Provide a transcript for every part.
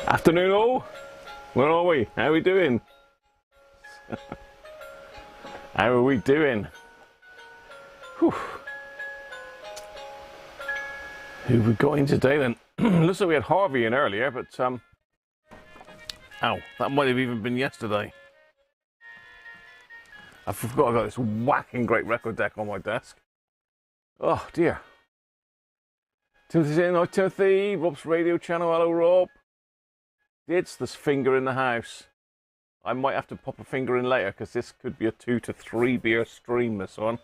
Afternoon all, where are we? How are we doing? How are we doing? Whew. Who have we got in today then? Looks like we had Harvey in earlier, but ow, that might have even been yesterday. I forgot I got this whacking great record deck on my desk. Oh dear. Timothy's in, hi Timothy, Rob's radio channel, hello Rob. It's this finger in the house. I might have to pop a finger in later because this could be a 2 to 3 beer stream, this one.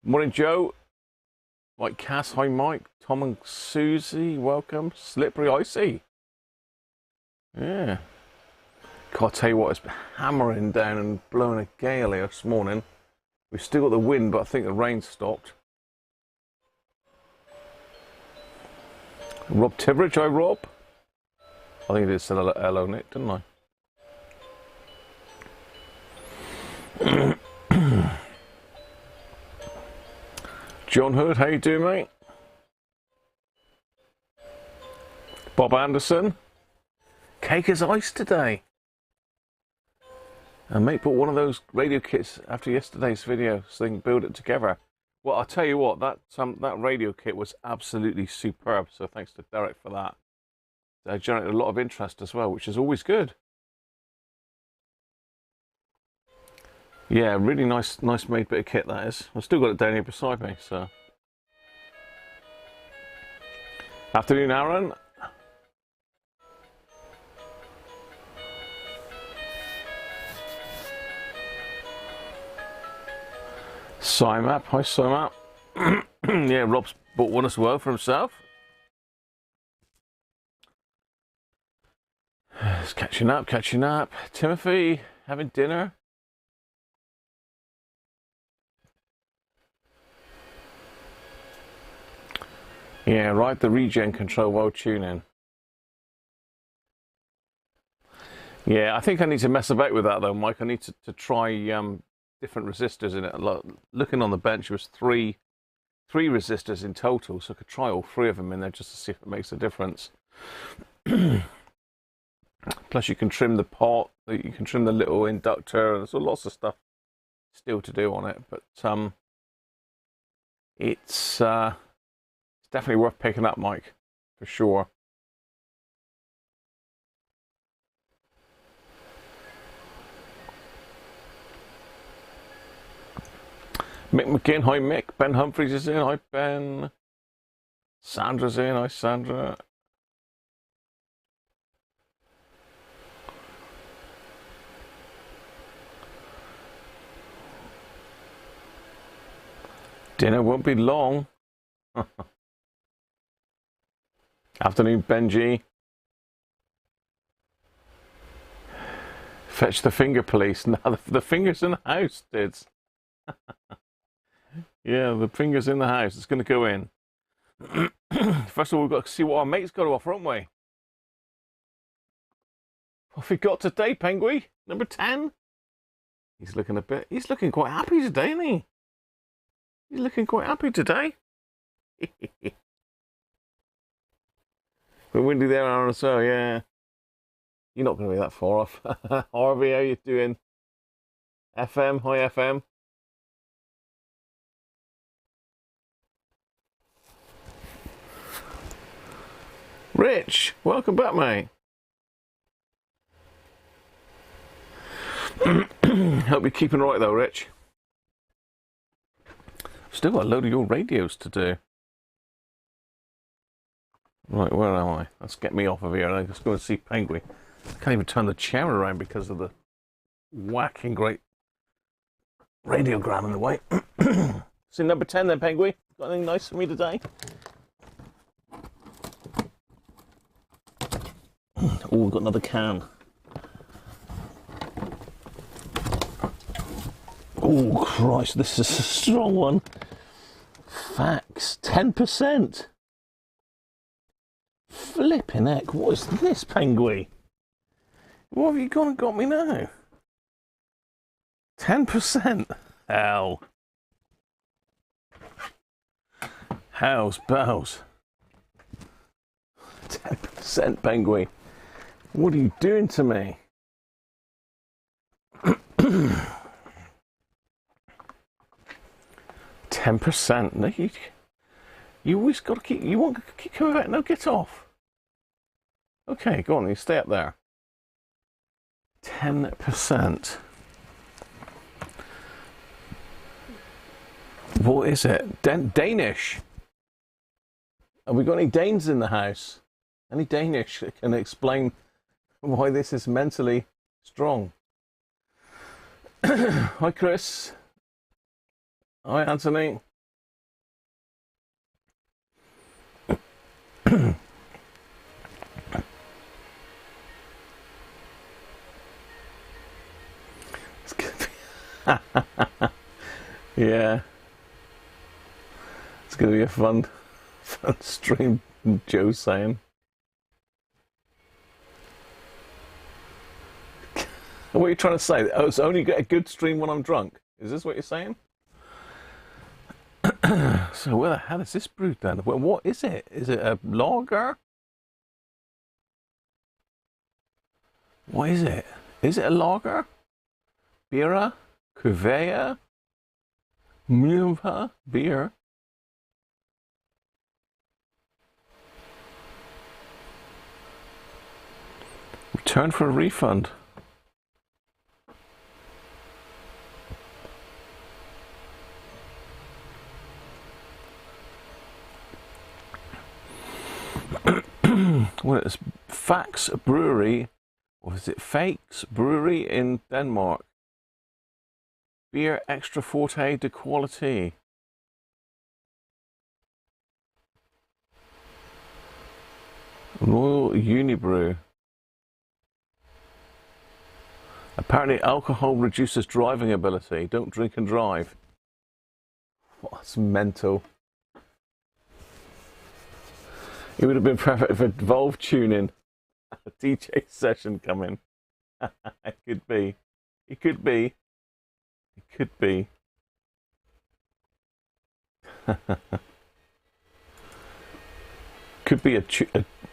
Morning Joe. Mike Cass, hi Mike. Tom and Susie, welcome. Slippery Icy. Yeah. Can't tell you what, it's hammering down and blowing a gale here this morning. We've still got the wind, but I think the rain stopped. Rob Tiveridge, hi Rob. I think I did say hello Nick, didn't I? John Hood, how you doing mate? Bob Anderson. Cake is ice today. And mate bought one of those radio kits after yesterday's video so they can build it together. Well, I'll tell you what, that radio kit was absolutely superb, so thanks to Derek for that. They generated a lot of interest as well, which is always good. Yeah, really nice made bit of kit that is. I've still got it down here beside me, so. Afternoon, Aaron. Simap, hi Simap. Yeah, Rob's bought one as well for himself. It's catching up. Timothy, having dinner? Yeah, right, the regen control while tuning. Yeah, I think I need to mess about with that though, Mike. I need to try different resistors in it. Looking on the bench, there was three resistors in total, so I could try all 3 of them in there just to see if it makes a difference. Plus you can trim the pot, you can trim the little inductor, and there's lots of stuff still to do on it, but it's definitely worth picking up, Mike, for sure. Mick McGinn, hi Mick. Ben Humphries is in, hi Ben. Sandra's in, hi Sandra. Dinner won't be long. Afternoon, Benji. Fetch the finger police. Now the finger's in the house, Dids. Yeah, the finger's in the house. It's going to go in. First of all, we've got to see what our mate's got to offer, haven't we? What have we got today, Penguin? Number 10? He's looking quite happy today, isn't he? You're looking quite happy today. Bit windy there, Aaron, so yeah. You're not going to be that far off. Harvey, how you doing? FM, hi FM. Rich, welcome back, mate. Hope you're keeping right though, Rich. Still got a load of your radios to do. Right, where am I? Let's get me off of here. Let's go and see Penguin. I can't even turn the chair around because of the whacking great radiogram in the way. So number 10 then, Penguin. Got anything nice for me today? Oh, we've got another can. Oh, Christ, this is a strong one. Facts, 10%. Flipping heck, what is this, Penguin? What have you gone and got me now? 10%? Hell. Hell's bells. 10%, Penguin. What are you doing to me? 10%. No, you always got to keep. You want to keep coming back. No, get off. Okay, go on. You stay up there. 10%. What is it? Danish. Have we got any Danes in the house? Any Danish that can explain why this is mentally strong? Hi, Chris. Hi, Anthony. It's gonna be yeah. It's gonna be a fun stream, Joe's saying. What are you trying to say? Oh, it's only a good stream when I'm drunk. Is this what you're saying? So where the hell is this brewed then? What is it? Is it a lager? What is it? Is it a lager? Bira? Cuvée? Milva? Beer? Return for a refund. Well, it's Fax Brewery, or is it Fakes Brewery in Denmark? Beer extra forte de quality. Royal Unibrew. Apparently alcohol reduces driving ability. Don't drink and drive. That's mental. It would have been perfect for Valve tuning. A DJ session coming. It could be. It could be. It could be. Could be a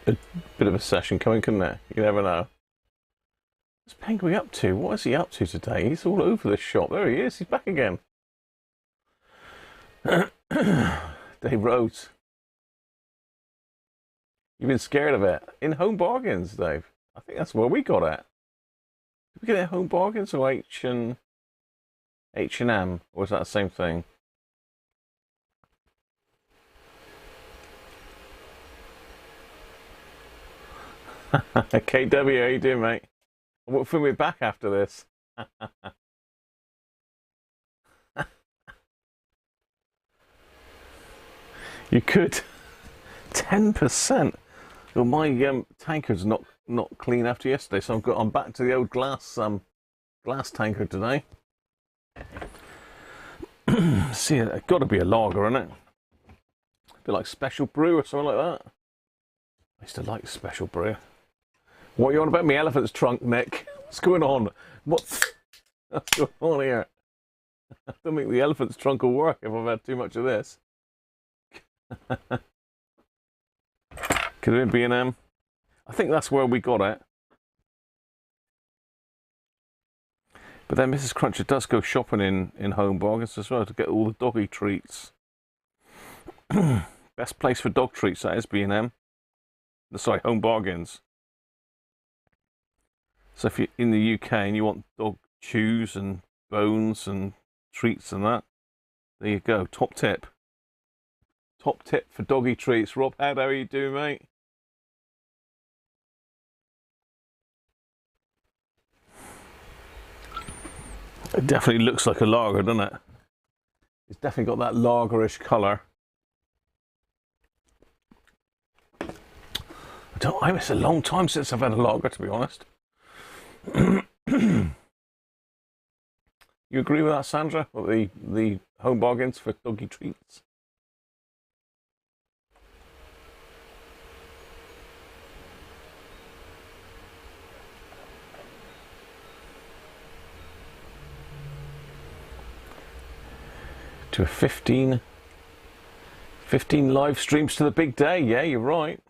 bit of a session coming, couldn't it? You never know. What's Penguin up to? What is he up to today? He's all over this shop. There he is. He's back again. Dave Rhodes. You've been scared of it. In Home Bargains, Dave. I think that's where we got it. Did we get it at Home Bargains or H&M? Or is that the same thing? KW, how you doing, mate? We'll film it back after this. You could. 10%. Well, my tanker's not clean after yesterday, so I'm back to the old glass tanker today. See, it's got to be a lager, isn't it? A bit like Special Brew or something like that. I used to like Special Brew. What are you on about me elephant's trunk, Nick? What's going on? What's going on here? I don't think the elephant's trunk will work if I've had too much of this. Could have been B&M. I think that's where we got it. But then Mrs. Cruncher does go shopping in Home Bargains as well to get all the doggy treats. Best place for dog treats, that is B&M. Sorry, Home Bargains. So if you're in the UK and you want dog chews and bones and treats and that, there you go. Top tip. Top tip for doggy treats. Rob, how are you doing, mate? It definitely looks like a lager, doesn't it? It's definitely got that lagerish colour. It's a long time since I've had a lager, to be honest. You agree with that, Sandra? With the Home Bargains for doggy treats? To 15 live streams to the big day. Yeah, you're right.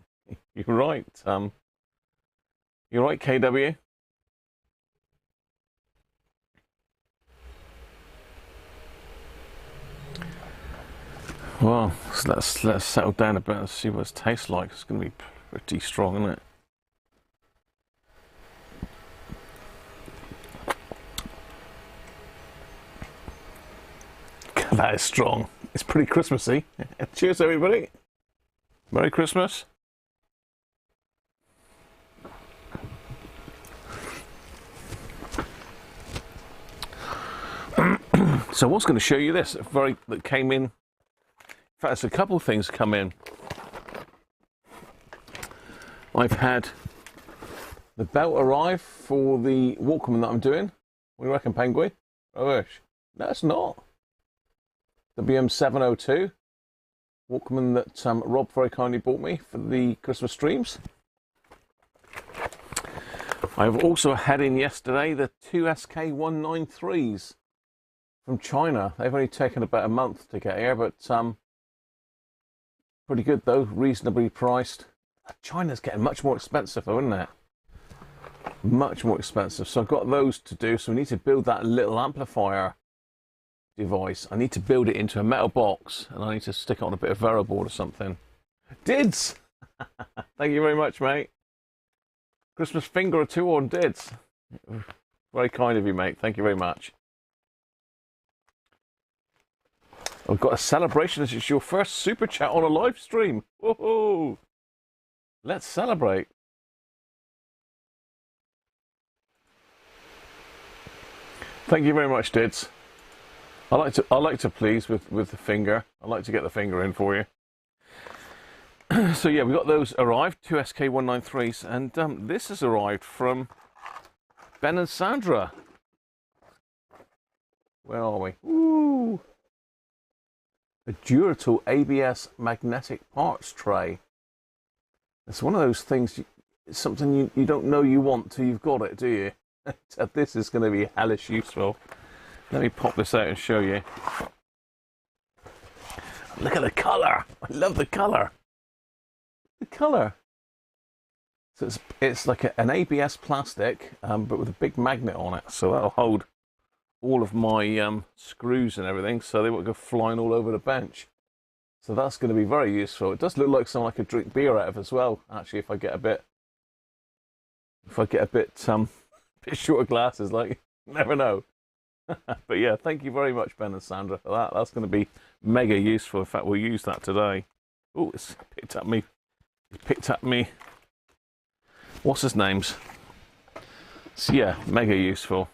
You're right. You're right, KW. Well, so let's settle down a bit and see what it tastes like. It's going to be pretty strong, isn't it? That is strong. It's pretty Christmassy. Cheers, everybody. Merry Christmas. So I was going to show you this that came in. In fact, there's a couple of things come in. I've had the belt arrive for the Walkman that I'm doing. What do you reckon, Penguin? Oh, no, it's not. The BM702 Walkman that Rob very kindly bought me for the Christmas streams. I've also had in yesterday the two SK193s from China. They've only taken about a month to get here, but pretty good though, reasonably priced. China's getting much more expensive though, isn't it? Much more expensive. So I've got those to do, so we need to build that little amplifier device. I need to build it into a metal box and I need to stick it on a bit of Veriboard or something. Dids! Thank you very much, mate. Christmas finger or two on Dids. Very kind of you, mate. Thank you very much. I've got a celebration as it's your first super chat on a live stream. Woohoo! Let's celebrate. Thank you very much, Dids. I like to please with the finger. I like to get the finger in for you. So yeah, we got those arrived, two SK193s, and this has arrived from Ben and Sandra. Where are we? Ooh, a Duratal ABS magnetic parts tray. It's one of those things. It's something you don't know you want till you've got it, do you? This is going to be hellish useful. Let me pop this out and show you. Look at the colour. I love the colour. The colour. So it's like an ABS plastic, but with a big magnet on it. So that'll hold all of my screws and everything, so they won't go flying all over the bench. So that's going to be very useful. It does look like something I could drink beer out of as well. Actually, if I get a bit shorter glasses, like, you never know. But yeah, thank you very much, Ben and Sandra, for that. That's going to be mega useful. In fact, we'll use that today. Oh, it's picked up me. What's his name's? So yeah, mega useful.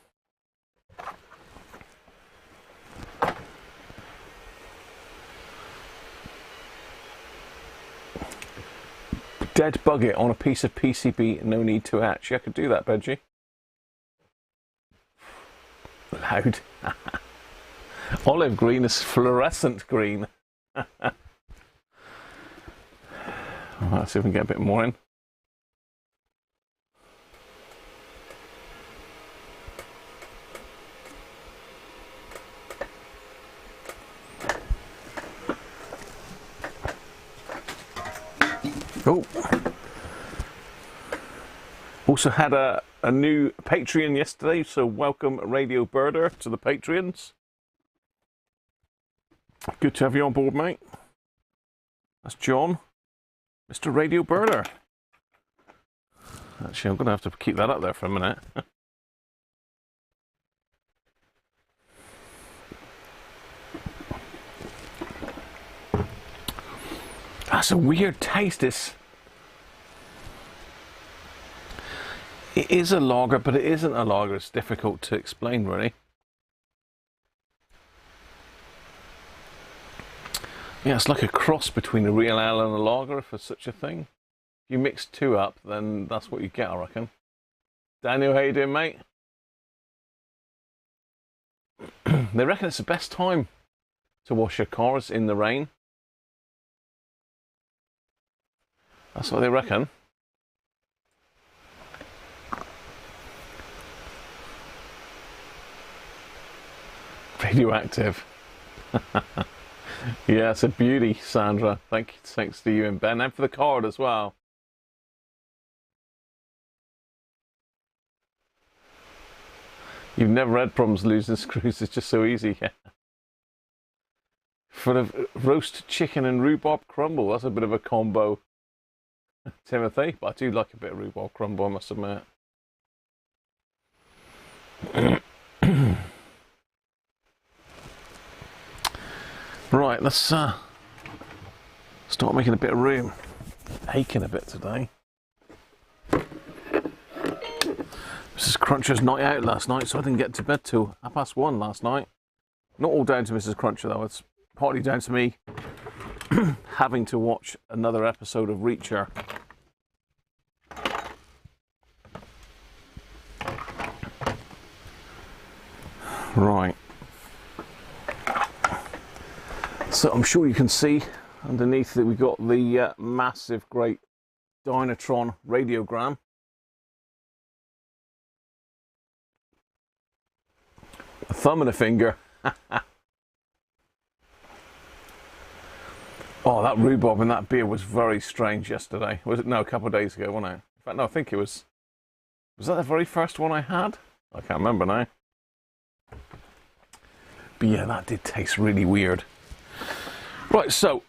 Dead bug it on a piece of PCB, no need to etch. Yeah, I could do that, Benji. Loud. Olive green is fluorescent green. Let's see if we can get a bit more in. Oh, also had a new Patreon yesterday, so welcome Radio Birder to the Patreons. Good to have you on board, mate. That's John, Mr. Radio Birder. Actually, I'm going to have to keep that up there for a minute. That's a weird taste. It is a lager, but it isn't a lager. It's difficult to explain, really. Yeah, it's like a cross between a real ale and a lager, if there's such a thing. If you mix two up, then that's what you get, I reckon. Daniel, how you doing, mate? They reckon it's the best time to wash your cars in the rain. That's what they reckon. Radioactive. Yeah, it's a beauty, Sandra. Thanks to you and Ben, and for the card as well. You've never had problems losing screws. It's just so easy. For the roast chicken and rhubarb crumble, that's a bit of a combo, Timothy. But I do like a bit of rhubarb crumble, I must admit. Right, let's start making a bit of room. Aching a bit today. Mrs. Cruncher's night out last night, so I didn't get to bed till 1:30 last night. Not all down to Mrs. Cruncher though, it's partly down to me having to watch another episode of Reacher. Right. So I'm sure you can see underneath that we've got the massive, great Dynatron Radiogram. A thumb and a finger. Oh, that rhubarb in that beer was very strange yesterday. Was it? No, a couple of days ago, wasn't it? In fact, no, I think it was. Was that the very first one I had? I can't remember now. But yeah, that did taste really weird. Right, so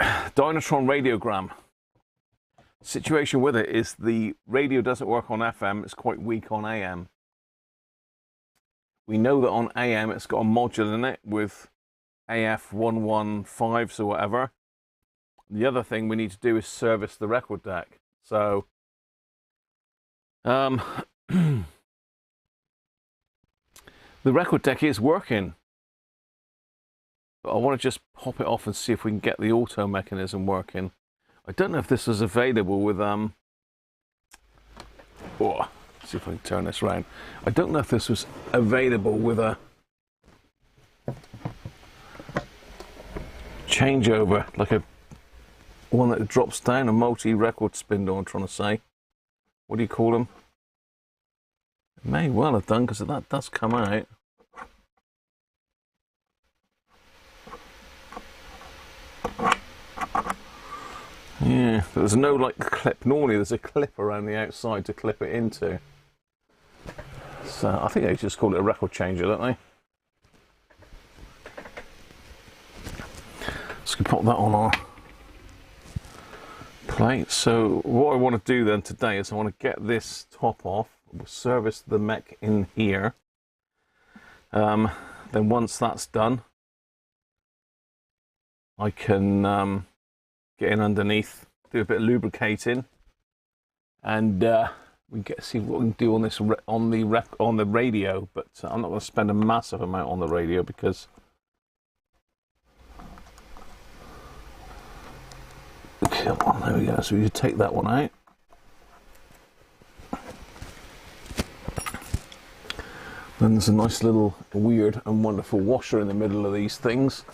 Dynatron Radiogram. Situation with it is the radio doesn't work on FM, it's quite weak on AM. We know that on AM it's got a module in it with AF 115s or whatever. The other thing we need to do is service the record deck. So the record deck is working. But I want to just pop it off and see if we can get the auto mechanism working. I don't know if this was available with oh, see if I can turn this around. I don't know if this was available with a changeover, like a one that drops down, a multi-record spindle, I'm trying to say. What do you call them? It may well have done, because that does come out. Yeah, but there's no like clip. Normally there's a clip around the outside to clip it into. So I think they just call it a record changer, don't they? So we can pop that on our plate. So what I want to do then today is I want to get this top off, we'll service the mech in here. Then once that's done, I can get in underneath, do a bit of lubricating, and we can see what we can do on this on the radio. But I'm not going to spend a massive amount on the radio because come on, there we go. So we can take that one out. Then there's a nice little weird and wonderful washer in the middle of these things.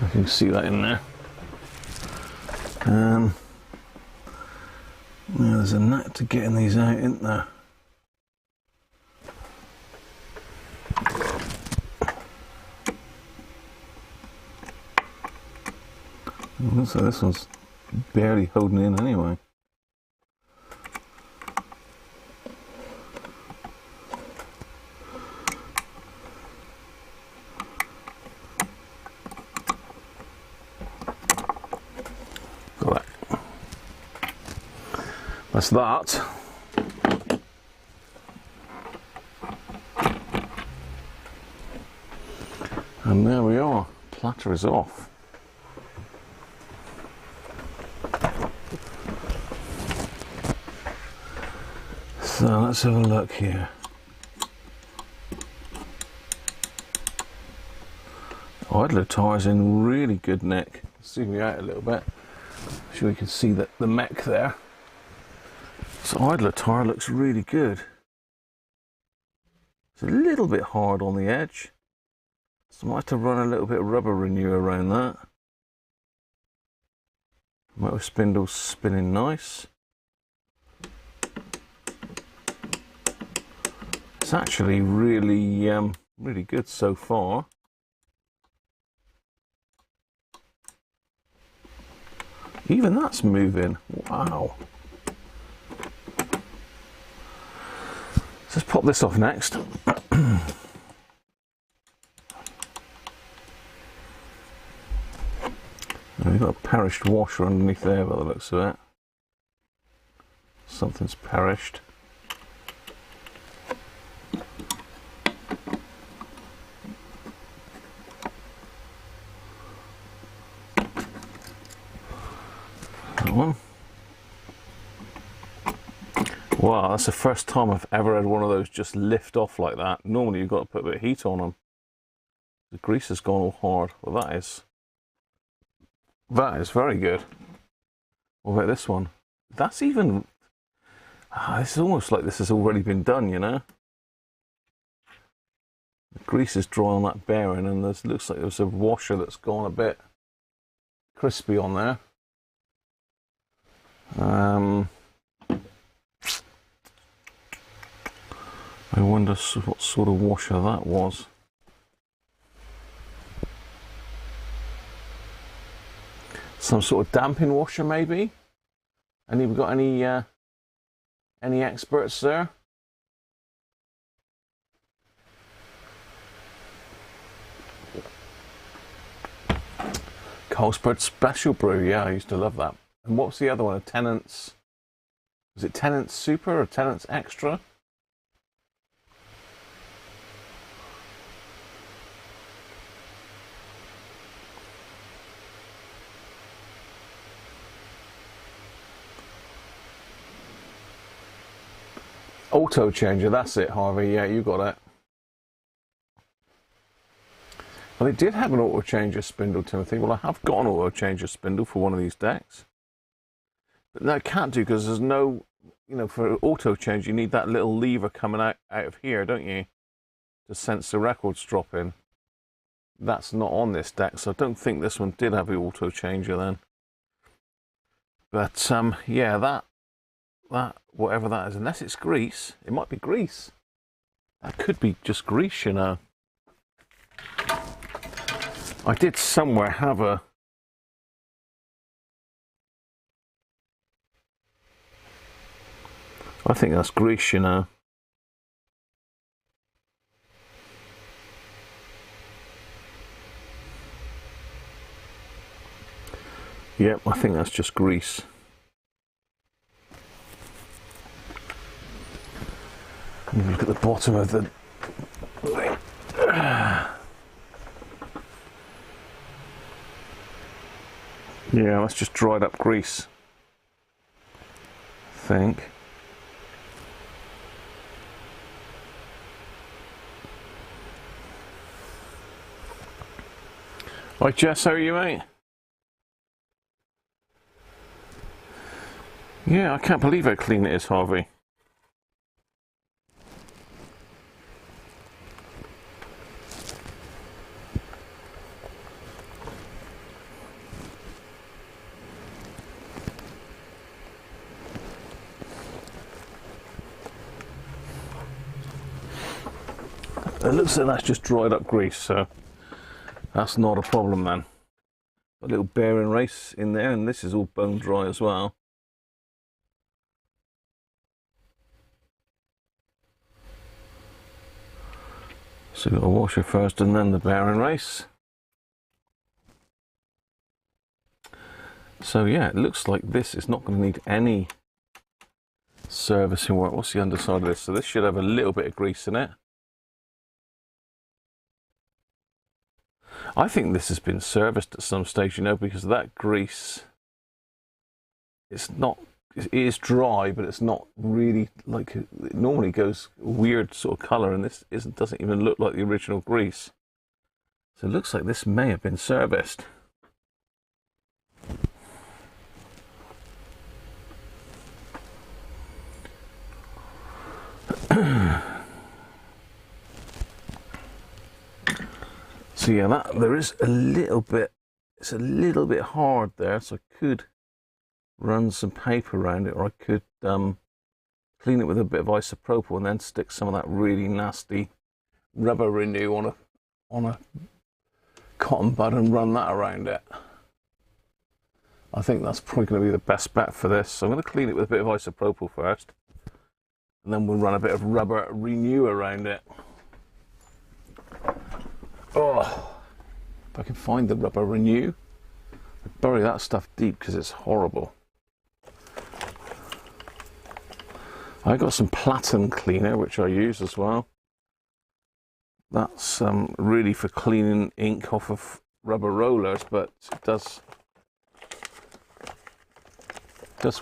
You can see that in there. Now there's a nut to getting these out, isn't there? Looks like this one's barely holding in anyway. Got it. That's that. And there we are. Platter is off. So let's have a look here. Idler tire's in really good nick. Zoom you out a little bit. Sure you can see that the mech there. So idler tire looks really good. It's a little bit hard on the edge. So I might have to run a little bit of rubber renew around that. Motor spindle's spinning nice. It's actually really, really good so far. Even that's moving. Wow. Let's pop this off next. We've got a perished washer underneath there by the looks of it. Something's perished. That one. Wow, that's the first time I've ever had one of those just lift off like that. Normally you've got to put a bit of heat on them. The grease has gone all hard. Well, that is very good. What about this one? That's even... this is almost like this has already been done, you know? The grease is dry on that bearing, and this looks like there's a washer that's gone a bit crispy on there. I wonder what sort of washer that was. Some sort of damping washer, maybe? And have we got any experts there? Carlsberg Special Brew, yeah, I used to love that. And what's the other one? A Tennant's... Was it Tennant's Super or Tennant's Extra? Auto changer, that's it, Harvey. Yeah, you got it. Well, it did have an auto changer spindle, Timothy. Well, I have got an auto changer spindle for one of these decks. But no, it can't do because there's no, you know, for auto change, you need that little lever coming out of here, don't you? To sense the records dropping. That's not on this deck, so I don't think this one did have the auto changer then. But, yeah, that, whatever that is, unless it's grease, it might be grease. That could be just grease, you know. I did somewhere have a... I think that's grease, you know. Yep, I think that's just grease. Look at the bottom of the... Yeah, that's just dried up grease, I think. Hi Jess, how are you, mate? Yeah, I can't believe how clean it is, Harvey. It looks like that's just dried up grease, so that's not a problem then. a little bearing race in there, and this is all bone dry as well. So you've got a washer first and then the bearing race. So yeah, it looks like this is not going to need any servicing work. What's the underside of this? So this should have a little bit of grease in it. I think this has been serviced at some stage, you know, because that grease, it's not, it is dry, but it's not really like, it normally goes weird sort of colour, and this doesn't even look like the original grease. So it looks like this may have been serviced. So yeah, that there is a little bit, it's a little bit hard there, so I could run some paper around it, or I could clean it with a bit of isopropyl and then stick some of that really nasty rubber renew on a cotton bud and run that around it. I think that's probably going to be the best bet for this. So I'm going to clean it with a bit of isopropyl first, and then we'll run a bit of rubber renew around it. Oh, if I can find the rubber renew, I bury that stuff deep because it's horrible. I got some platen cleaner which I use as well. That's really for cleaning ink off of rubber rollers, but it does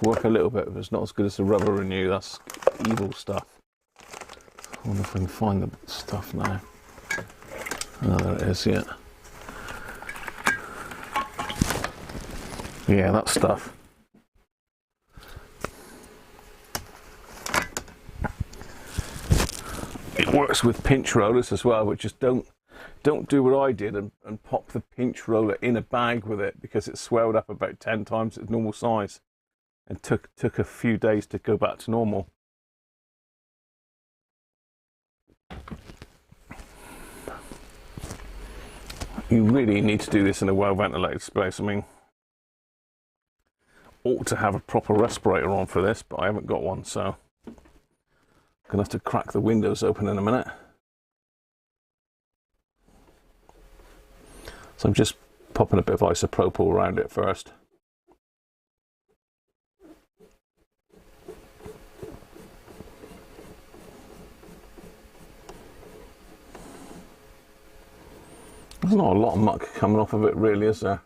work a little bit, but it's not as good as the rubber renew. That's evil stuff. I wonder if I can find the stuff now. Oh, there it is, yeah. Yeah, that stuff. It works with pinch rollers as well, but just don't do what I did and pop the pinch roller in a bag with it, because it swelled up about 10 times its normal size and took a few days to go back to normal. You really need to do this in a well ventilated space. I mean, ought to have a proper respirator on for this, but I haven't got one, so I'm gonna have to crack the windows open in a minute. So I'm just popping a bit of isopropyl around it first. There's not a lot of muck coming off of it really, is there?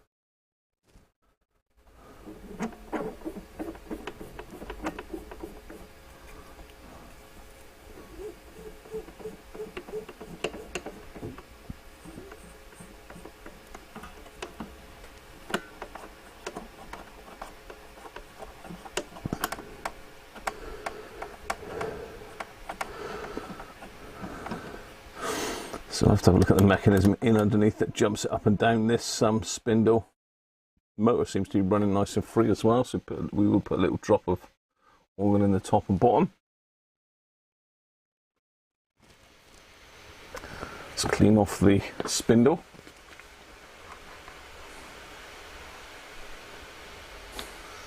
So I'll have to have a look at the mechanism in underneath that jumps it up and down this spindle. Motor seems to be running nice and free as well, so we will put a little drop of oil in the top and bottom. Let's clean off the spindle.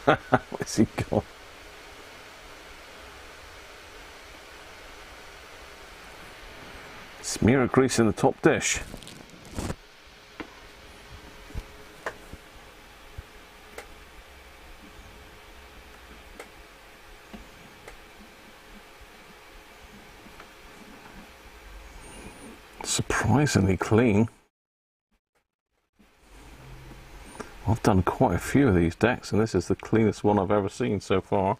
Where's he gone? Smear of grease in the top dish. Surprisingly clean. I've done quite a few of these decks, and this is the cleanest one I've ever seen so far.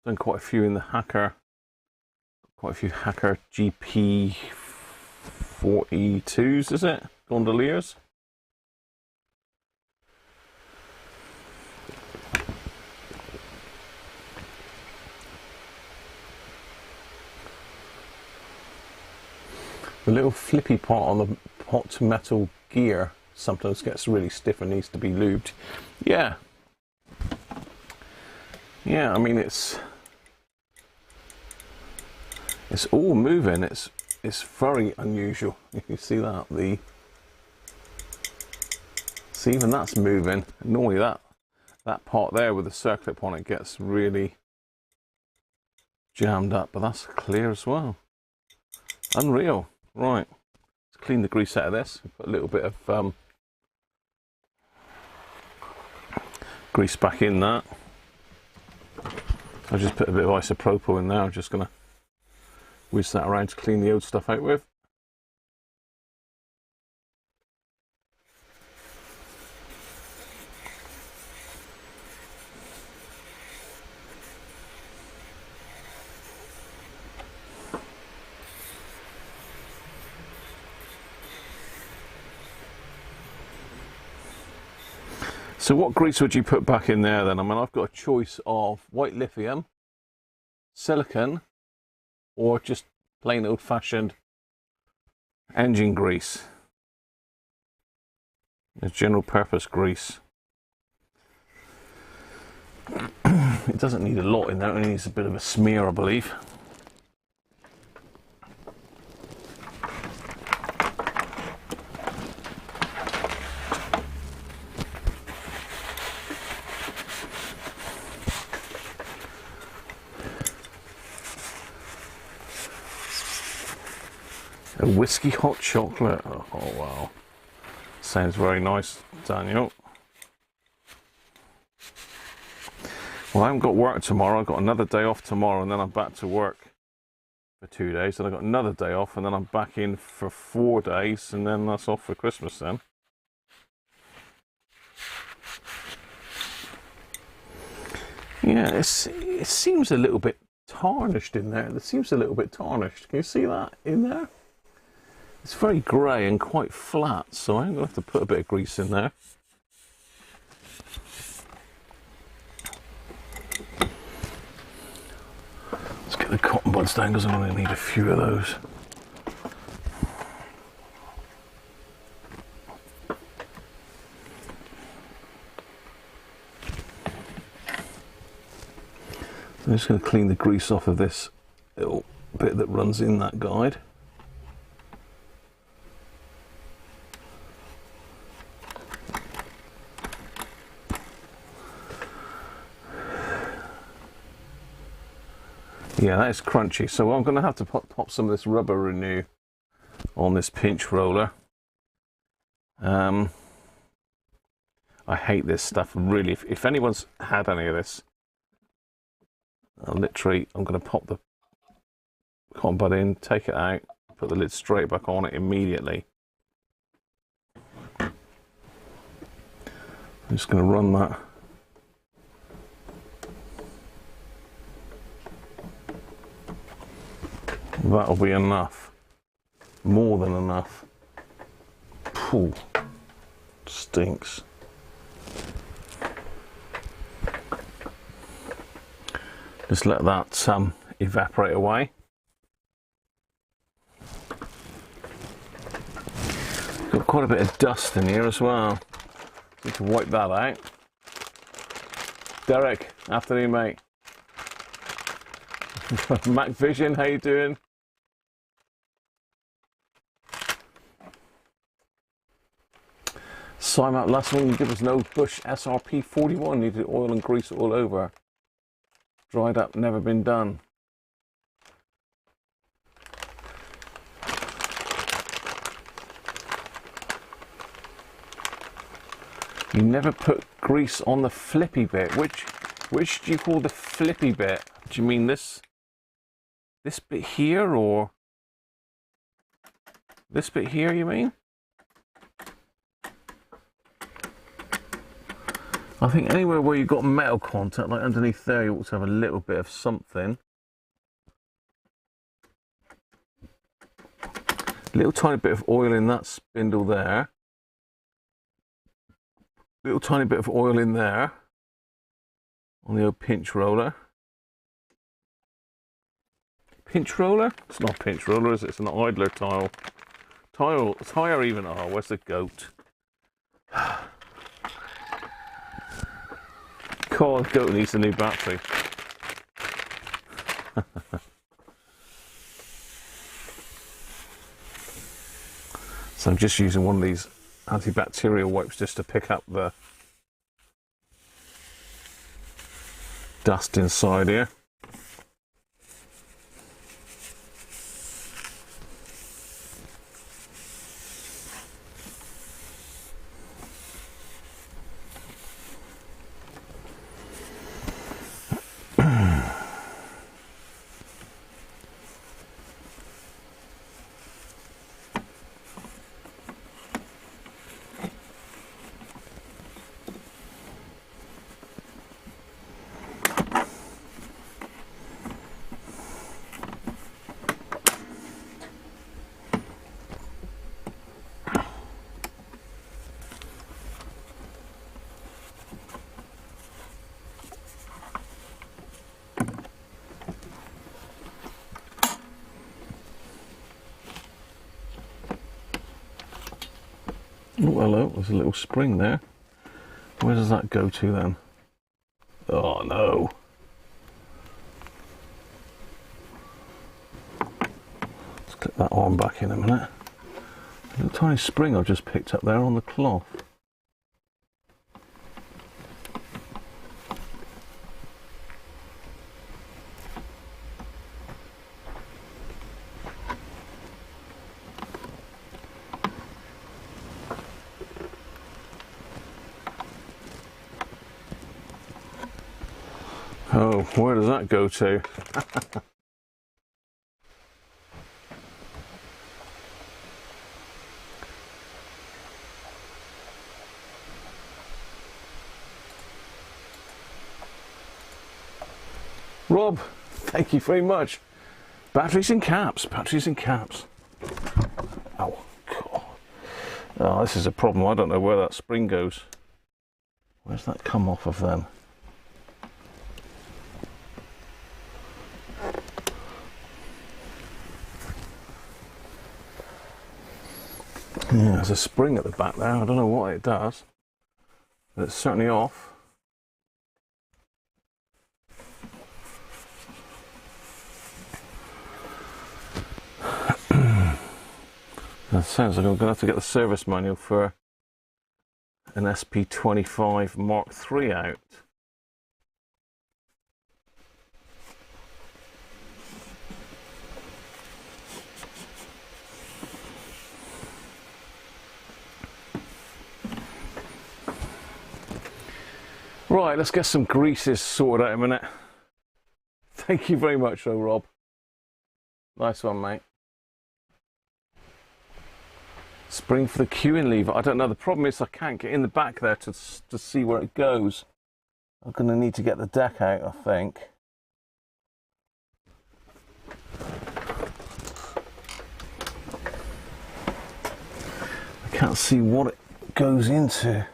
Done quite a few in the Hacker, quite a few Hacker GP 42s, is it? Gondoliers. The little flippy part on the hot to metal gear sometimes gets really stiff and needs to be lubed. Yeah. Yeah, I mean it's all moving. It's very unusual. You can see that, the See, even that's moving. Normally that part there with the circlip on it gets really jammed up, but that's clear as well. Unreal. Right, let's clean the grease out of this. Put a little bit of grease back in that. I just put a bit of isopropyl in there. I'm just going to whiz that around to clean the old stuff out with. So what grease would you put back in there then? I mean, I've got a choice of white lithium, silicone, or just plain old-fashioned engine grease. It's general purpose grease. It doesn't need a lot in there, it only needs a bit of a smear, I believe. A whiskey hot chocolate. Oh wow. Sounds very nice, Daniel. Well, I haven't got work tomorrow. I've got another day off tomorrow and then I'm back to work for 2 days. Then I've got another day off and then I'm back in for 4 days and then that's off for Christmas then. Yeah, it seems a little bit tarnished in there. It seems a little bit tarnished. Can you see that in there? It's very grey and quite flat, so I'm going to have to put a bit of grease in there. Let's get the cotton buds down because I'm going to need a few of those. I'm just going to clean the grease off of this little bit that runs in that guide. Yeah, that is crunchy. So I'm going to have to pop some of this rubber renew on this pinch roller. I hate this stuff, really. If anyone's had any of this, I'm going to pop the cotton bud in, take it out, put the lid straight back on it immediately. I'm just going to run that. That'll be enough. More than enough. Phew. Stinks. Just let that evaporate away. Got quite a bit of dust in here as well. Need to wipe that out. Derek, afternoon mate. Mac Vision, how you doing? Simon, last one you did was no Bush SRP41. Needed oil and grease all over. Dried up, never been done. You never put grease on the flippy bit. Which do you call the flippy bit? Do you mean this bit here, or this bit here, you mean? I think anywhere where you've got metal contact, like underneath there, you ought to have a little bit of something. Little tiny bit of oil in that spindle there. Little tiny bit of oil in there on the old pinch roller. Pinch roller? It's not a pinch roller, is it? It's an idler tire. Tire even. Oh, where's the goat? God, goat needs a new battery. So I'm just using one of these antibacterial wipes just to pick up the dust inside here. Oh, hello, there's a little spring there. Where does that go to then? Oh no. Let's clip that arm back in a minute. A little tiny spring I've just picked up there on the cloth. Oh, where does that go to? Rob, thank you very much. Batteries and caps, batteries and caps. Oh, God. Oh, this is a problem. I don't know where that spring goes. Where's that come off of then? Yeah, there's a spring at the back there. I don't know what it does, but it's certainly off. That sounds like I'm going to have to get the service manual for an SP25 Mark III out. Right, let's get some greases sorted out in a minute. Thank you very much, though, Rob. Nice one, mate. Spring for the queuing lever. I don't know. The problem is I can't get in the back there to see where it goes. I'm going to need to get the deck out, I think. I can't see what it goes into.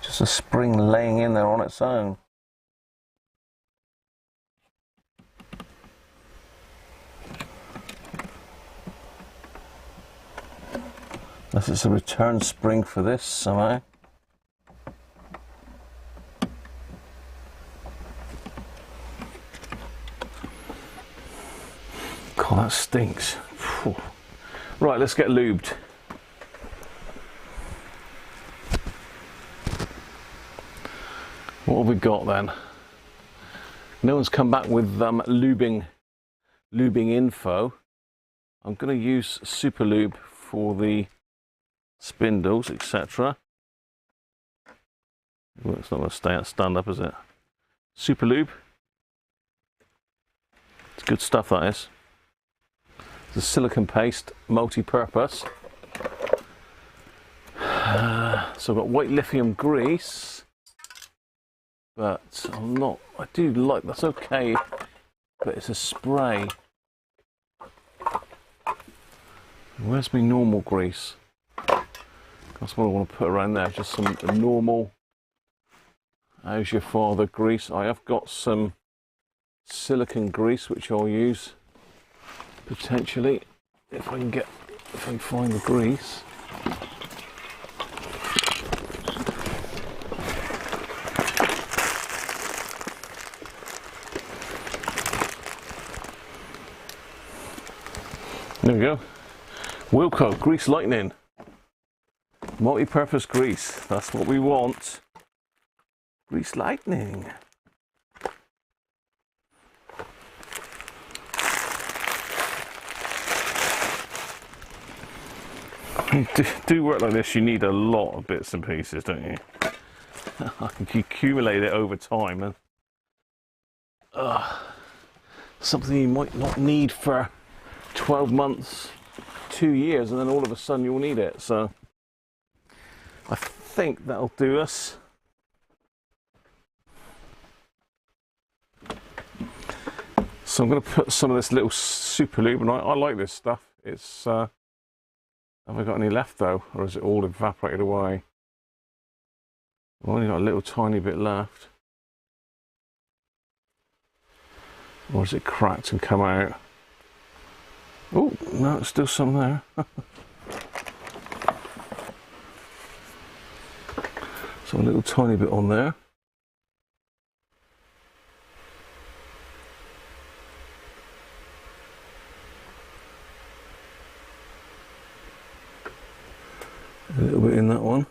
Just a spring laying in there on its own. Unless it's a return spring for this somehow. God, that stinks. Whew. Right, let's get lubed. What have we got then? No one's come back with lubing info. I'm going to use Super Lube for the spindles, etc. Well, it's not going to stand up, is it? Super Lube. It's good stuff, that is. It's a silicone paste, multi-purpose. So I've got white lithium grease. But I'm not, I do like, that's okay, but it's a spray. Where's my normal grease? That's what I want to put around there, just some normal, how's your father grease. I have got some silicone grease which I'll use potentially if I can find the grease. There we go. Wilco, grease lightning. Multi-purpose grease, that's what we want. Grease lightning. To do work like this, you need a lot of bits and pieces, don't you? I can accumulate it over time, and something you might not need for 12 months, 2 years, and then all of a sudden you'll need it. So I think that'll do us. So I'm going to put some of this little super lube, and I like this stuff. It's have I got any left though, or is it all evaporated away? I've only got a little tiny bit left. Or is it cracked and come out? Oh, no, there's still some there. So a little tiny bit on there. A little bit in that one.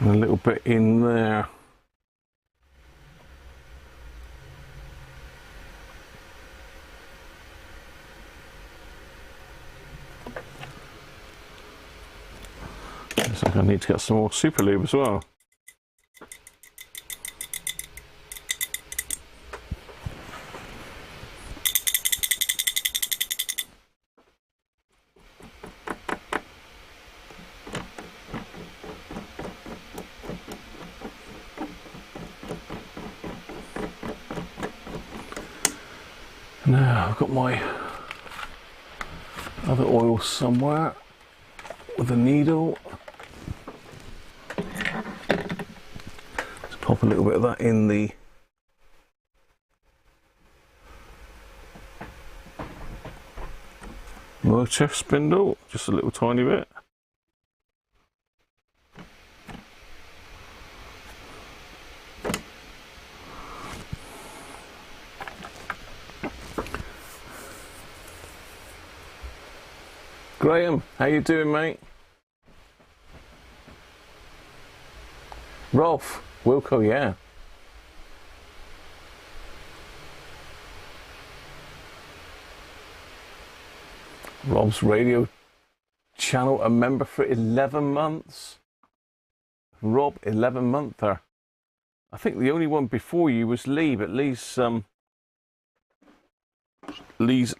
And a little bit in there. Looks like I need to get some more super lube as well. Now I've got my other oil somewhere with a needle. Let's pop a little bit of that in the motor spindle, just a little tiny bit. Graham, how you doing, mate? Rolf, Wilco, yeah. Rob's radio channel, a member for 11 months. Rob, 11-monther. I think the only one before you was Lee, but Lee's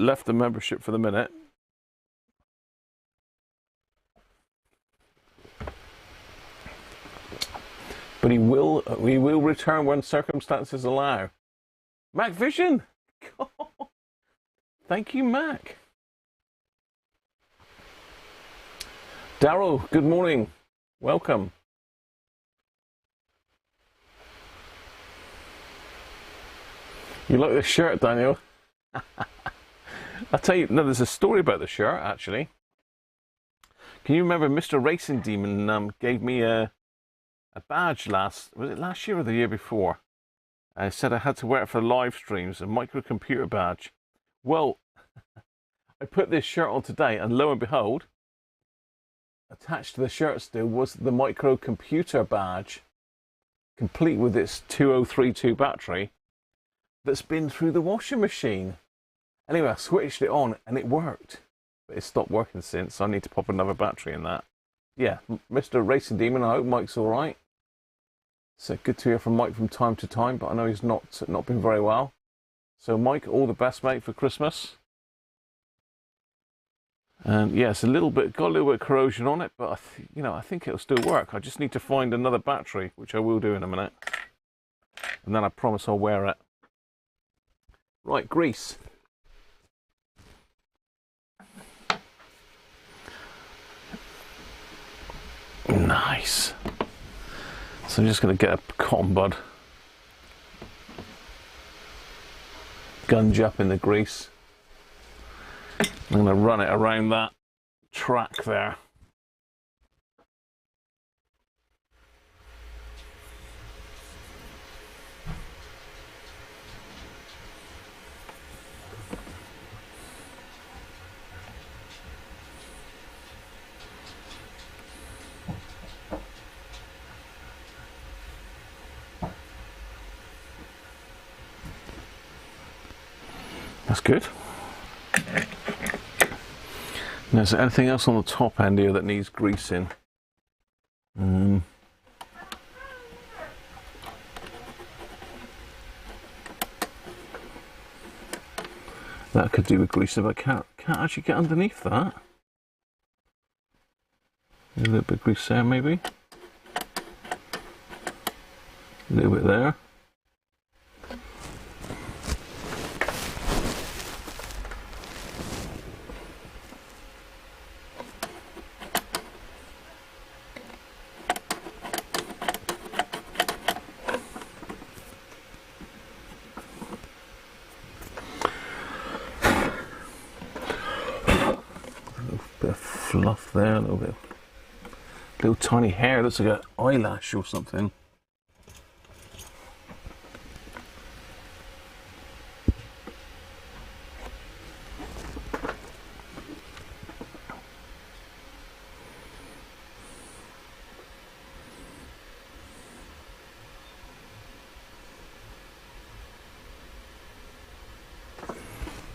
left the membership for the minute. But he will return when circumstances allow. Mac Vision! Thank you, Mac. Daryl, good morning. Welcome. You like the shirt, Daniel? I'll tell you, no, there's a story about the shirt, actually. Can you remember Mr. Racing Demon gave me a badge was it last year or the year before? I said I had to wear it for live streams, a microcomputer badge. Well, I put this shirt on today, and lo and behold, attached to the shirt still was the microcomputer badge, complete with its 2032 battery, that's been through the washing machine. Anyway, I switched it on and it worked, but it stopped working since, so I need to pop another battery in that. Yeah, Mr. Racing Demon, I hope Mike's all right. So good to hear from Mike from time to time, but I know he's not been very well. So Mike, all the best, mate, for Christmas. And yeah, it's got a little bit of corrosion on it, but I think it'll still work. I just need to find another battery, which I will do in a minute, and then I promise I'll wear it. Right, grease. Nice. So I'm just going to get a cotton bud, gunge up in the grease. I'm going to run it around that track there. That's good. Now, is there anything else on the top end here that needs greasing? That could do with greasing, but I can't actually get underneath that. A little bit of grease there, maybe. A little bit there. Fluff there, a little bit, little tiny hair, looks like an eyelash or something.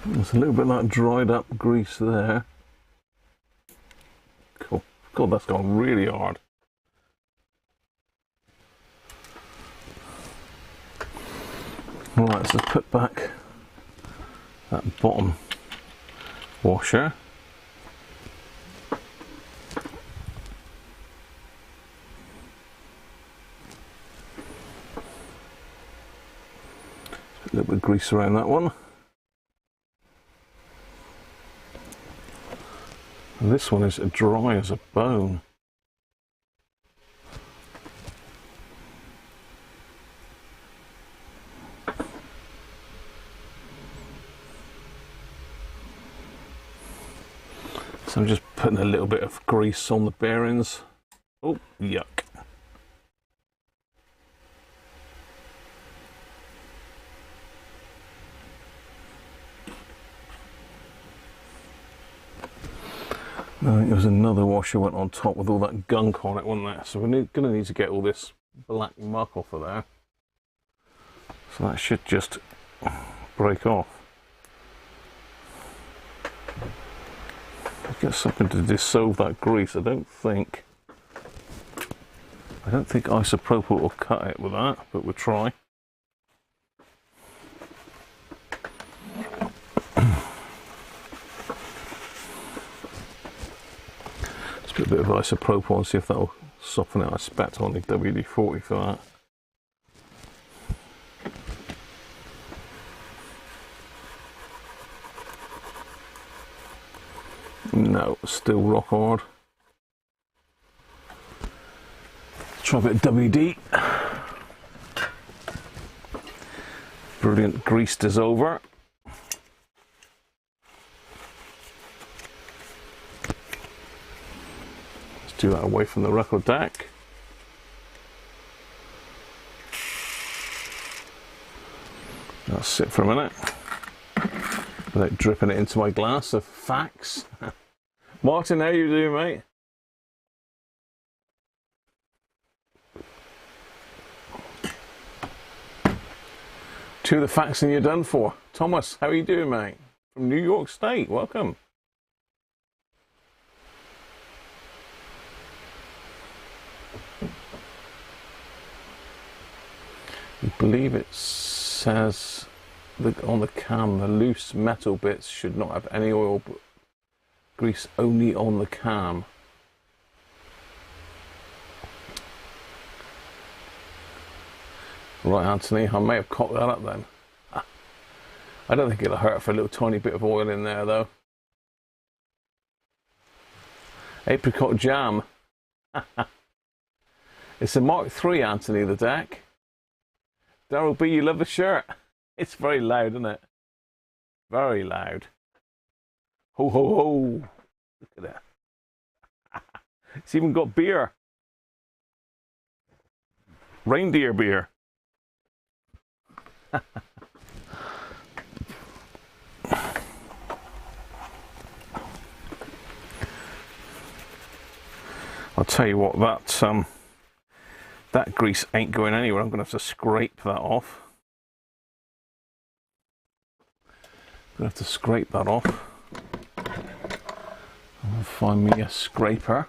There's a little bit like dried up grease there. God, that's gone really hard. Right, so let's put back that bottom washer. Put a little bit of grease around that one. And this one is dry as a bone. So I'm just putting a little bit of grease on the bearings. Oh, yuck. I think there was another washer went on top with all that gunk on it, wasn't there? So we're going to need to get all this black muck off of there. So that should just break off. Get something to dissolve that grease. I don't think isopropyl will cut it with that, but we'll try. A bit of isopropyl and see if that'll soften it. I spat on the WD-40 for that. No, still rock hard. Try a bit of WD. Brilliant grease dissolver. Do that away from the record deck. I'll sit for a minute without dripping it into my glass of facts. Martin, how you doing, mate? Two of the facts and you're done for. Thomas, how are you doing, mate? From New York State, welcome. I believe it says on the cam the loose metal bits should not have any oil, but grease only on the cam. Right, Anthony, I may have cocked that up then. I don't think it'll hurt for a little tiny bit of oil in there though. Apricot jam. It's a Mark III, Anthony, the deck. Daryl B, you love the shirt. It's very loud, isn't it? Very loud. Ho, ho, ho. Look at that. It's even got beer. Reindeer beer. I'll tell you what, that grease ain't going anywhere. I'm going to have to scrape that off. Gonna have to scrape that off. I'll find me a scraper.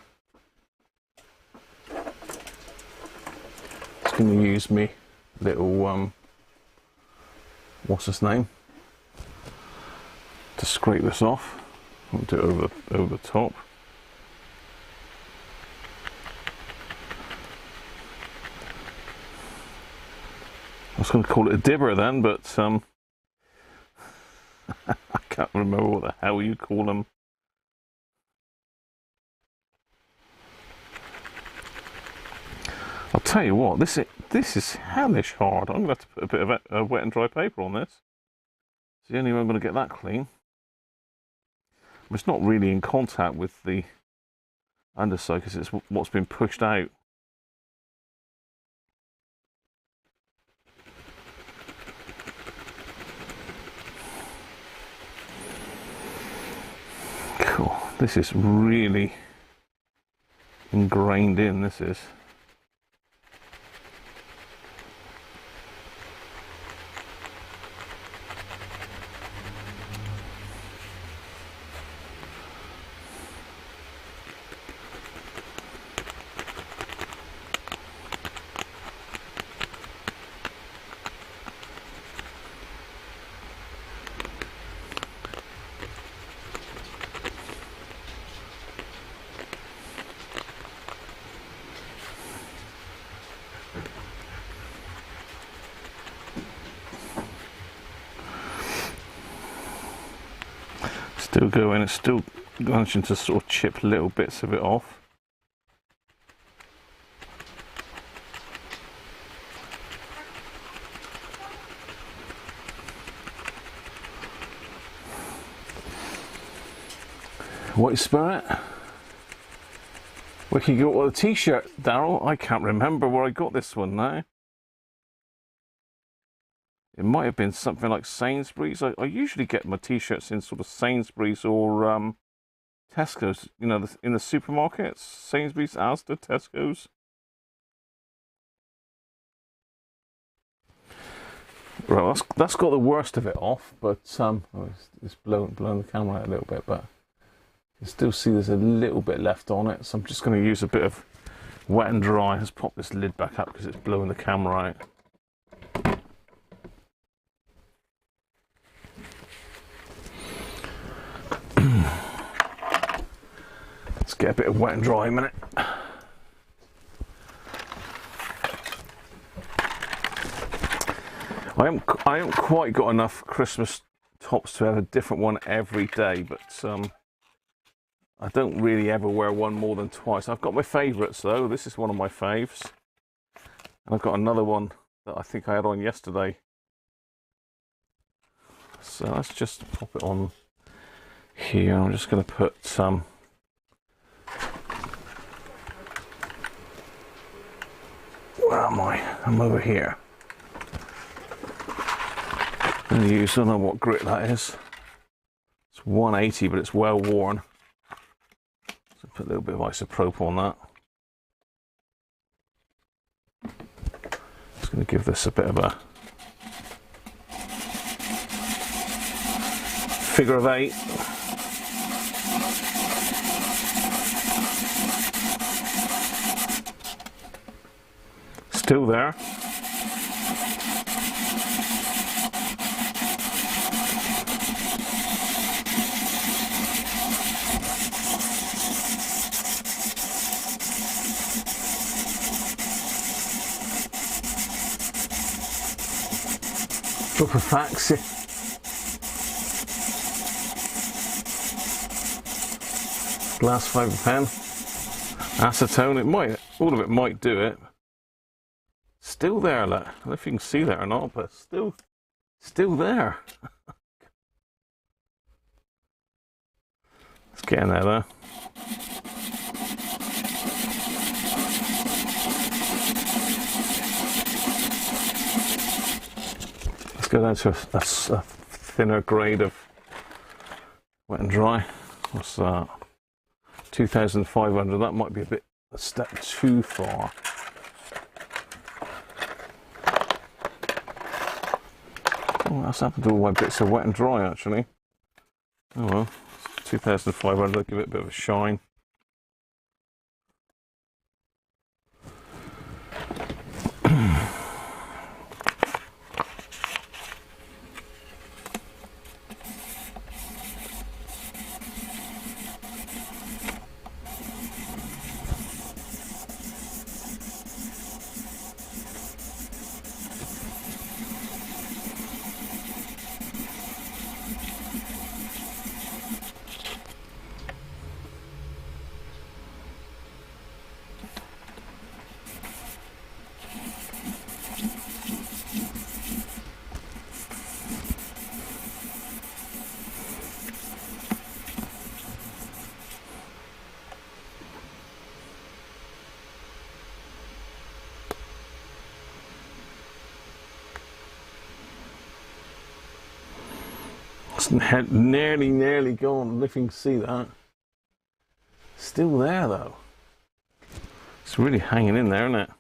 Just gonna use me little what's his name to scrape this off. I'll do it over the top. I was going to call it a dibber then, but I can't remember what the hell you call them. I'll tell you what, this is hellish hard. I'm going to have to put a bit of wet and dry paper on this. It's the only way I'm going to get that clean. It's not really in contact with the underside because it's what's been pushed out. Cool. This is really ingrained in, this is. Still going, it's still managing to sort of chip little bits of it off. White Spirit. We can go with a t-shirt, Daryl. I can't remember where I got this one now. It might have been something like Sainsbury's. I usually get my t-shirts in sort of Sainsbury's or Tesco's, you know, in the supermarkets. Sainsbury's, Asda, Tesco's. Right, that's got the worst of it off, but it's blown the camera out a little bit, but you can still see there's a little bit left on it. So I'm just going to use a bit of wet and dry. Let's pop this lid back up because it's blowing the camera out. Let's get a bit of wet and dry a minute. I haven't quite got enough Christmas tops to have a different one every day, but I don't really ever wear one more than twice. I've got my favourites though. This is one of my faves, and I've got another one that I think I had on yesterday. So let's just pop it on here. I'm just going to put some. Where am I? I'm over here. I'm going to use, I don't know what grit that is. It's 180, but it's well worn. So put a little bit of isopropyl on that. Just going to give this a bit of a figure of 8. Still there. Drop a fax. Glass fibre pen. Acetone. It might, all of it might do it. Still there, look. I don't know if you can see that or not, but still there. Let's get in there though. Let's go down to a thinner grade of wet and dry. What's that? 2,500. That might be a step too far. Oh, that's happened to all my bits of wet and dry actually. Oh well, 2,500, give it a bit of a shine. It's nearly gone. I don't know if you can see that. Still there though. It's really hanging in there, isn't it?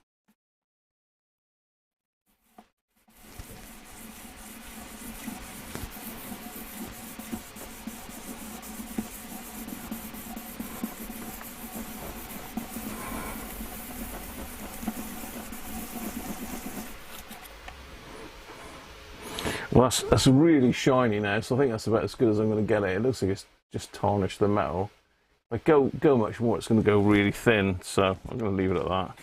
Well, that's really shiny now, so I think that's about as good as I'm going to get it. It looks like it's just tarnished the metal. If I go much more, it's going to go really thin, so I'm going to leave it at that.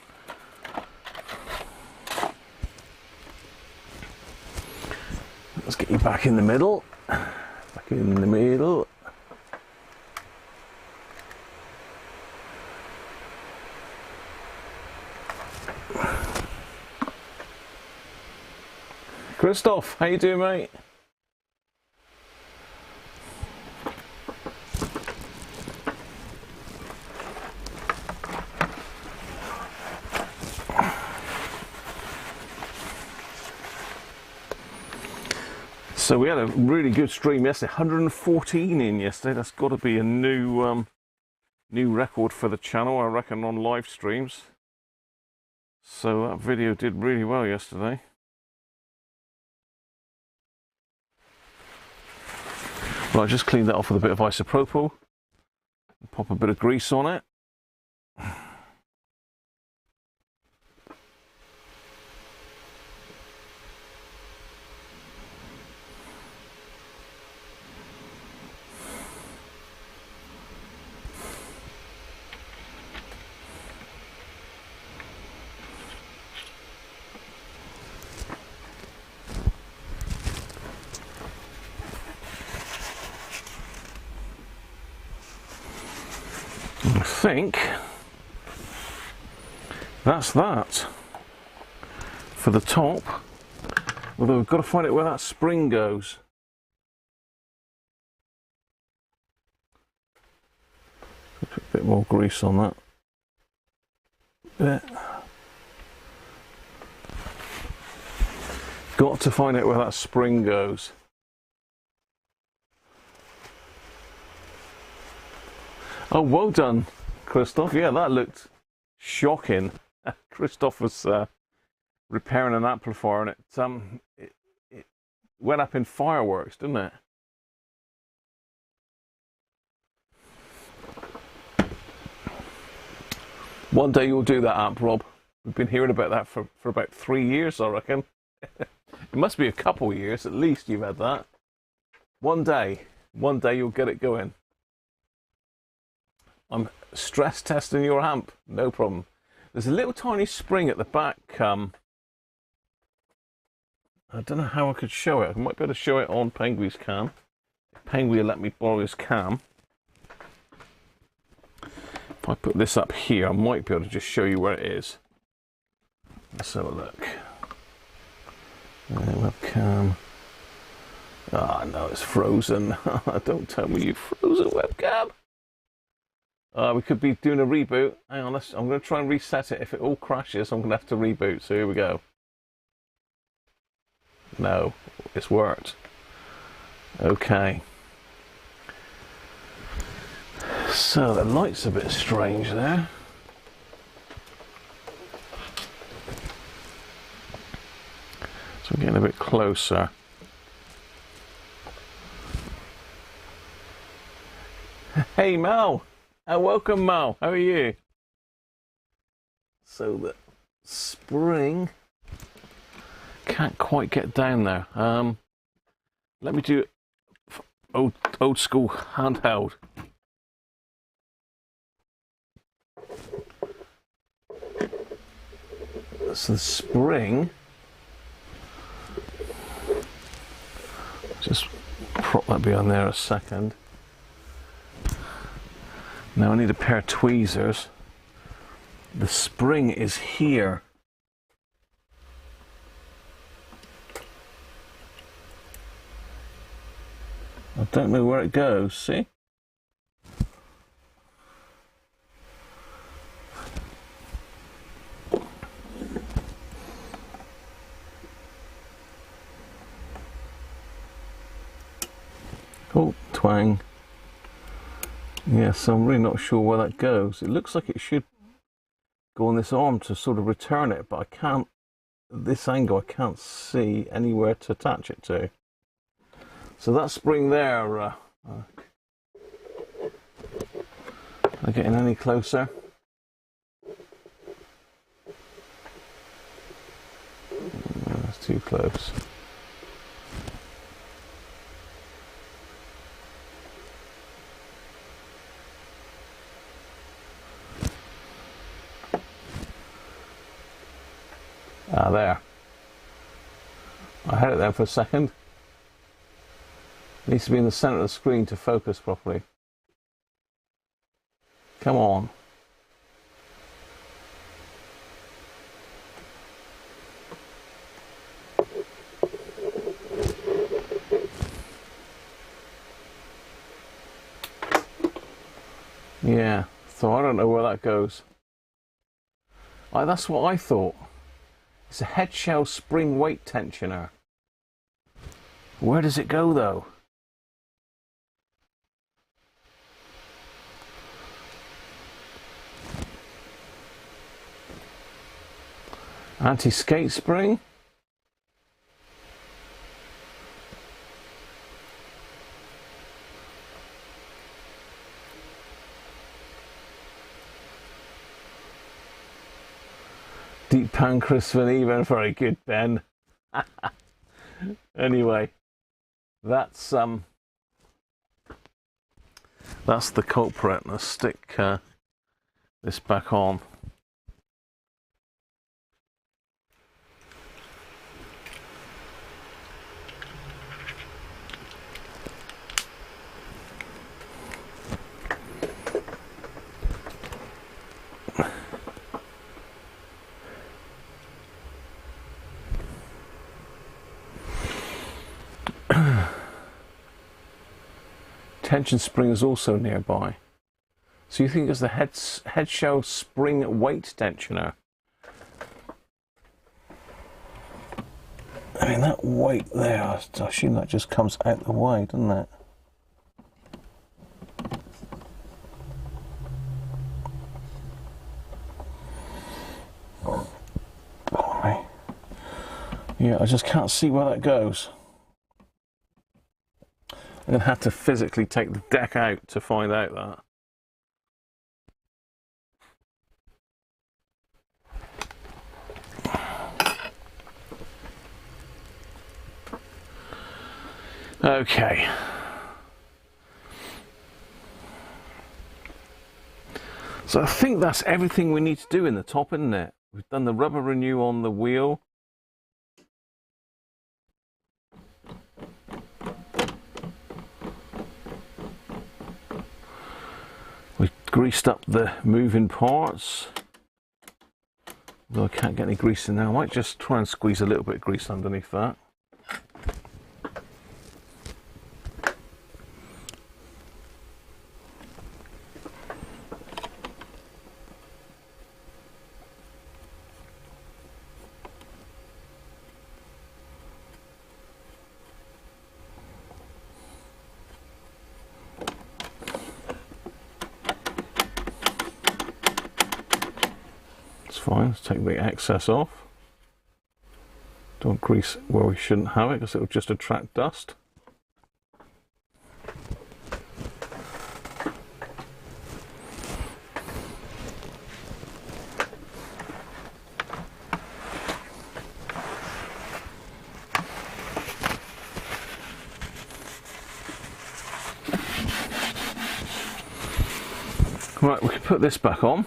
Let's get you back in the middle. Back in the middle. Christoph, how you doing, mate? So we had a really good stream yesterday, 114 in yesterday. That's got to be a new record for the channel, I reckon, on live streams. So that video did really well yesterday. Well, I just cleaned that off with a bit of isopropyl. Pop a bit of grease on it. I think that's that for the top, although we've got to find out where that spring goes. Put a bit more grease on that bit. Got to find out where that spring goes. Oh, well done, Christoph. Yeah, that looked shocking. Christoph was repairing an amplifier, and it went up in fireworks, didn't it? One day you'll do that amp, Rob. We've been hearing about that for about 3 years, I reckon. It must be a couple of years at least you've had that. One day you'll get it going. I'm stress testing your amp, no problem. There's a little tiny spring at the back. I don't know how I could show it. I might be able to show it on Penguin's cam. If Penguin will let me borrow his cam. If I put this up here, I might be able to just show you where it is. Let's have a look. Webcam. Ah, no, it's frozen. Don't tell me you've frozen webcam. We could be doing a reboot. Hang on, I'm going to try and reset it. If it all crashes, I'm going to have to reboot. So here we go. No, it's worked. Okay. So the light's a bit strange there. So I'm getting a bit closer. Hey Mel, welcome Mel, how are you? So the spring can't quite get down there. Let me do old school handheld. So the spring, just prop that behind there a second. Now I need a pair of tweezers. The spring is here. I don't know where it goes, see? Oh, twang. Yeah, so I'm really not sure where that goes. It looks like it should go on this arm to sort of return it, but I can't, at this angle, I can't see anywhere to attach it to. So that spring there, am I getting any closer? No, that's too close. Ah, there. I had it there for a second. It needs to be in the center of the screen to focus properly. Come on. Yeah, so I don't know where that goes. That's what I thought. It's a head shell spring weight tensioner. Where does it go though? Anti-skate spring? Deep pan Crispin even, very good Ben. Anyway, that's the culprit. Let's stick this back on. Tension spring is also nearby. So you think it's the head shell spring weight tensioner? I mean, that weight there, I assume that just comes out the way, doesn't it? Oh, yeah, I just can't see where that goes. I'm going to have to physically take the deck out to find out that. Okay. So I think that's everything we need to do in the top, isn't it? We've done the rubber renew on the wheel. We greased up the moving parts. Though I can't get any grease in there, I might just try and squeeze a little bit of grease underneath that. Fine, let's take the excess off. Don't grease where we shouldn't have it because it'll just attract dust. Right, we can put this back on.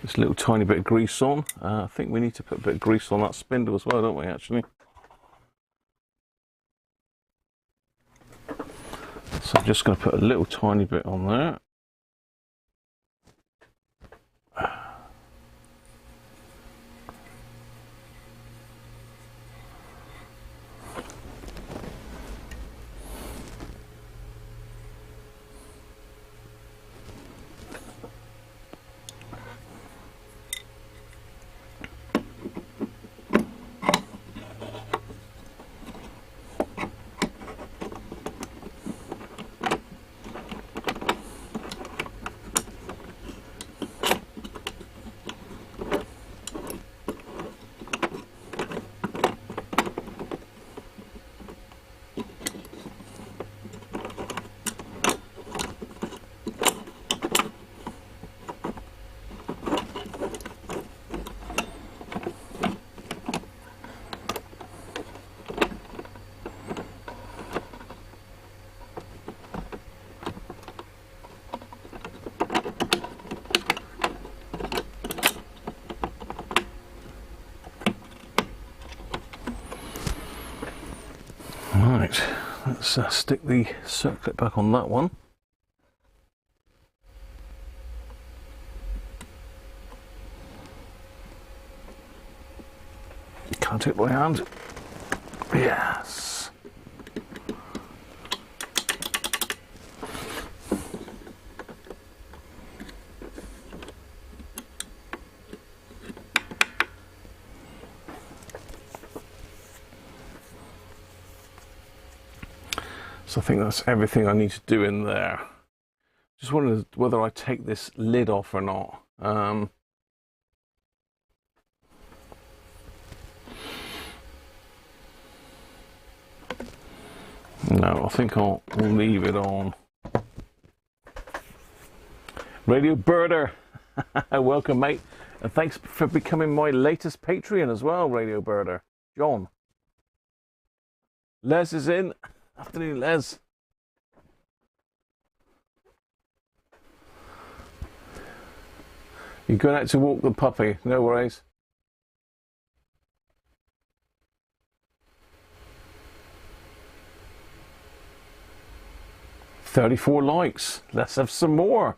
This little tiny bit of grease on. I think we need to put a bit of grease on that spindle as well, don't we, actually? So I'm just going to put a little tiny bit on there. Right, let's stick the circlip back on that one. Can't take my hand. Yes. So I think that's everything I need to do in there. Just wondered whether I take this lid off or not. No, I think I'll leave it on. Radio Birder, welcome mate, and thanks for becoming my latest Patreon as well, Radio Birder. John. Les is in. Afternoon, Les. You're going out to walk the puppy, no worries. $34 likes. Let's have some more.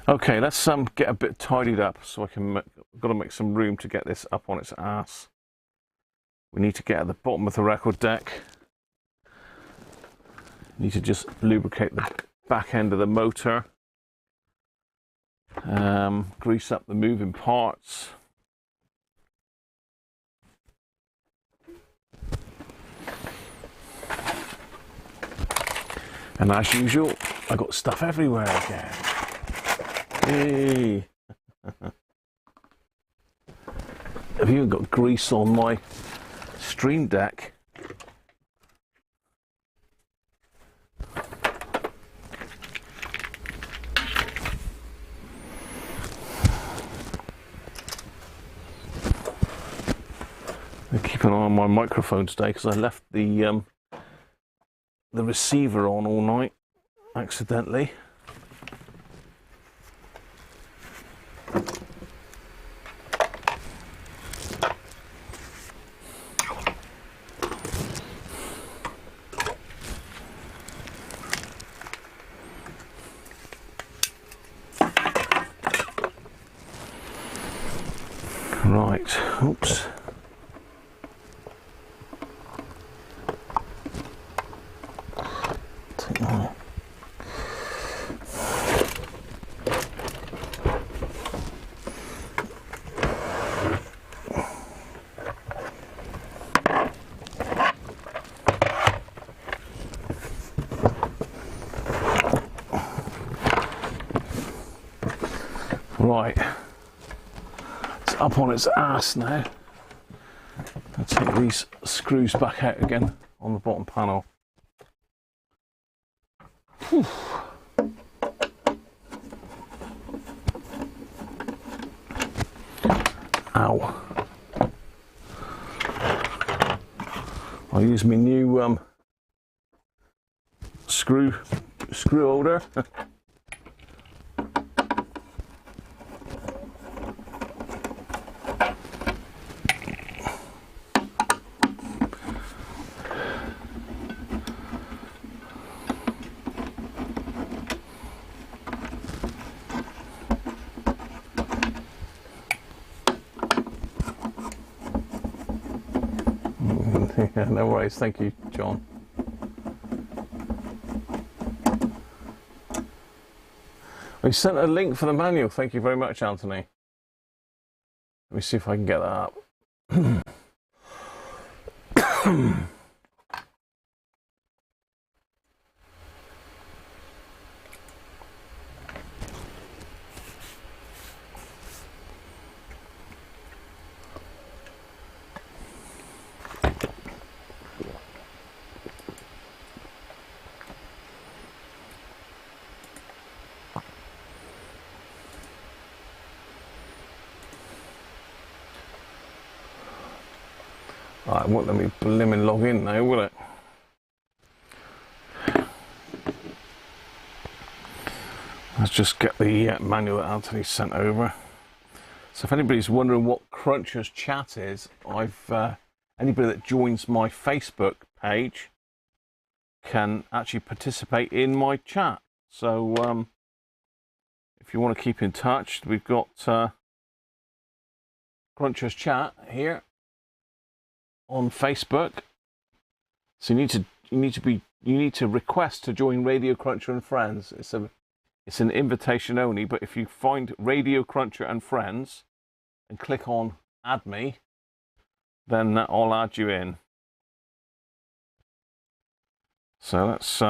Okay, let's get a bit tidied up so I can got to make some room to get this up on its ass. We need to get at the bottom of the record deck. Need to just lubricate the back end of the motor. Grease up the moving parts. And as usual, I got stuff everywhere again. Hey. I've even got grease on my Stream Deck. I keep an eye on my microphone today because I left the receiver on all night accidentally. Right, oops. Take that. Right. Up on its ass now. I'll take these screws back out again on the bottom panel. Whew. Ow. I'll use my new screw screw holder. Yeah, no worries, thank you, John. We sent a link for the manual. Thank you very much, Anthony. Let me see if I can get that up. Right, it won't let me blimmin' log in now, will it? Let's just get the manual that Anthony sent over. So if anybody's wondering what Cruncher's chat is, anybody that joins my Facebook page can actually participate in my chat. So if you want to keep in touch, we've got Cruncher's chat here on Facebook. So you need to request to join Radiocruncher and Friends. It's an invitation only, but if you find Radiocruncher and Friends and click on add me, then I'll add you in. So let's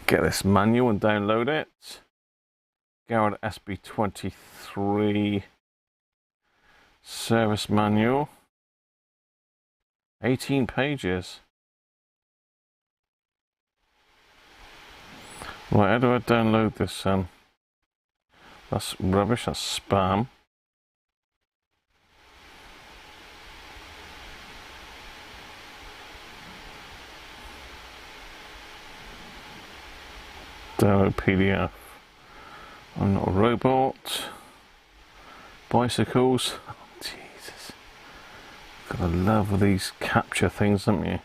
get this manual and download it. Garrett SB23 service manual, 18 pages. Right, how do I download this? That's rubbish, that's spam. Download PDF. I'm not a robot. Bicycles. Oh, Jesus. Got a love of these capture things, haven't you?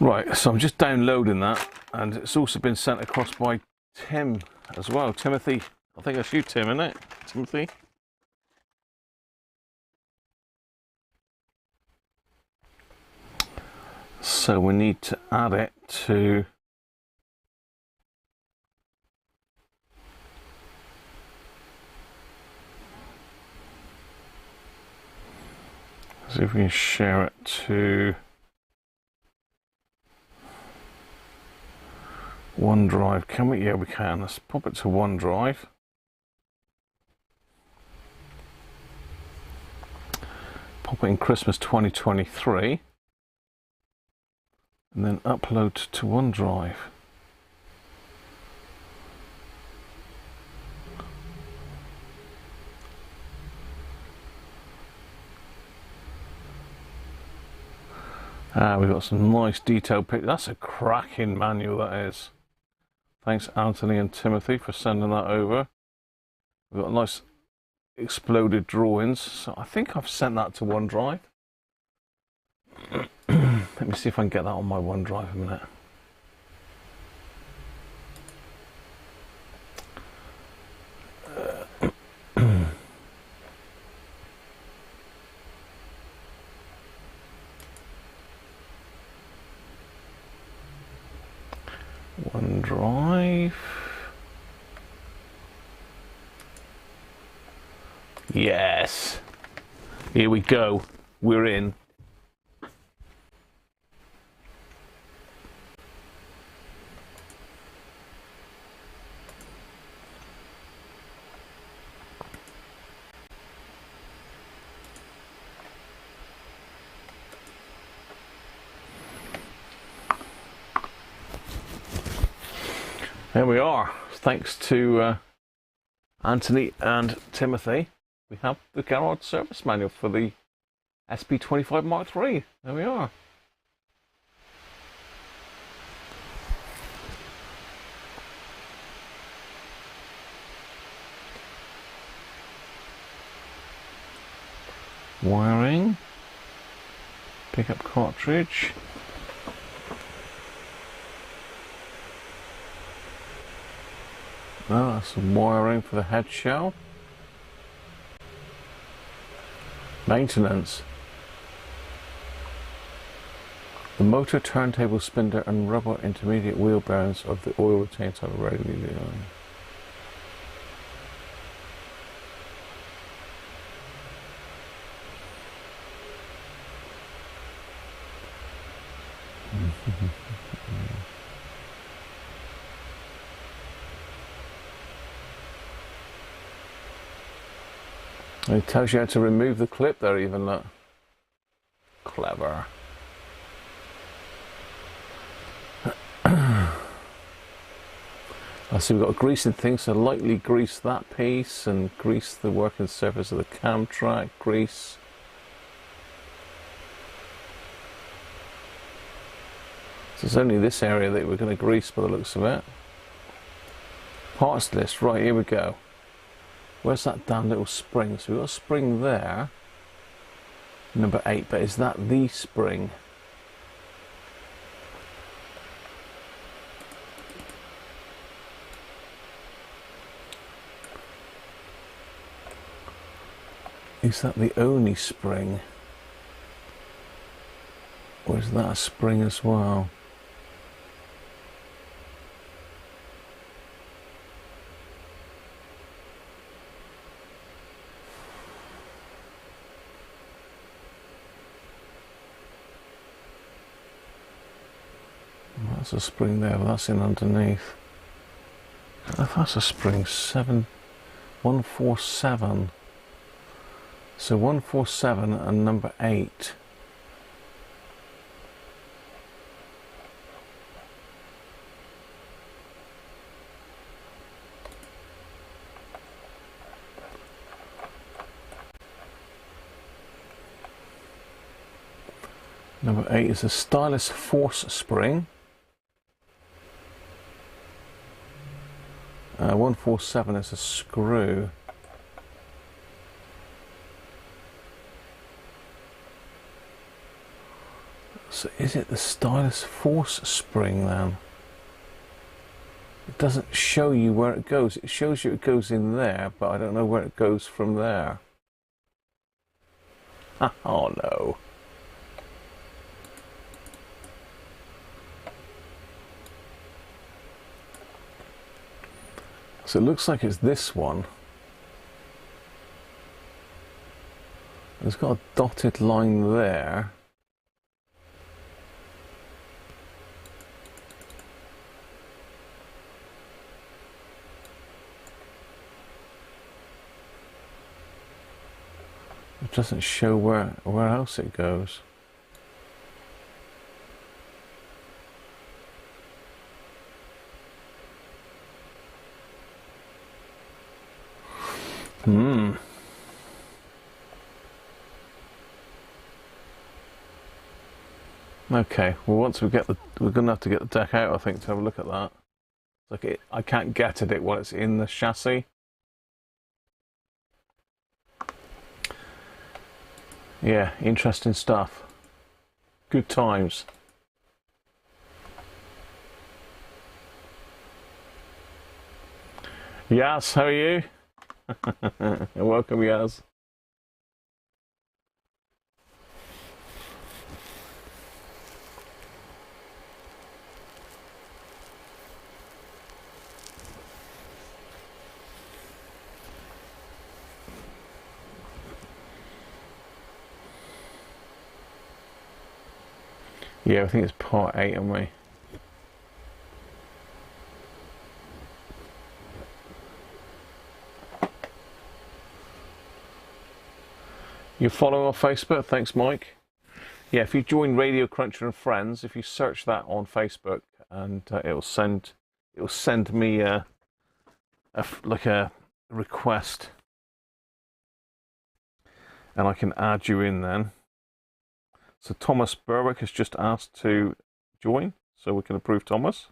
Right, so I'm just downloading that, and it's also been sent across by Tim as well. Timothy, I think that's you, Tim, isn't it? Timothy? So we need to add it to see if we can share it to OneDrive. Can we? Yeah, we can. Let's pop it to OneDrive. Pop it in Christmas 2023. And then upload to OneDrive. We've got some nice detailed pictures. That's a cracking manual, that is. Thanks, Anthony and Timothy, for sending that over. We've got nice exploded drawings. So I think I've sent that to OneDrive. Let me see if I can get that on my OneDrive a minute. One drive. Yes. Here we go. We're in. There we are. Thanks to Anthony and Timothy, we have the garage service manual for the SP25 Mark III. There we are. Wiring. Pickup cartridge. Oh, that's some wiring for the head shell. Maintenance. The motor, turntable, spindle and rubber intermediate wheel bearings of the oil retained are regularly on. It tells you how to remove the clip there, even. Look. Clever. I see we've got a greasing thing, so lightly grease that piece and grease the working surface of the cam track. Grease. So it's only this area that we're going to grease by the looks of it. Parts list, right, here we go. Where's that damn little spring? So we've got a spring there, number 8, but is that the spring? Is that the only spring? Or is that a spring as well? That's a spring there, but that's in underneath. That's a spring 147. So 147 and number 8. Number 8 is a stylus force spring. 147 is a screw. So is it the stylus force spring then? It doesn't show you where it goes. It shows you it goes in there, but I don't know where it goes from there. Oh no. So it looks like it's this one. It's got a dotted line there. It doesn't show where else it goes. Okay, well once we get we're gonna have to get the deck out, I think, to have a look at that. It's like I can't get at it while it's in the chassis. Yeah, interesting stuff. Good times. Yas, how are you? Welcome, Yas. Yeah, I think it's part 8 on me. You follow on Facebook? Thanks, Mike. Yeah, if you join Radiocruncher and Friends, if you search that on Facebook, and it'll send me like a request, and I can add you in then. So Thomas Berwick has just asked to join, so we can approve Thomas.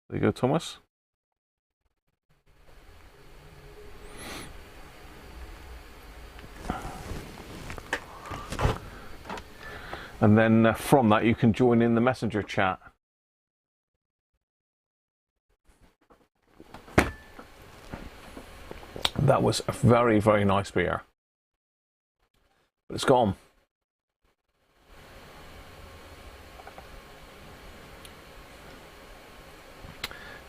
There you go, Thomas. And then from that, you can join in the messenger chat. That was a very, very nice beer. But it's gone.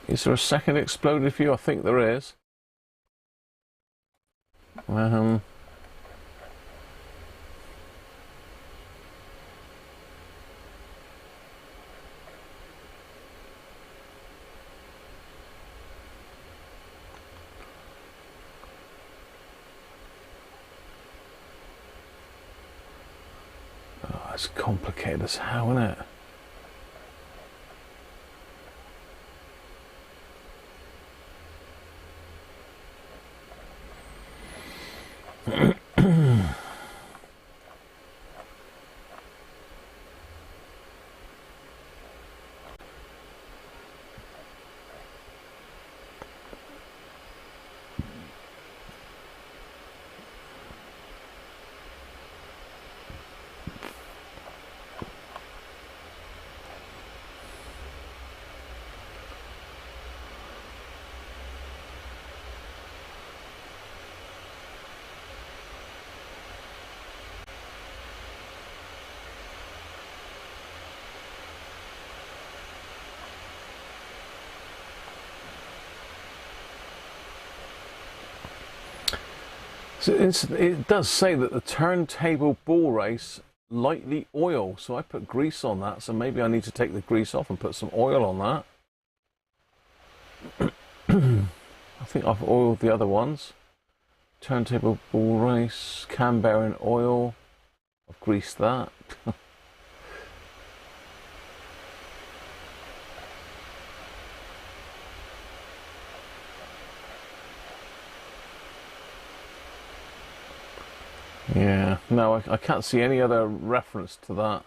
Is there a second exploded view? I think there is. It's complicated as hell, isn't it? So it does say that the turntable ball race lightly oil, so I put grease on that, so maybe I need to take the grease off and put some oil on that. I think I've oiled the other ones. Turntable ball race, cam bearing oil, I've greased that. Yeah, no, I can't see any other reference to that.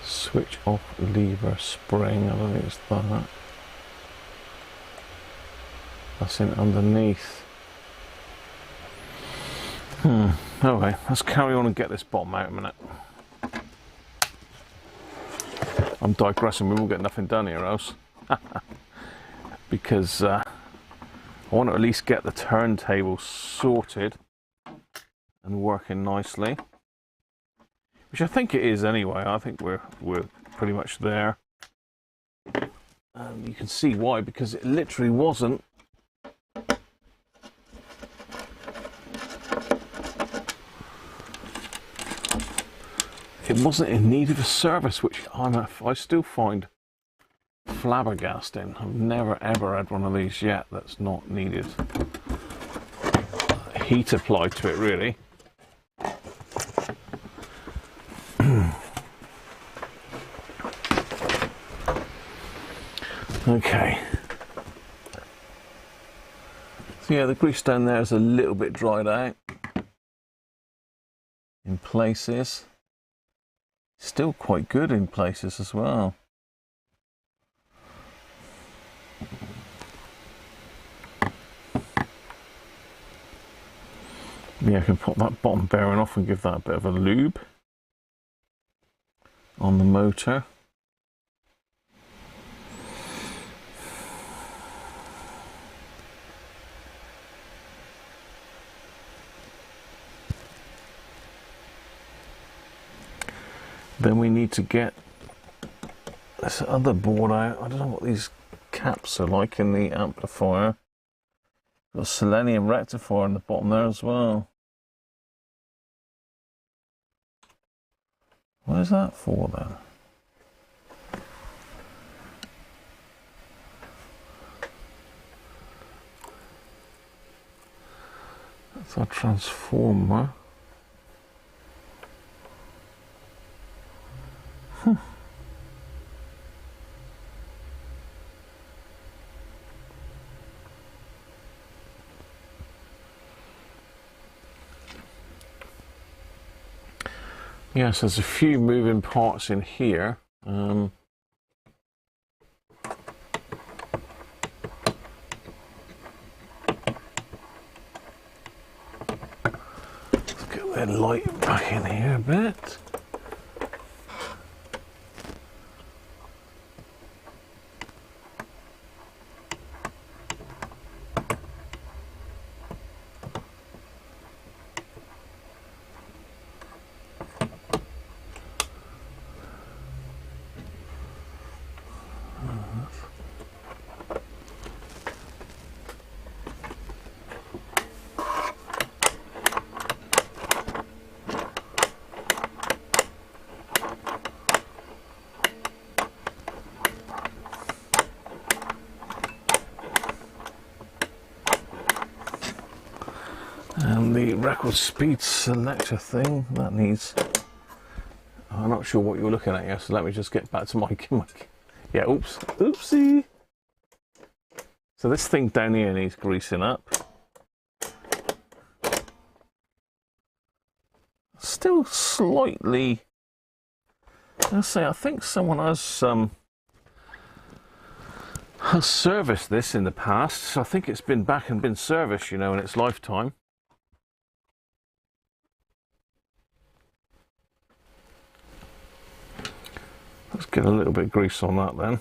Switch off lever spring, I don't think it's that. That's in underneath. Okay, let's carry on and get this bottom out a minute. I'm digressing, we won't get nothing done here else. Because I want to at least get the turntable sorted and working nicely. Which I think it is anyway. I think we're pretty much there. You can see why, because it literally wasn't. It wasn't in need of a service, which I still find flabbergasting. I've never ever had one of these yet that's not needed heat applied to it, really. Okay. So yeah, the grease down there is a little bit dried out in places. Still quite good in places as well. Yeah, I can pop that bottom bearing off and give that a bit of a lube on the motor. Then we need to get this other board out. I don't know what these caps are like in the amplifier. Got a selenium rectifier on the bottom there as well. What is that for then? That's our transformer. Yes, there's a few moving parts in here. Let's get that light back in here a bit. And the record speed selector thing, that needs... I'm not sure what you're looking at here, so let me just get back to my yeah, oops, oopsie. So this thing down here needs greasing up. Still slightly... I think someone has serviced this in the past, so I think it's been back and been serviced, you know, in its lifetime. Let's get a little bit of grease on that then.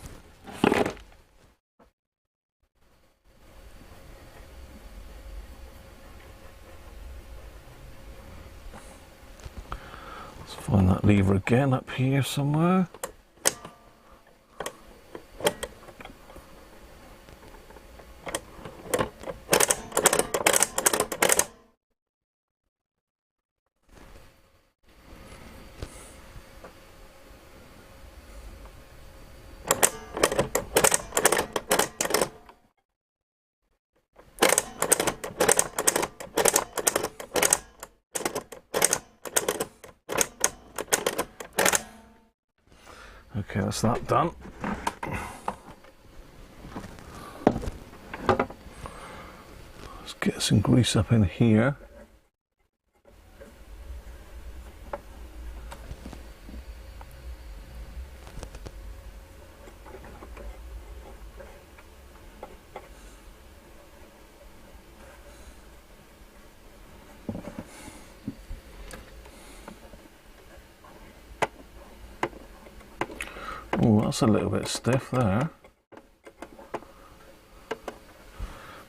Let's find that lever again up here somewhere. Okay, that's that done. Let's get some grease up in here. Oh, that's a little bit stiff there.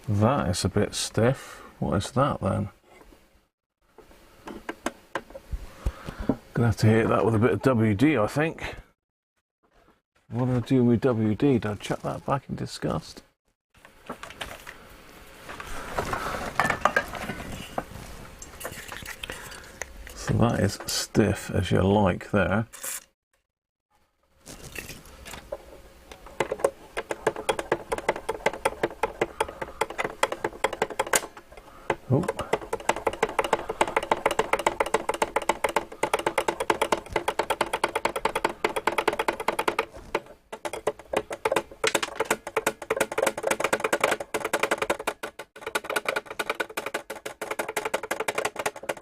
That is a bit stiff. What is that then? Gonna have to hit that with a bit of WD, I think. What do I do with WD? Do I chuck that back in disgust? So that is stiff as you like there. Oh.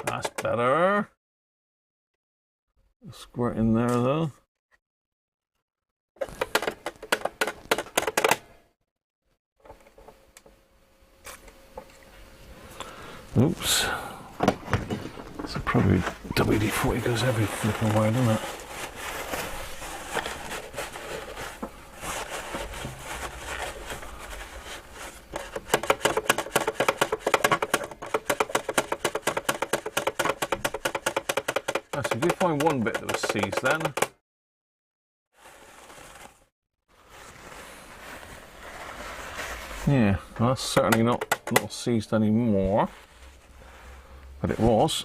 That's better. Squirt in there though. Oops. So probably WD-40 goes every flipping way, doesn't it? So if you find one bit that was seized then. Yeah, well, that's certainly not seized anymore, but it was.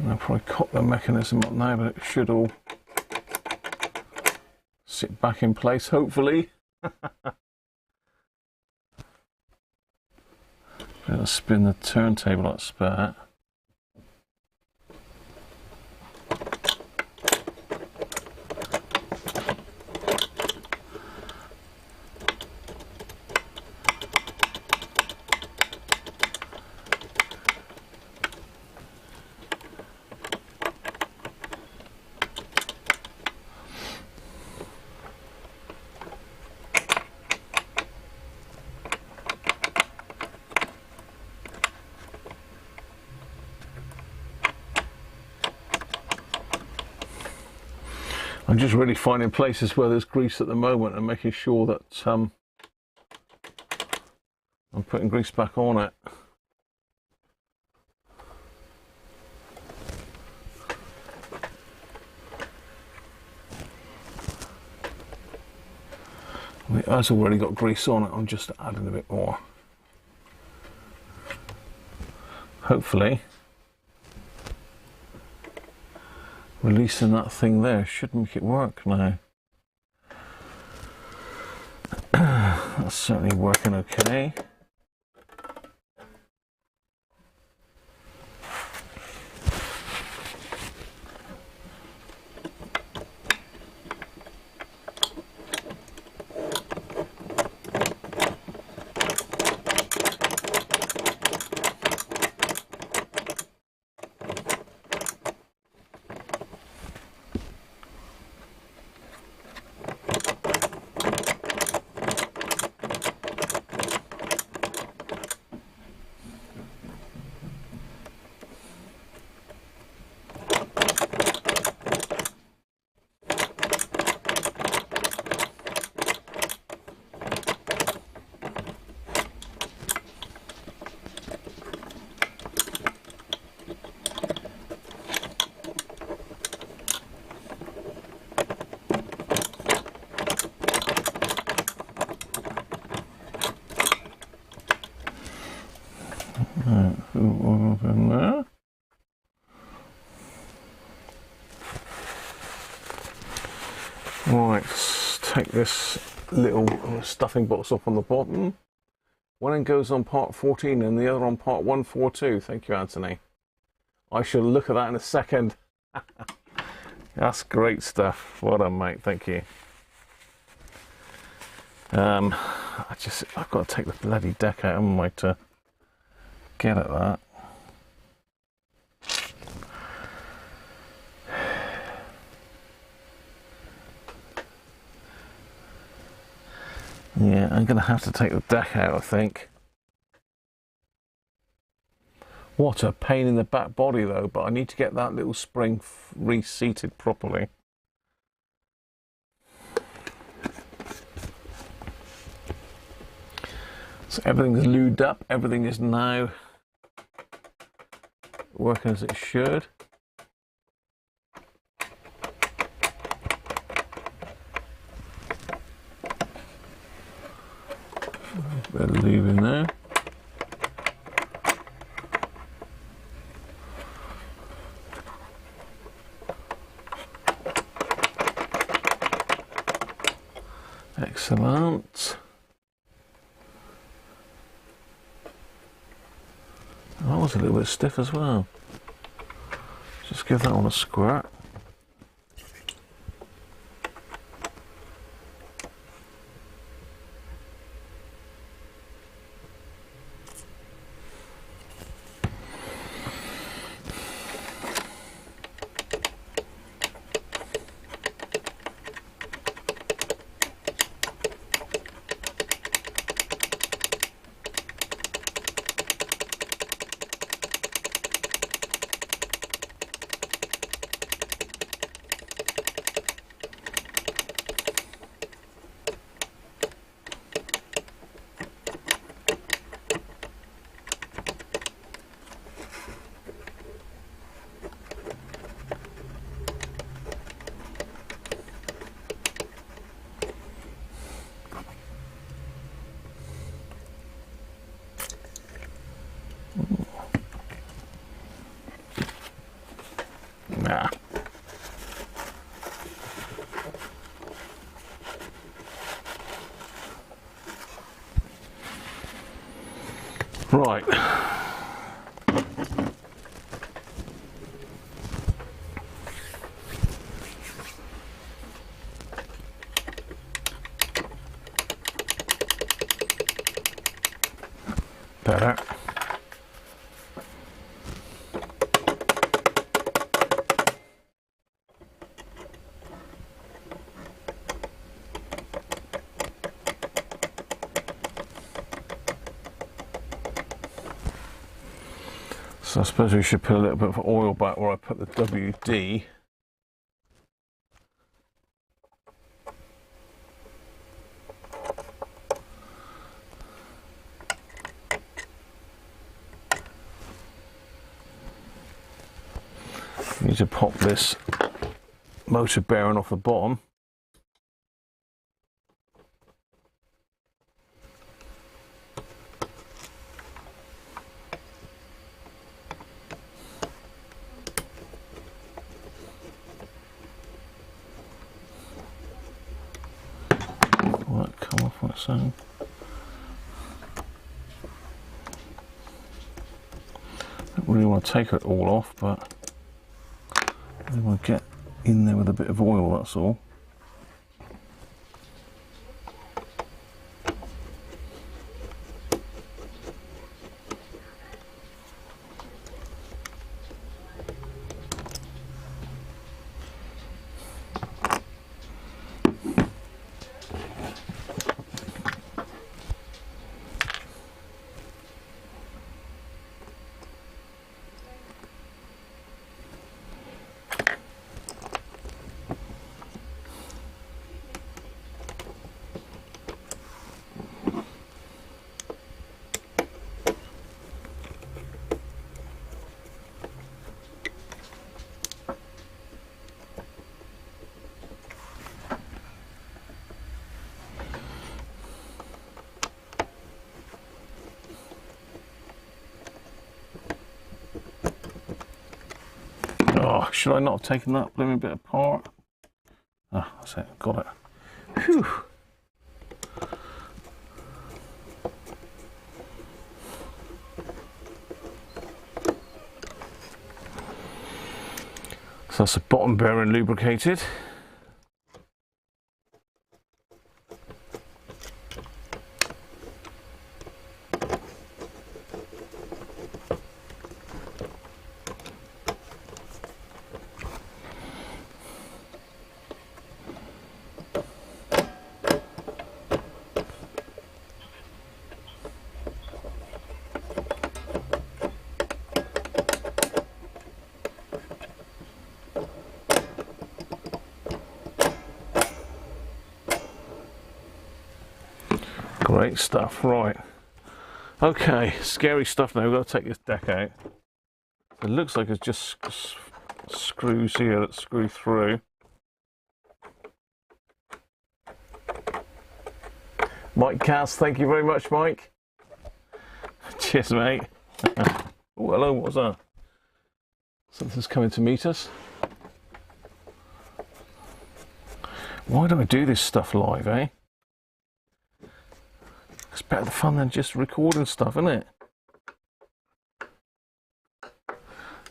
I'll probably cock the mechanism up now, but it should all sit back in place, hopefully. Better spin the turntable at spare. I'm just really finding places where there's grease at the moment and making sure that I'm putting grease back on it. It has already got grease on it, I'm just adding a bit more. Hopefully releasing that thing there should make it work now. That's certainly working okay. Right, let's take this little stuffing box off on the bottom. One end goes on part 14 and the other on part 142. Thank you, Anthony. I shall look at that in a second. That's great stuff. Well done, mate. Thank you. I've got to take the bloody deck out, haven't I, to get at that. Yeah, I'm going to have to take the deck out, I think. What a pain in the back body, though, but I need to get that little spring reseated properly. So everything's lubed up, everything is now working as it should. A bit of lube in there. Excellent. That was a little bit stiff as well. Just give that one a squirt. Right. Better. So I suppose we should put a little bit of oil back where I put the WD. Need to pop this motor bearing off the bottom. Come off on its own. Don't really want to take it all off, but I want to get in there with a bit of oil, that's all. Oh, should I not have taken that blooming bit apart? Ah, that's it, got it. Phew. So that's the bottom bearing lubricated. Great stuff, right. Okay, scary stuff now. We've got to take this deck out. It looks like it's just screws here that screw through. Mike Cass, thank you very much, Mike. Cheers, mate. Oh, hello, what was that? Something's coming to meet us. Why do I do this stuff live, eh? It's better fun than just recording stuff, isn't it?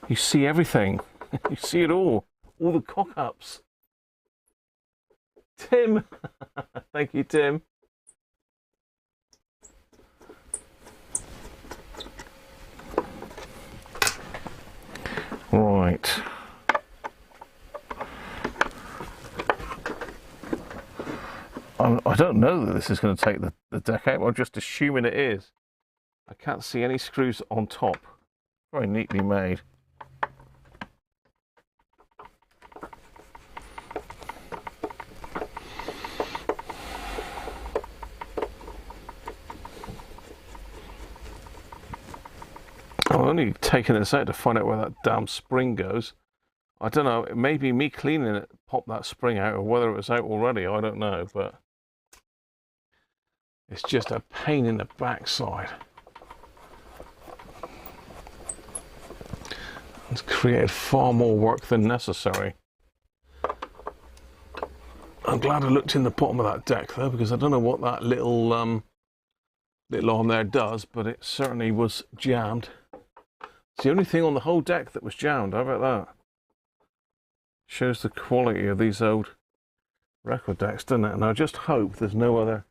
You see everything. You see it all the cock-ups. Tim! Thank you, Tim. Right. I don't know that this is going to take the deck out, but I'm just assuming it is. I can't see any screws on top. Very neatly made. I'm only taking this out to find out where that damn spring goes. I don't know, maybe me cleaning it popped that spring out, or whether it was out already, I don't know, but it's just a pain in the backside. It's created far more work than necessary. I'm glad I looked in the bottom of that deck though, because I don't know what that little little on there does, but it certainly was jammed. It's the only thing on the whole deck that was jammed. How about that? Shows the quality of these old record decks, doesn't it? And I just hope there's no other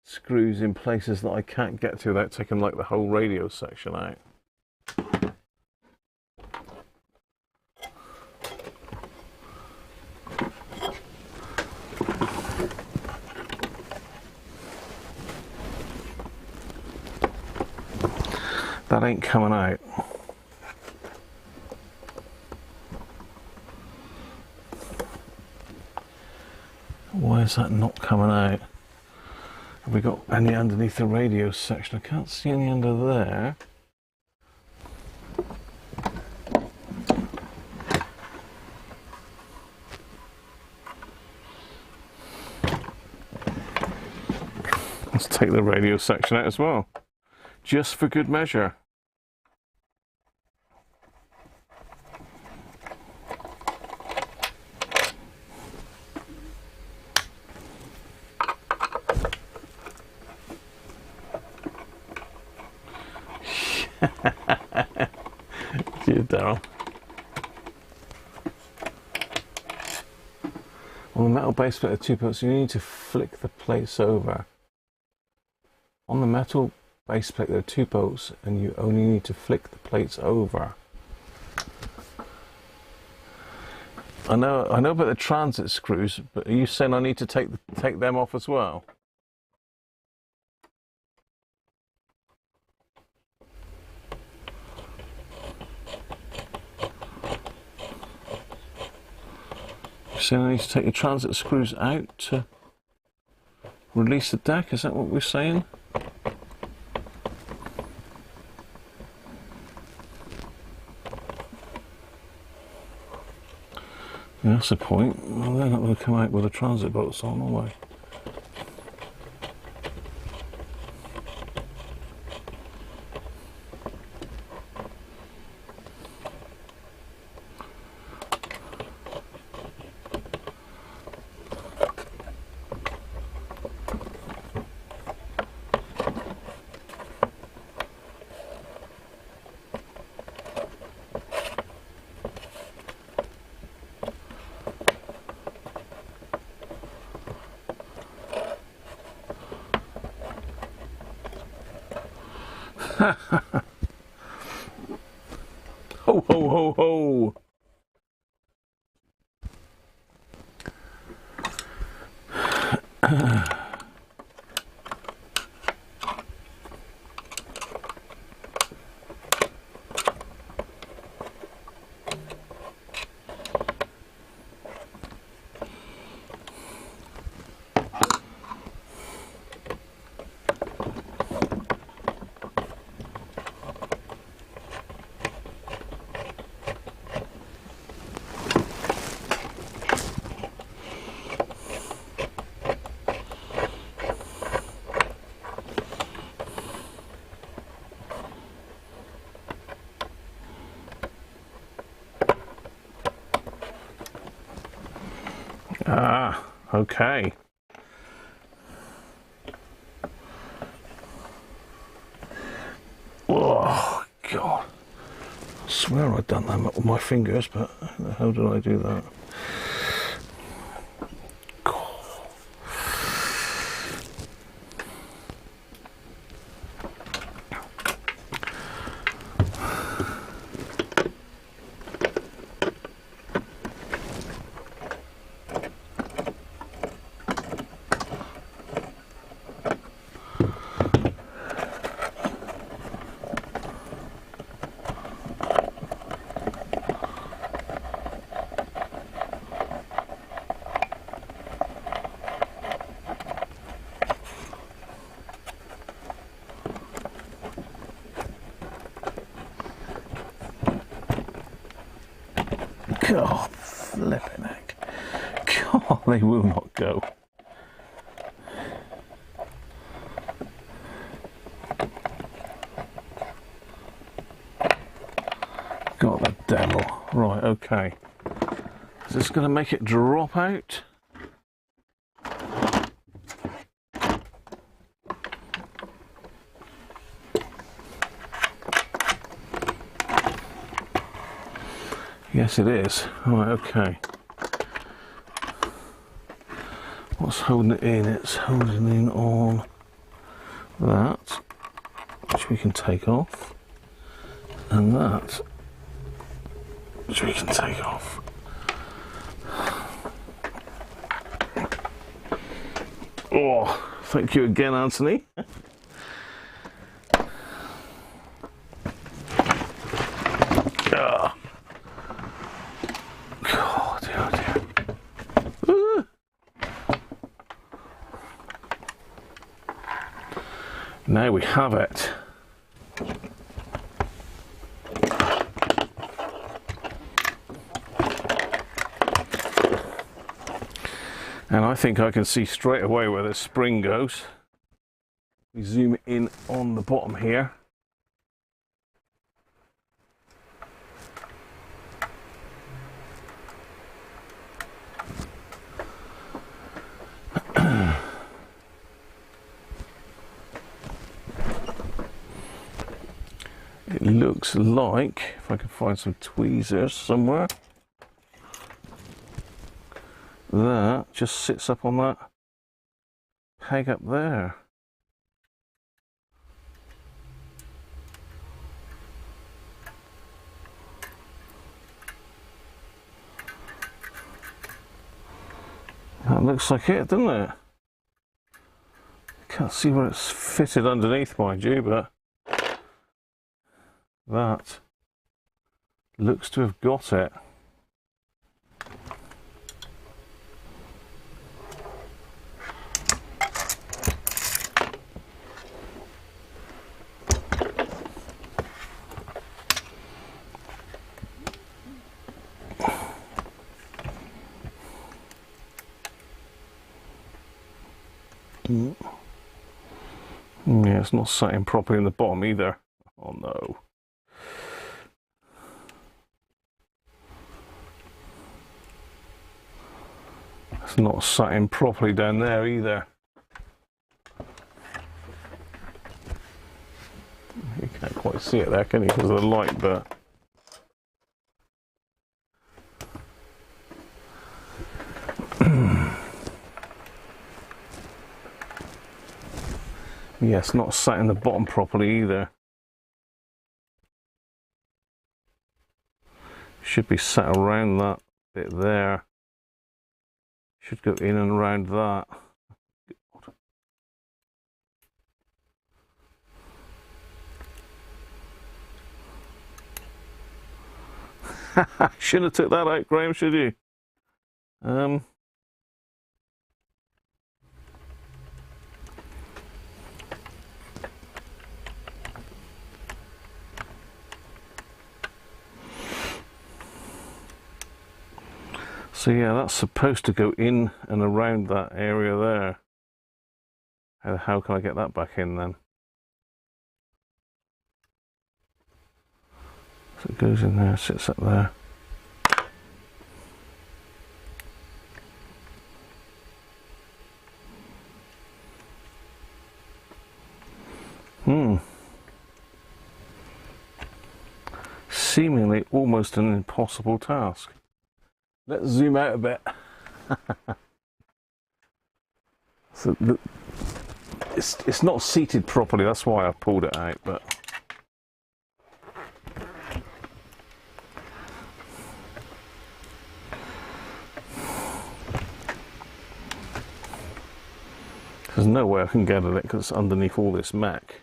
screws in places that I can't get to without taking like the whole radio section out. That ain't coming out. Why is that not coming out? Have we got any underneath the radio section? I can't see any under there. Let's take the radio section out as well, just for good measure. Dear Daryl. On the metal base plate of 2 bolts, you need to flick the plates over. On the metal base plate, there are 2 bolts, and you only need to flick the plates over. I know about the transit screws, but are you saying I need to take them off as well? So I need to take the transit screws out to release the deck, is that what we're saying? Yeah, that's the point. Well, they're not going to come out with the transit bolts on, are they? Ho, ho, ho, ho. Ah, okay. Oh, God. I swear I'd done that with my fingers, but how did I do that? God, flipping heck. God, they will not go. God, the devil. Right, okay. Is this going to make it drop out? Yes, it is. Right, okay. What's holding it in? It's holding in on that, which we can take off, and that, which we can take off. Oh, thank you again, Anthony. Now we have it. And I think I can see straight away where the spring goes. We zoom in on the bottom here. It looks like, if I can find some tweezers somewhere, that just sits up on that peg up there. That looks like it, doesn't it? Can't see where it's fitted underneath, mind you, but that looks to have got it. Yeah, it's not sitting properly in the bottom either. Oh no. It's not sitting properly down there either. You can't quite see it there, can you, because of the light, but yeah, it's not sat in the bottom properly either. Should be sat around that bit there. Should go in and around that. Shouldn't have took that out, Graham, should you? So yeah, that's supposed to go in and around that area there. How can I get that back in then? So it goes in there, sits up there. Seemingly almost an impossible task. Let's zoom out a bit. So it's not seated properly, that's why I pulled it out, but there's no way I can get at it because it's underneath all this mech.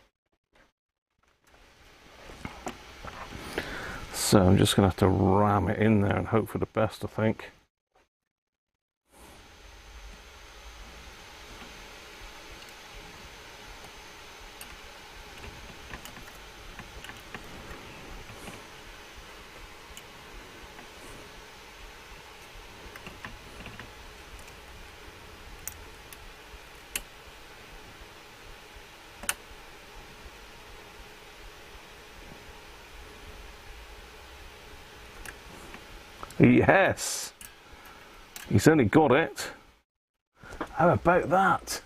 So I'm just going to have to ram it in there and hope for the best, I think. Yes! He's only got it. How about that?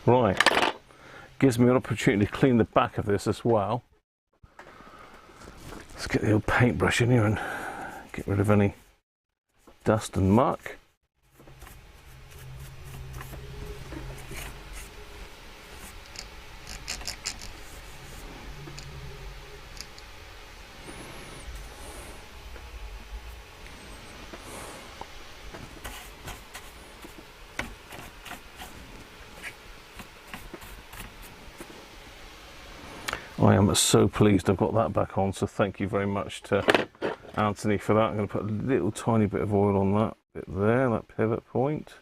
Right. Gives me an opportunity to clean the back of this as well. Let's get the old paintbrush in here and get rid of any dust and muck. I am so pleased I've got that back on, so thank you very much to Anthony for that. I'm going to put a little tiny bit of oil on that bit there, that pivot point.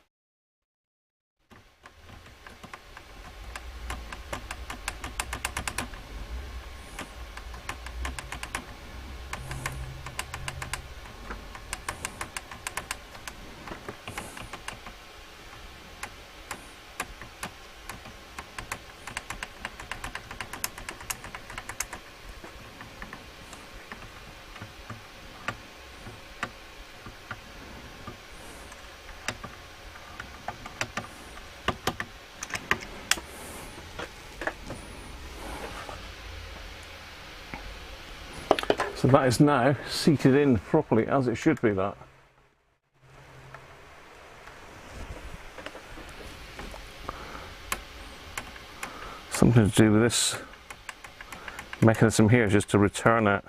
So that is now seated in properly as it should be, that. Something to do with this mechanism here, just to return it.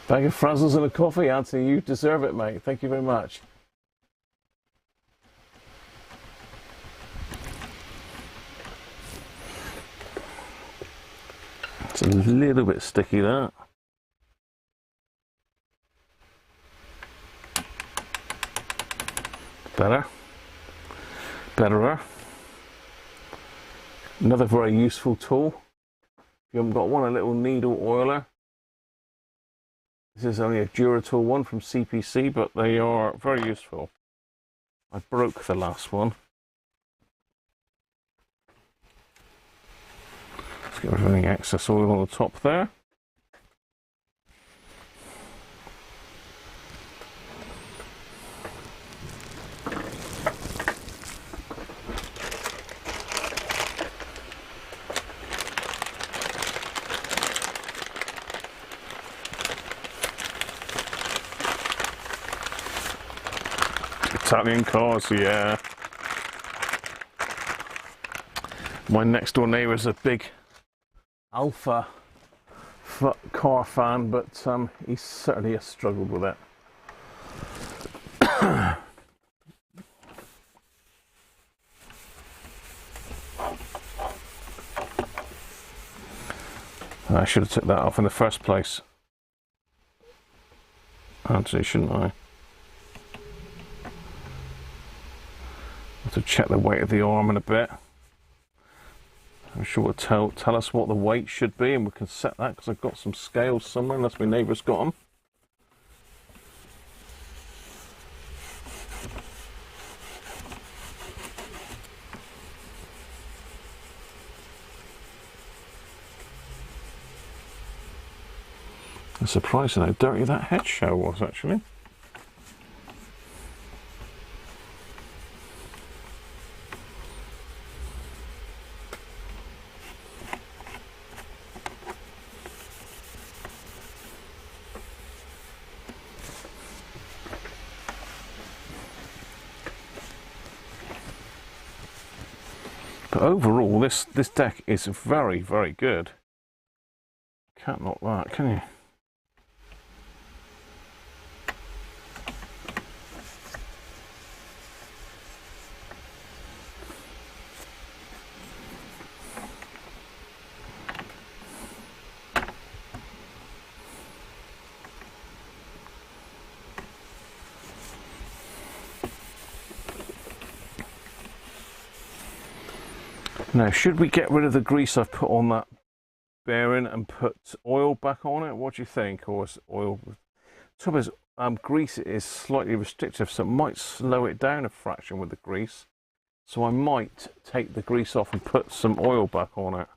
Bag of frazzles and a coffee, Anthony. You deserve it, mate. Thank you very much. It's a little bit sticky, that. Better. Betterer. Another very useful tool. If you haven't got one, a little needle oiler. This is only a Duratool one from CPC, but they are very useful. I broke the last one. Let's get rid of any excess oil on the top there. Italian cars, yeah. My next door neighbour is a big Alpha car fan, but he certainly has struggled with it. I should have took that off in the first place. Actually, shouldn't I? To check the weight of the arm in a bit. I'm sure it'll tell us what the weight should be, and we can set that, because I've got some scales somewhere, unless my neighbour's got them. I'm surprised at how dirty that head shell was, actually. But overall, this deck is very, very good. Can't knock that, can you? Now, should we get rid of the grease I've put on that bearing and put oil back on it? What do you think? Or is oil... The trouble is, grease is slightly restrictive, so it might slow it down a fraction with the grease. So I might take the grease off and put some oil back on it.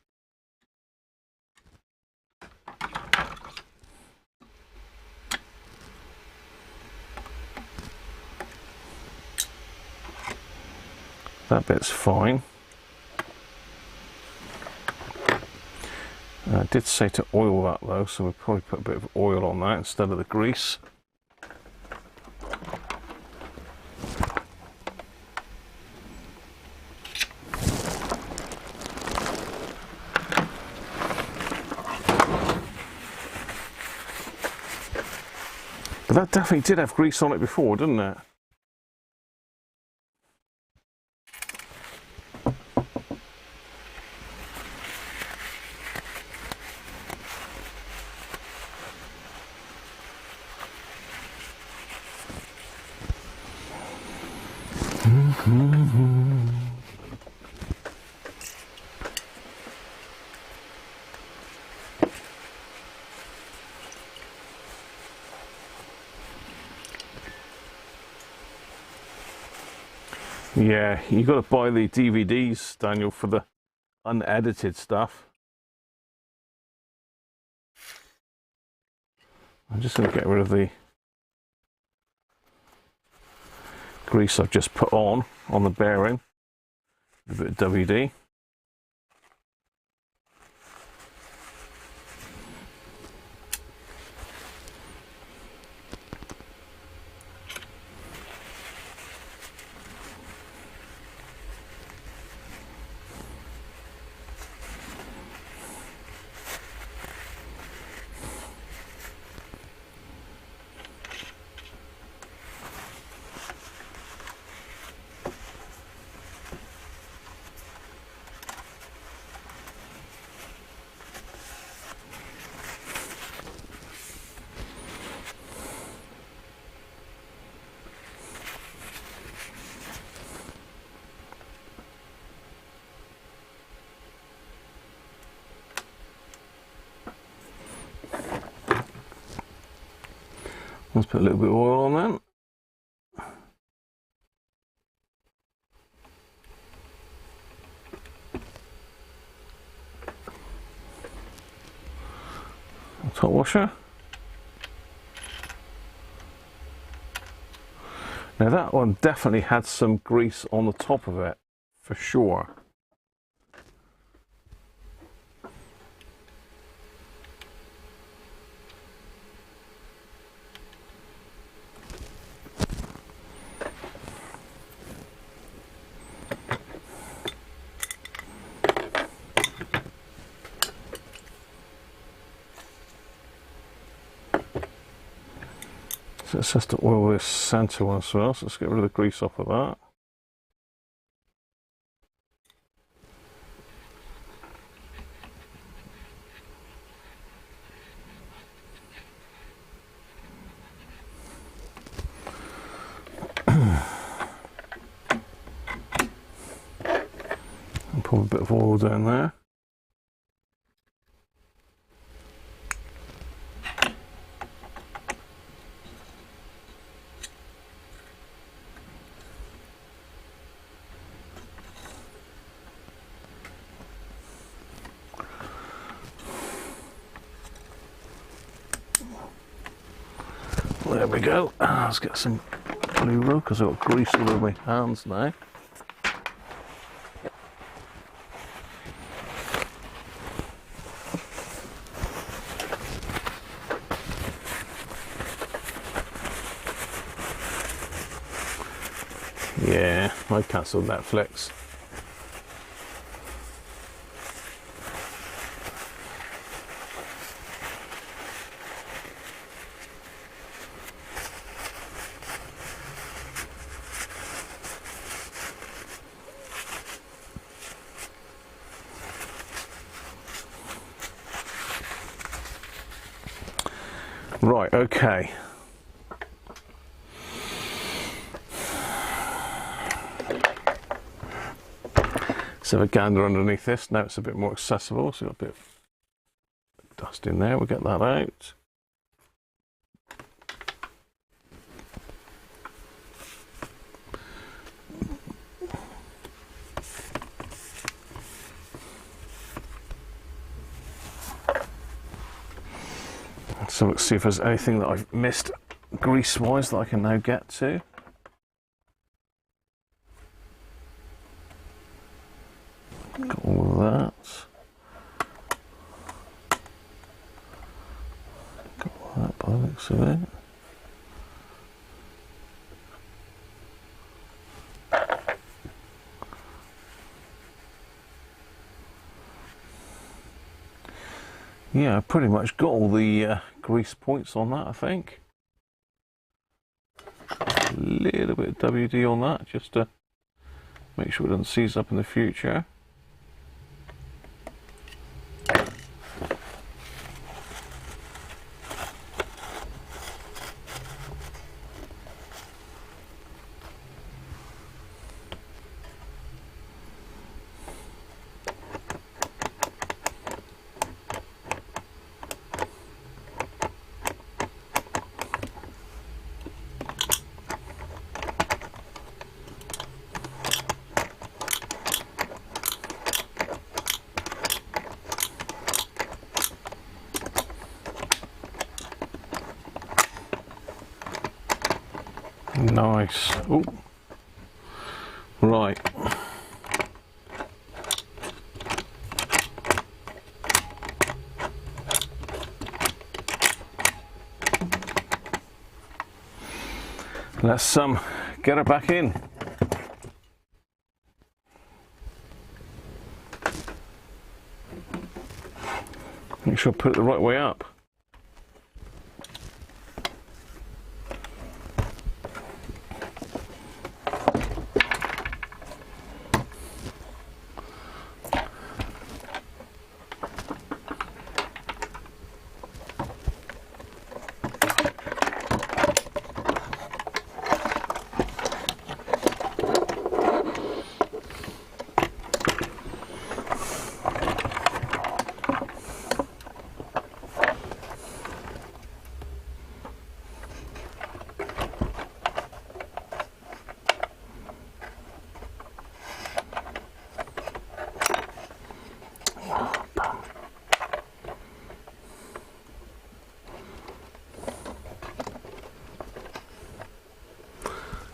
That bit's fine. I did say to oil that though, so we'll probably put a bit of oil on that instead of the grease. But that definitely did have grease on it before, didn't it? Yeah, you got to buy the DVDs, Daniel, for the unedited stuff. I'm just going to get rid of the grease I've just put on the bearing. A bit of WD. Let's put a little bit of oil on that. Top washer. Now that one definitely had some grease on the top of it, for sure. So it's just to oil this centre one as well, so let's get rid of the grease off of that. And put a bit of oil down there. There we go. Let's get some blue roll because I've got grease all over my hands now. Yeah, I cancelled Netflix. Right, okay. So have a gander underneath this. Now it's a bit more accessible, so got a bit of dust in there. We'll get that out. So let's see if there's anything that I've missed grease-wise that I can now get to. that. Got that by the looks of it. Yeah, I pretty much got all the grease points on that, I think. A little bit of WD on that, just to make sure it doesn't seize up in the future. Nice. Oh, right. Let's get her back in. Make sure I put it the right way up.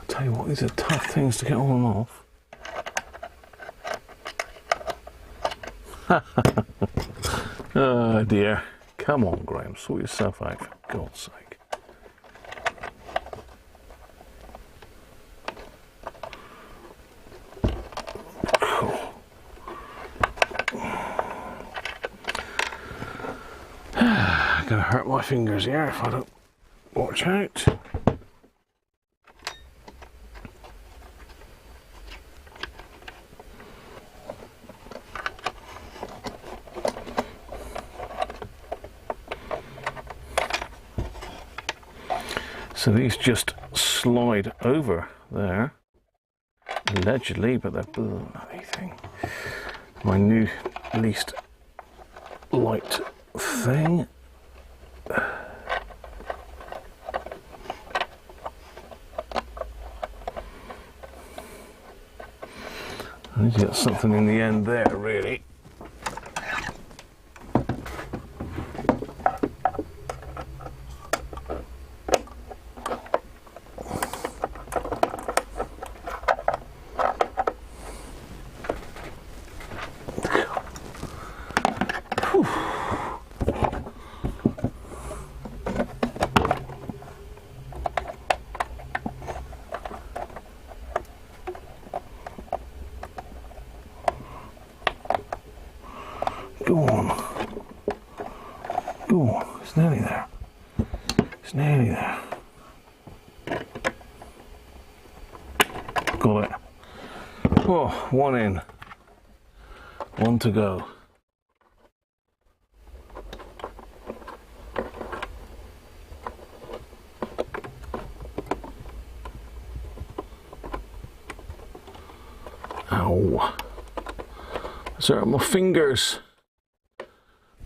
Tell you what, these are tough things to get on and off. Oh dear. Come on, Graham, sort yourself out, for God's sake. Cool. Gonna hurt my fingers here if I don't watch out. So these just slide over there, allegedly, but they're bloody thing. My new least liked thing. I need to get something in the end there, really. Go on. Go on. It's nearly there. It's nearly there. Got it. Oh, one in. One to go. Ow. It's hurting my fingers.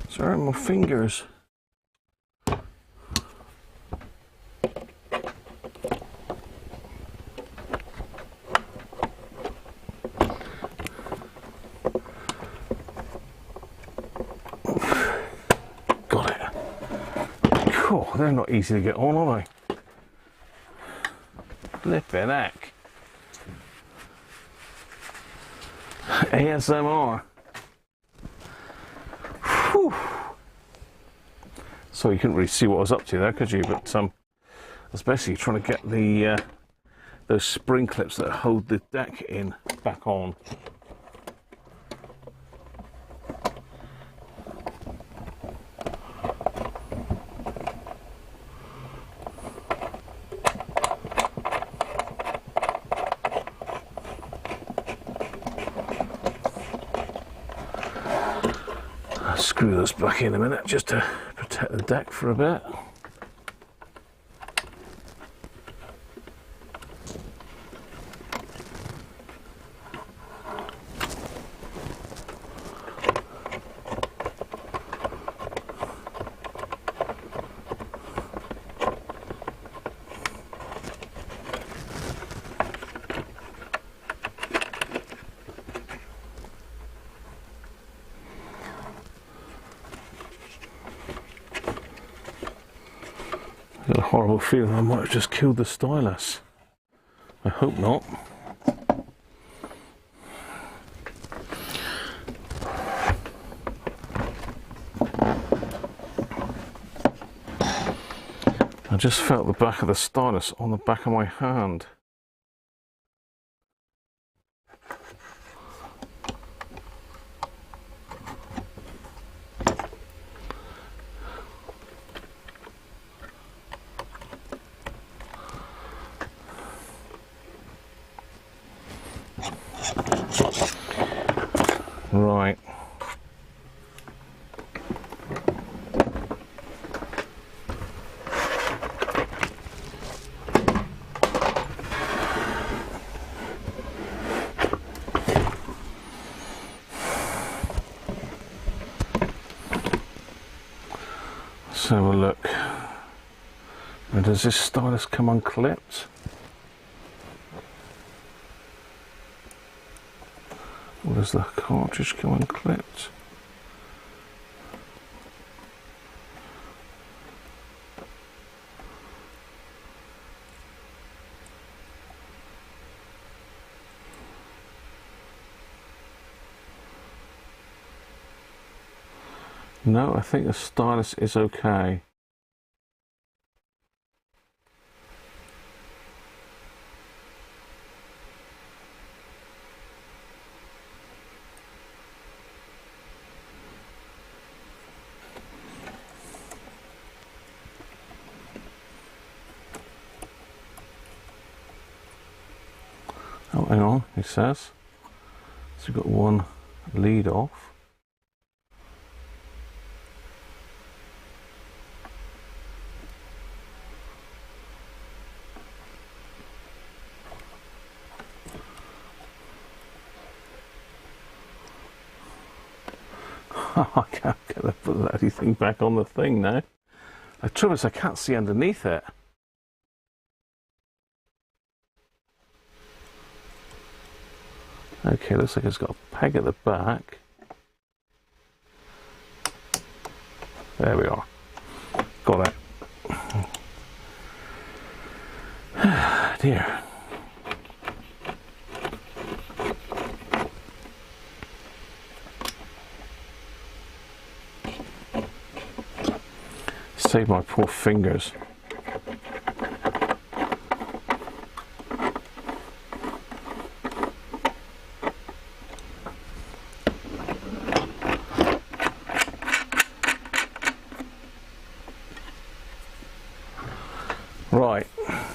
It's hurting my fingers. Got it. Cool, they're not easy to get on, are they? Flippin' heck. ASMR. so you couldn't really see what I was up to there, could you? But I was basically trying to get the those spring clips that hold the deck in back on. I'll screw those back in a minute just to protect the deck for a bit. I've got a horrible feeling I might have just killed the stylus. I hope not. I just felt the back of the stylus on the back of my hand. Right. Let's have a look. Now, does this stylus come unclipped? Or does the cartridge come unclipped? No, I think the stylus is okay. Oh, hang on, he says. So we've got one lead off. I can't get the bloody thing back on the thing now. The trouble is I can't see underneath it. Okay, looks like it's got a peg at the back. There we are. Got it. Dear. Save my poor fingers. Right,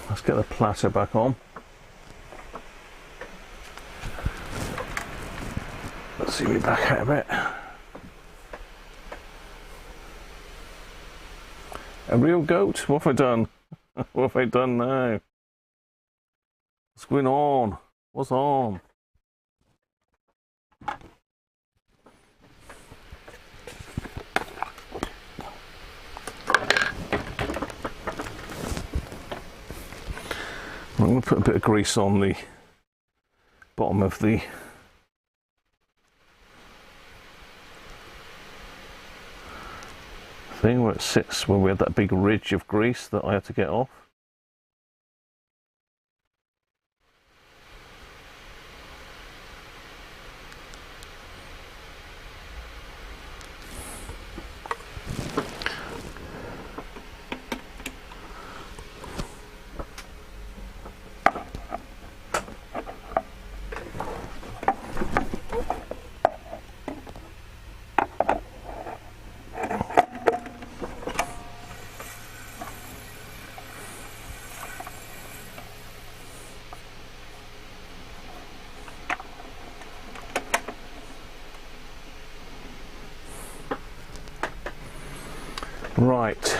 let's get the platter back on. Let's see me back out a bit. A real goat? What have I done? What have I done now? What's going on? What's on? I'm going to put a bit of grease on the bottom of the thing where it sits, where we had that big ridge of grease that I had to get off. Right.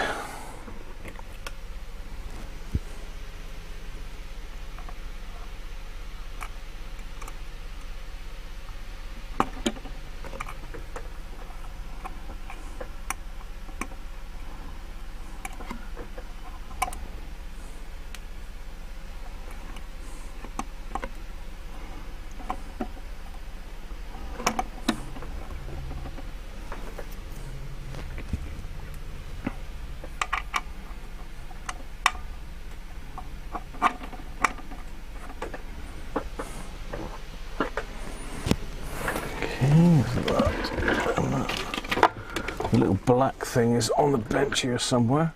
The little black thing is on the bench here somewhere.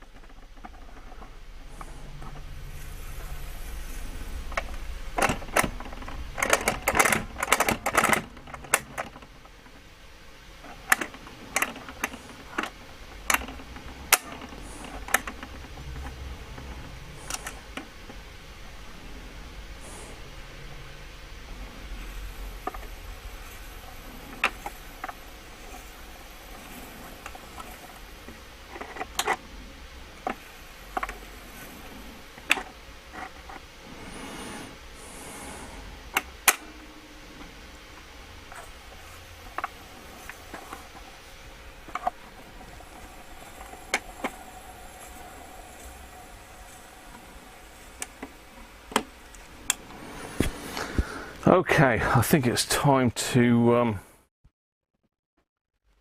Okay, I think it's time to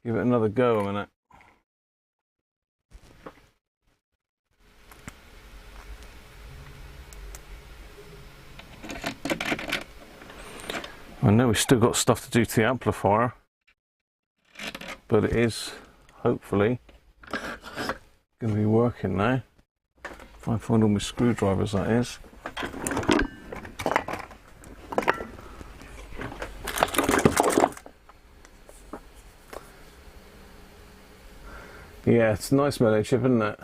give it another go a minute. I know we've still got stuff to do to the amplifier, but it is hopefully going to be working now. If I find all my screwdrivers, that is. Yeah, it's a nice metal chip, isn't it?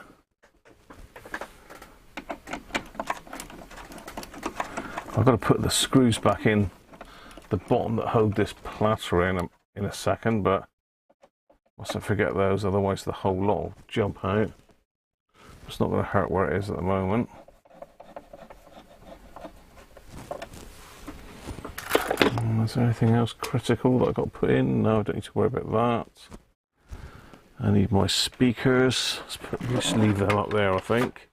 I've got to put the screws back in the bottom that hold this platter in a second, but mustn't forget those, otherwise the whole lot will jump out. It's not going to hurt where it is at the moment. Is there anything else critical that I've got to put in? No, I don't need to worry about that. I need my speakers. Let's leave them up there, I think.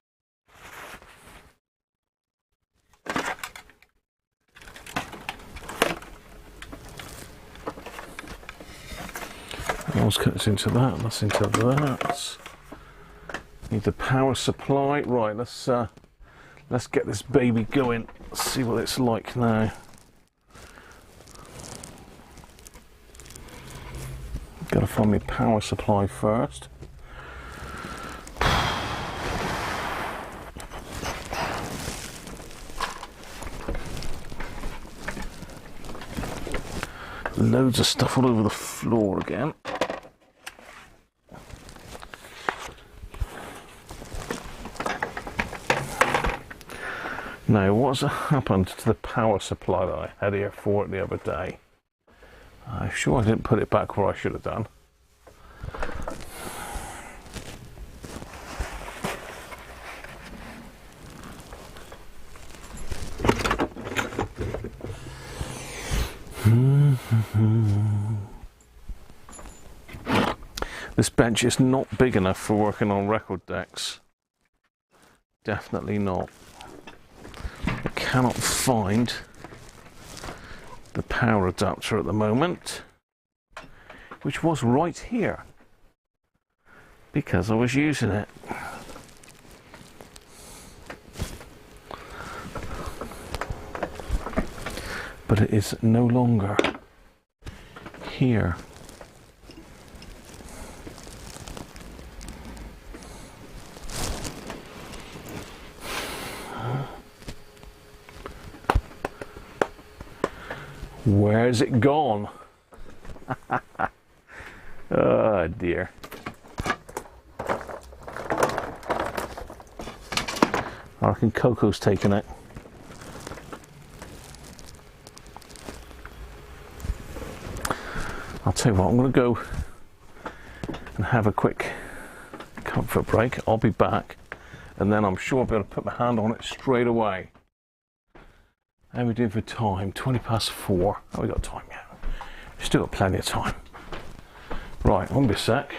That connects into that, that's into that. Need the power supply. Right, let's get this baby going. Let's see what it's like now. Gotta find my power supply first. Loads of stuff all over the floor again. Now, what's happened to the power supply that I had here for it the other day? I'm sure I didn't put it back where I should have done. This bench is not big enough for working on record decks. Definitely not. I cannot find the power adapter at the moment, which was right here because I was using it. But it is no longer here. Where's it gone? Oh dear. I reckon Coco's taken it. I'll tell you what, I'm going to go and have a quick comfort break. I'll be back, and then I'm sure I'll be able to put my hand on it straight away. How are we doing for time? 4:20. Oh, we got time yet. We've still got plenty of time. Right, won't be a sec.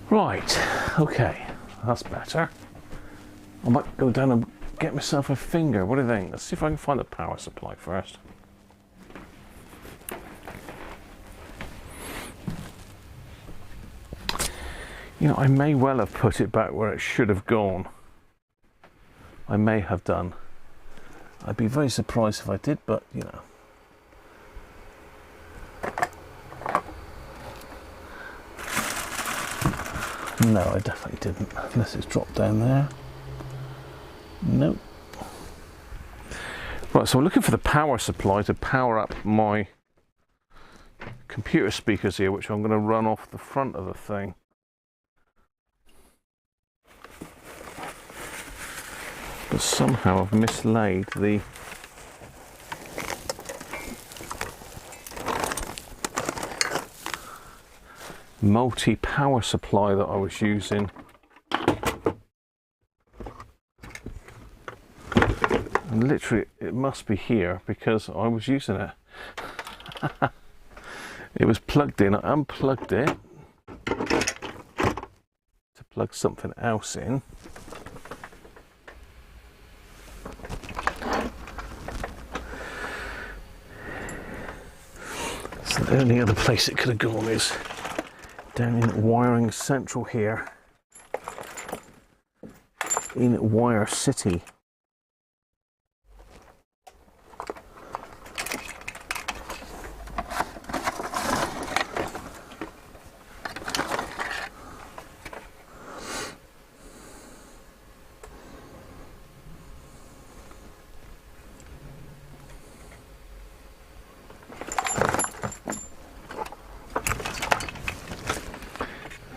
Right, okay, that's better. I might go down and get myself a finger. What do you think? Let's see if I can find the power supply first. You know, I may well have put it back where it should have gone. I may have done. I'd be very surprised if I did, but you know. No, I definitely didn't, unless it's dropped down there. Nope. Right, so I'm looking for the power supply to power up my computer speakers here, which I'm going to run off the front of the thing. But somehow I've mislaid the multi-power supply that I was using. And literally it must be here because I was using it. It was plugged in. I unplugged it to plug something else in. So the only other place it could have gone is down in wiring central here in Wire City.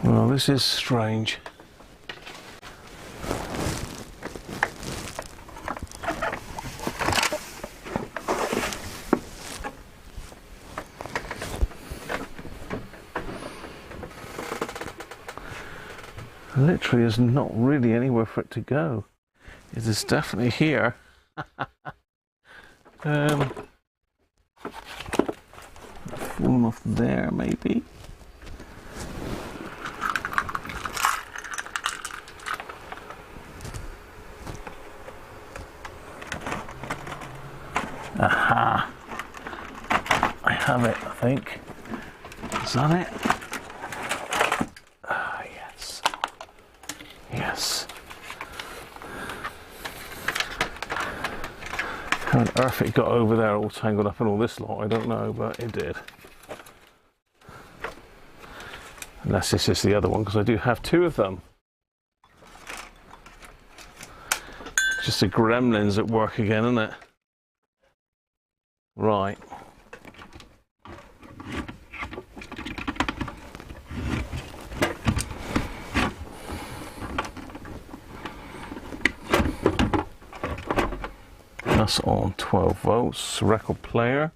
Well, this is strange. Literally, there's not really anywhere for it to go. It is definitely here. Fallen off there, maybe. Aha! I have it, I think. Is that it? Ah, yes. Yes. How on earth it got over there all tangled up in all this lot, I don't know, but it did. Unless this is the other one, because I do have two of them. Just the gremlins at work again, isn't it? Right. That's on 12 volts. Record player.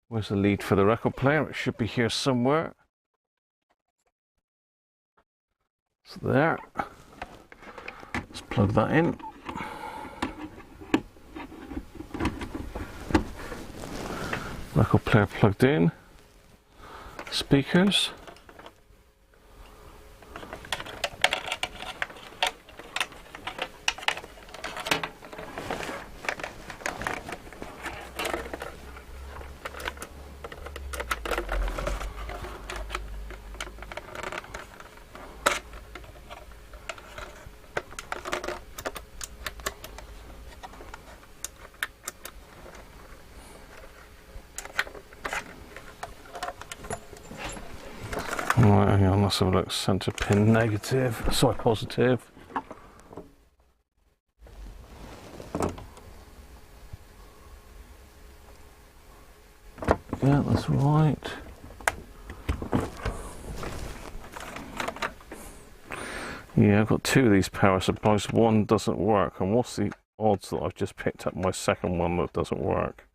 Where's the lead for the record player? It should be here somewhere. It's there. Plug that in. Record player plugged in. Speakers. Right, hang on, let's have a look. Center pin negative, sorry, positive. Yeah, that's right. Yeah, I've got two of these power supplies. One doesn't work, and what's the odds that I've just picked up my second one that doesn't work?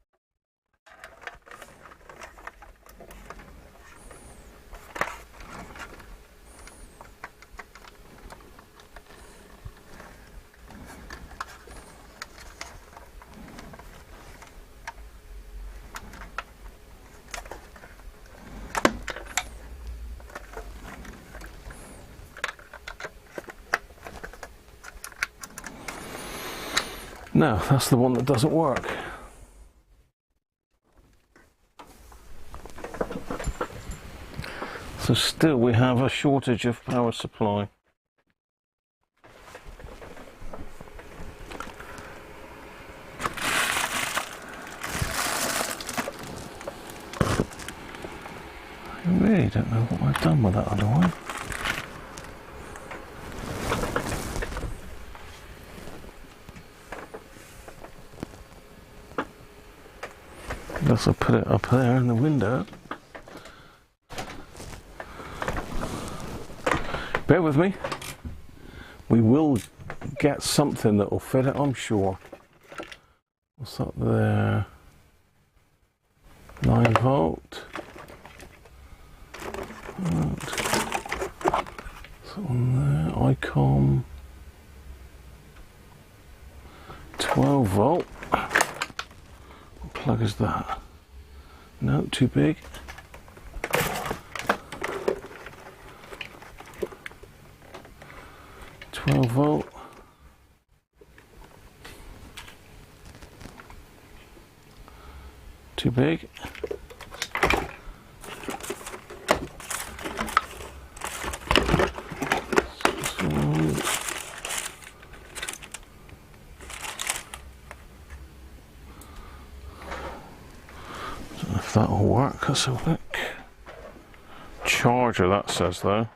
No, that's the one that doesn't work. So still we have a shortage of power supply. I really don't know what I've done with that other one. Guess I'll put it up there in the window. Bear with me. We will get something that will fit it, I'm sure. What's up there? 9 volt. What's on there? Icon. 12 volt. What plug is that? No, too big. Volt. Too big. Don't know if that'll work. Let's have a look. Charger, that says though.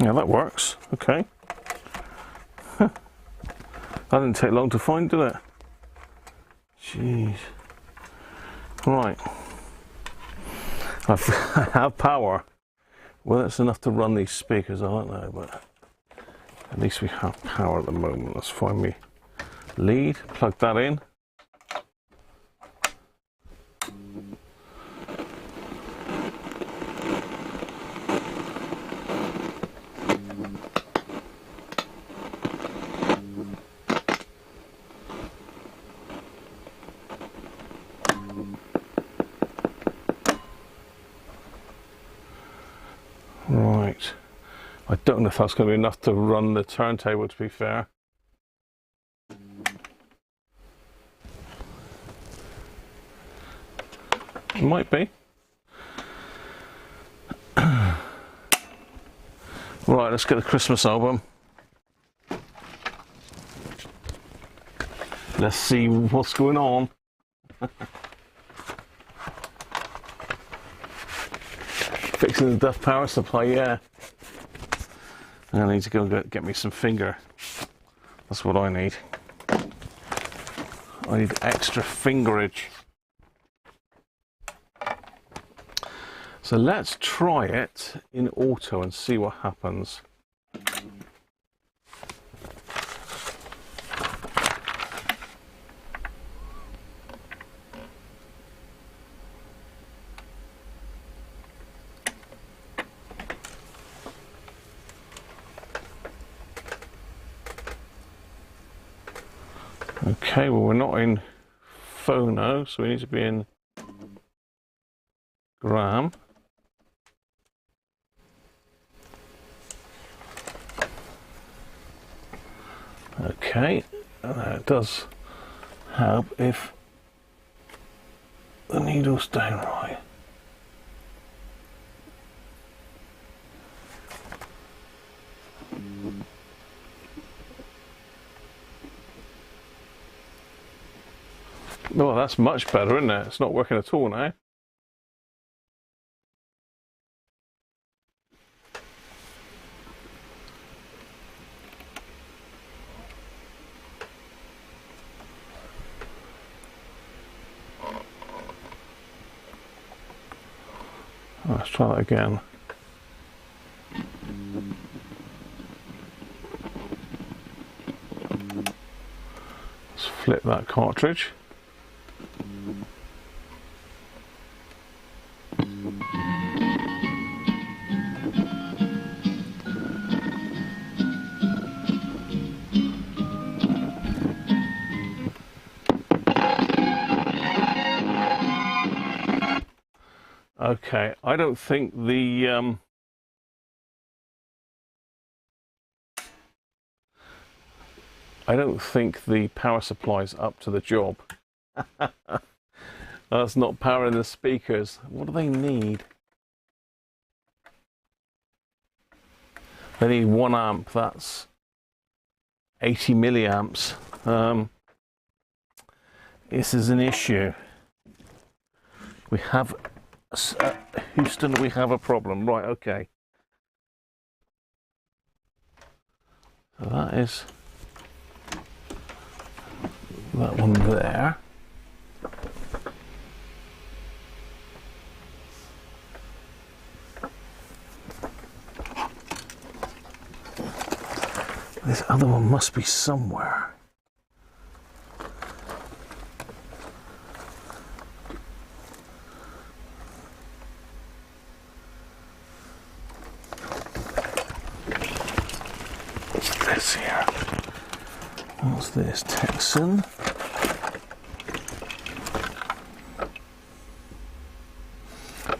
Yeah, that works. Okay. That didn't take long to find, did it? Jeez. Right. I have power. Well, it's enough to run these speakers, I don't know, but at least we have power at the moment. Let's find me lead, plug that in. Right, I don't know if that's going to be enough to run the turntable, to be fair. It might be. Right, let's get the Christmas album. Let's see what's going on. Fixing the duff power supply, yeah. I need to go get me some finger. That's what I need. I need extra fingerage. So let's try it in auto and see what happens. Okay, well, we're not in phono, so we need to be in gram. Okay, it does help if the needle's down right. Oh, that's much better, isn't it? It's not working at all now. Let's try that again. Let's flip that cartridge. Okay, I don't think the power supply's up to the job. That's not powering the speakers. What do they need? They need 1 amp. That's 80 milliamps. This is an issue. We have Houston, we have a problem. Right, okay. So that is that one there. This other one must be somewhere. This here. What's this? Texan.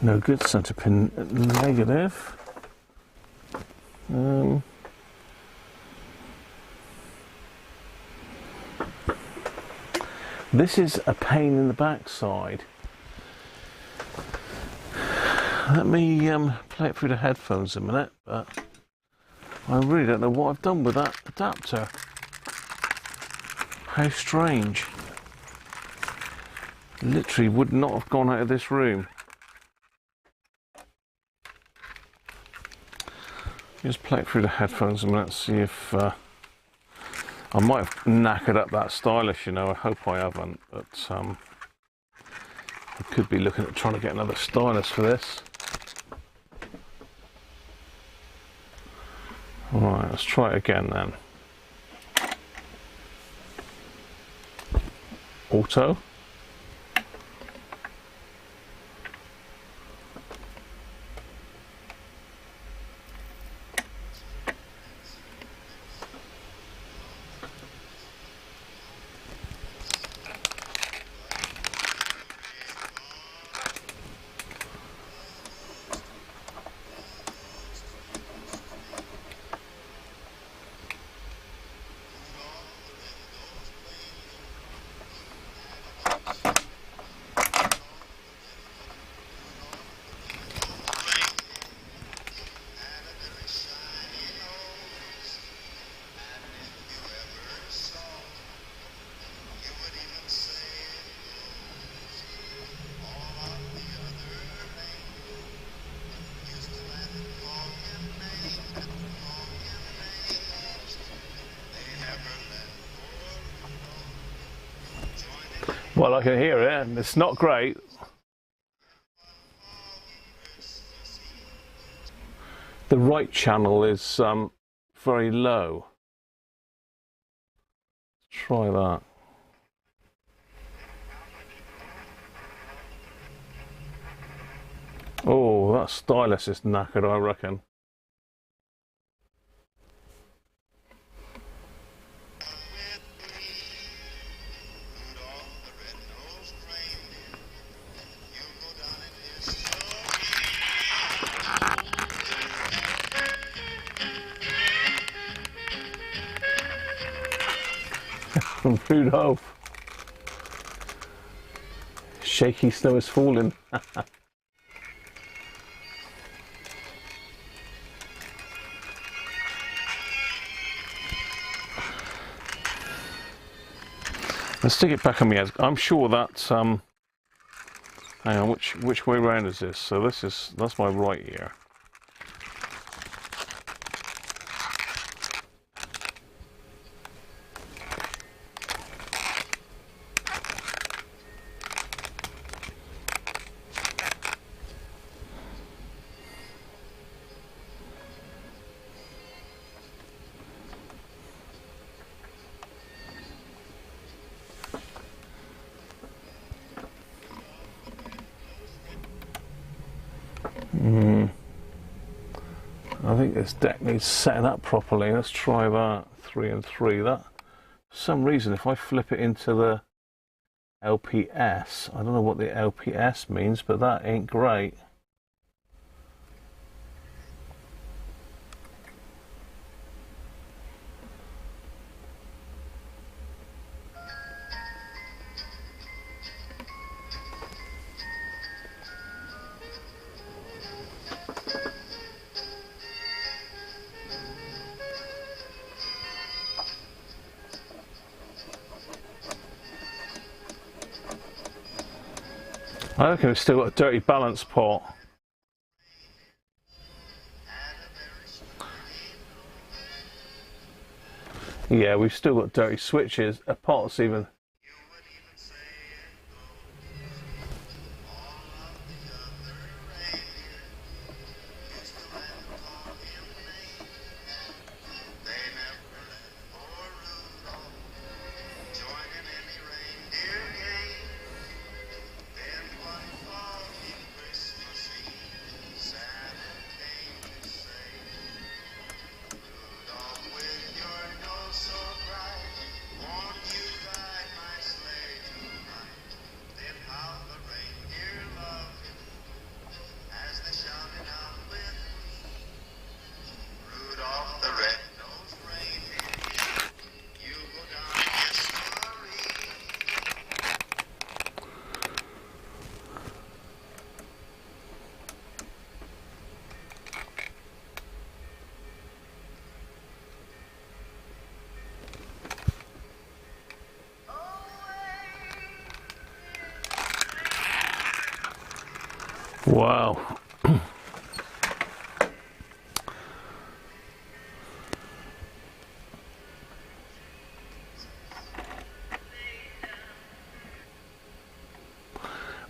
No good. Center pin negative. This is a pain in the backside. Let me play it through the headphones a minute, but I really don't know what I've done with that adapter. How strange. Literally would not have gone out of this room. Just play it through the headphones a minute, see if I might have knackered up that stylus, you know. I hope I haven't, but I could be looking at trying to get another stylus for this. Alright, let's try it again then. Auto. Well, I can hear it, and it's not great. right channel is very low. Let's try that. Oh, that stylus is knackered, I reckon. From Rudolph. Shaky snow is falling. Let's stick it back on my head. I'm sure that hang on, which way round is this? So that's my right ear. I think this deck needs setting up properly. Let's try that. 3 and 3. That, for some reason, if I flip it into the LPS, I don't know what the LPS means, but that ain't great. I reckon we've still got a dirty balance pot. Yeah, we've still got dirty switches. A pot's even. Wow.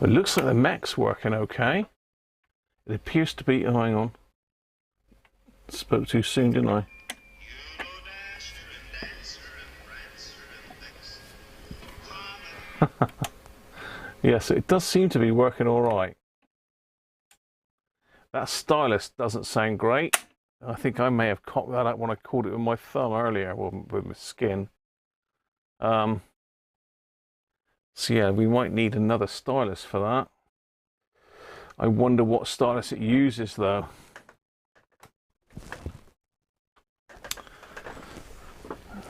It looks like the mech's working okay. It appears to be, oh, hang on. Spoke too soon, didn't I? Yes, it does seem to be working all right. That stylus doesn't sound great. I think I may have cocked that up when I caught it with my thumb earlier, well, with my skin. So yeah, we might need another stylus for that. I wonder what stylus it uses though.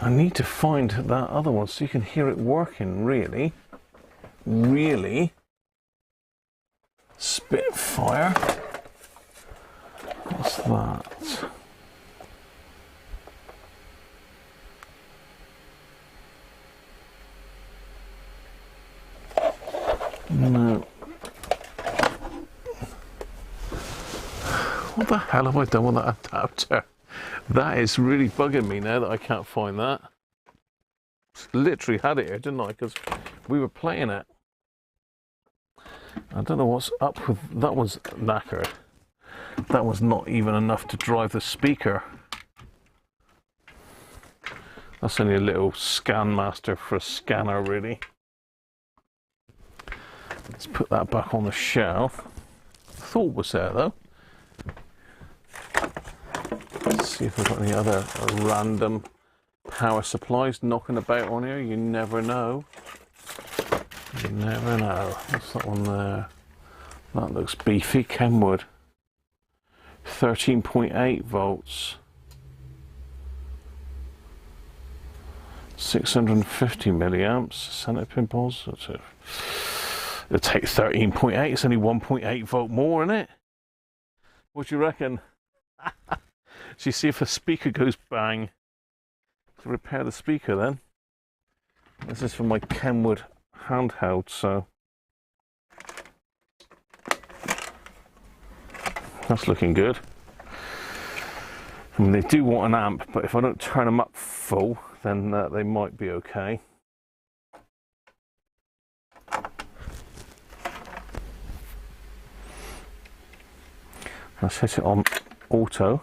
I need to find that other one so you can hear it working, really. Really. Spitfire. What's that? No. What the hell have I done with that adapter? That is really bugging me now that I can't find that. Literally had it here, didn't I? Because we were playing it. I don't know what's up with that. One's knackered. That was not even enough to drive the speaker. That's only a little scan master for a scanner, really. Let's put that back on the shelf. Thought was there though. Let's see if we've got any other random power supplies knocking about on here. You never know. You never know. What's that one there? That looks beefy. Kenwood. 13.8 volts. 650 milliamps. Center pinballs. It'll take 13.8. It's only 1.8 volt more, isn't it? What do you reckon? So you see if a speaker goes bang, to repair the speaker then. This is for my Kenwood handheld, so that's looking good. I mean, they do want an amp, but if I don't turn them up full, then they might be okay. Let's hit it on auto.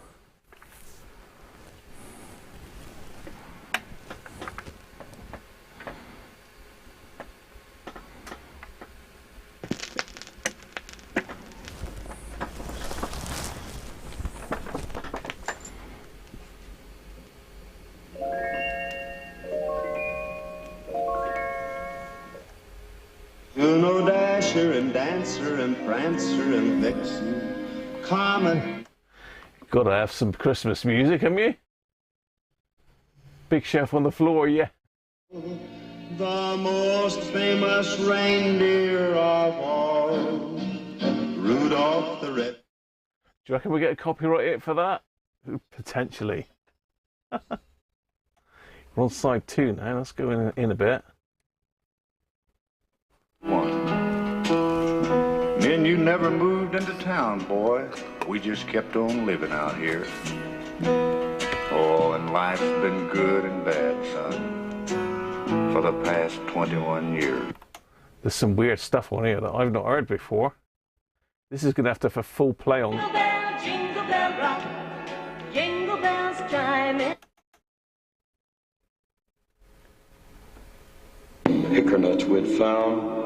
Uno, Dasher, and Dancer, and Prancer, and Vixen, Comet. Gotta have some Christmas music, haven't you? Big chef on the floor, yeah. The most famous reindeer of all, Rudolph the Red. Do you reckon we get a copyright hit for that? Potentially. We're on side 2 now. Let's go in a bit. Me and you never moved into town, boy. We just kept on living out here. Oh, and life's been good and bad, son, for the past 21 years. There's some weird stuff on here that I've not heard before. This is going to have a full play on. Jingle bell rock, jingle bells chiming. Hickory we'd found.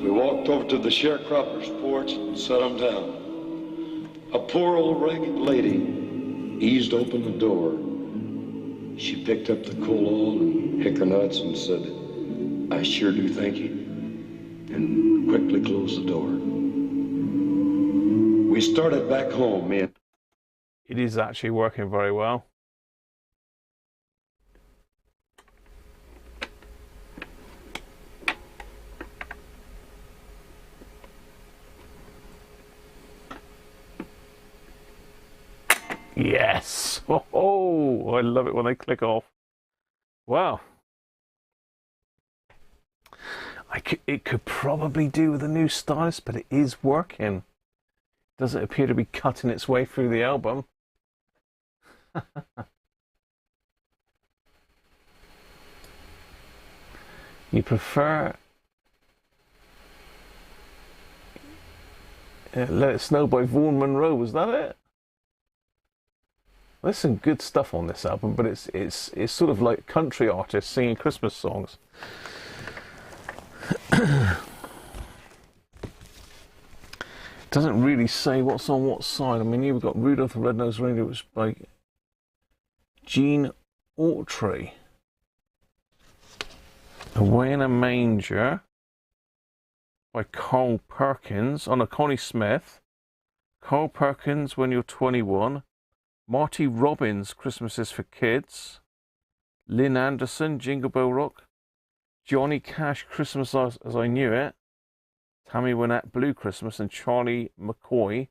We walked over to the sharecropper's porch and set them down. A poor old ragged lady eased open the door. She picked up the coal and hickory nuts and said, "I sure do thank you," and quickly closed the door. We started back home, man. It is actually working very well. Yes! Oh, I love it when they click off. Wow. It could probably do with a new stylus, but it is working. Doesn't appear to be cutting its way through the album. You prefer... Let It Snow by Vaughan Monroe, was that it? There's some good stuff on this album, but it's sort of like country artists singing Christmas songs. Doesn't really say what's on what side. I mean, here we've got Rudolph the Red-Nosed Reindeer, which is by Gene Autry. Away in a Manger by Carl Perkins. On a Connie Smith. Carl Perkins, When You're 21. Marty Robbins, Christmas is for Kids. Lynn Anderson, Jingle Bell Rock. Johnny Cash, Christmas as I Knew It. Tammy Wynette, Blue Christmas. And Charlie McCoy,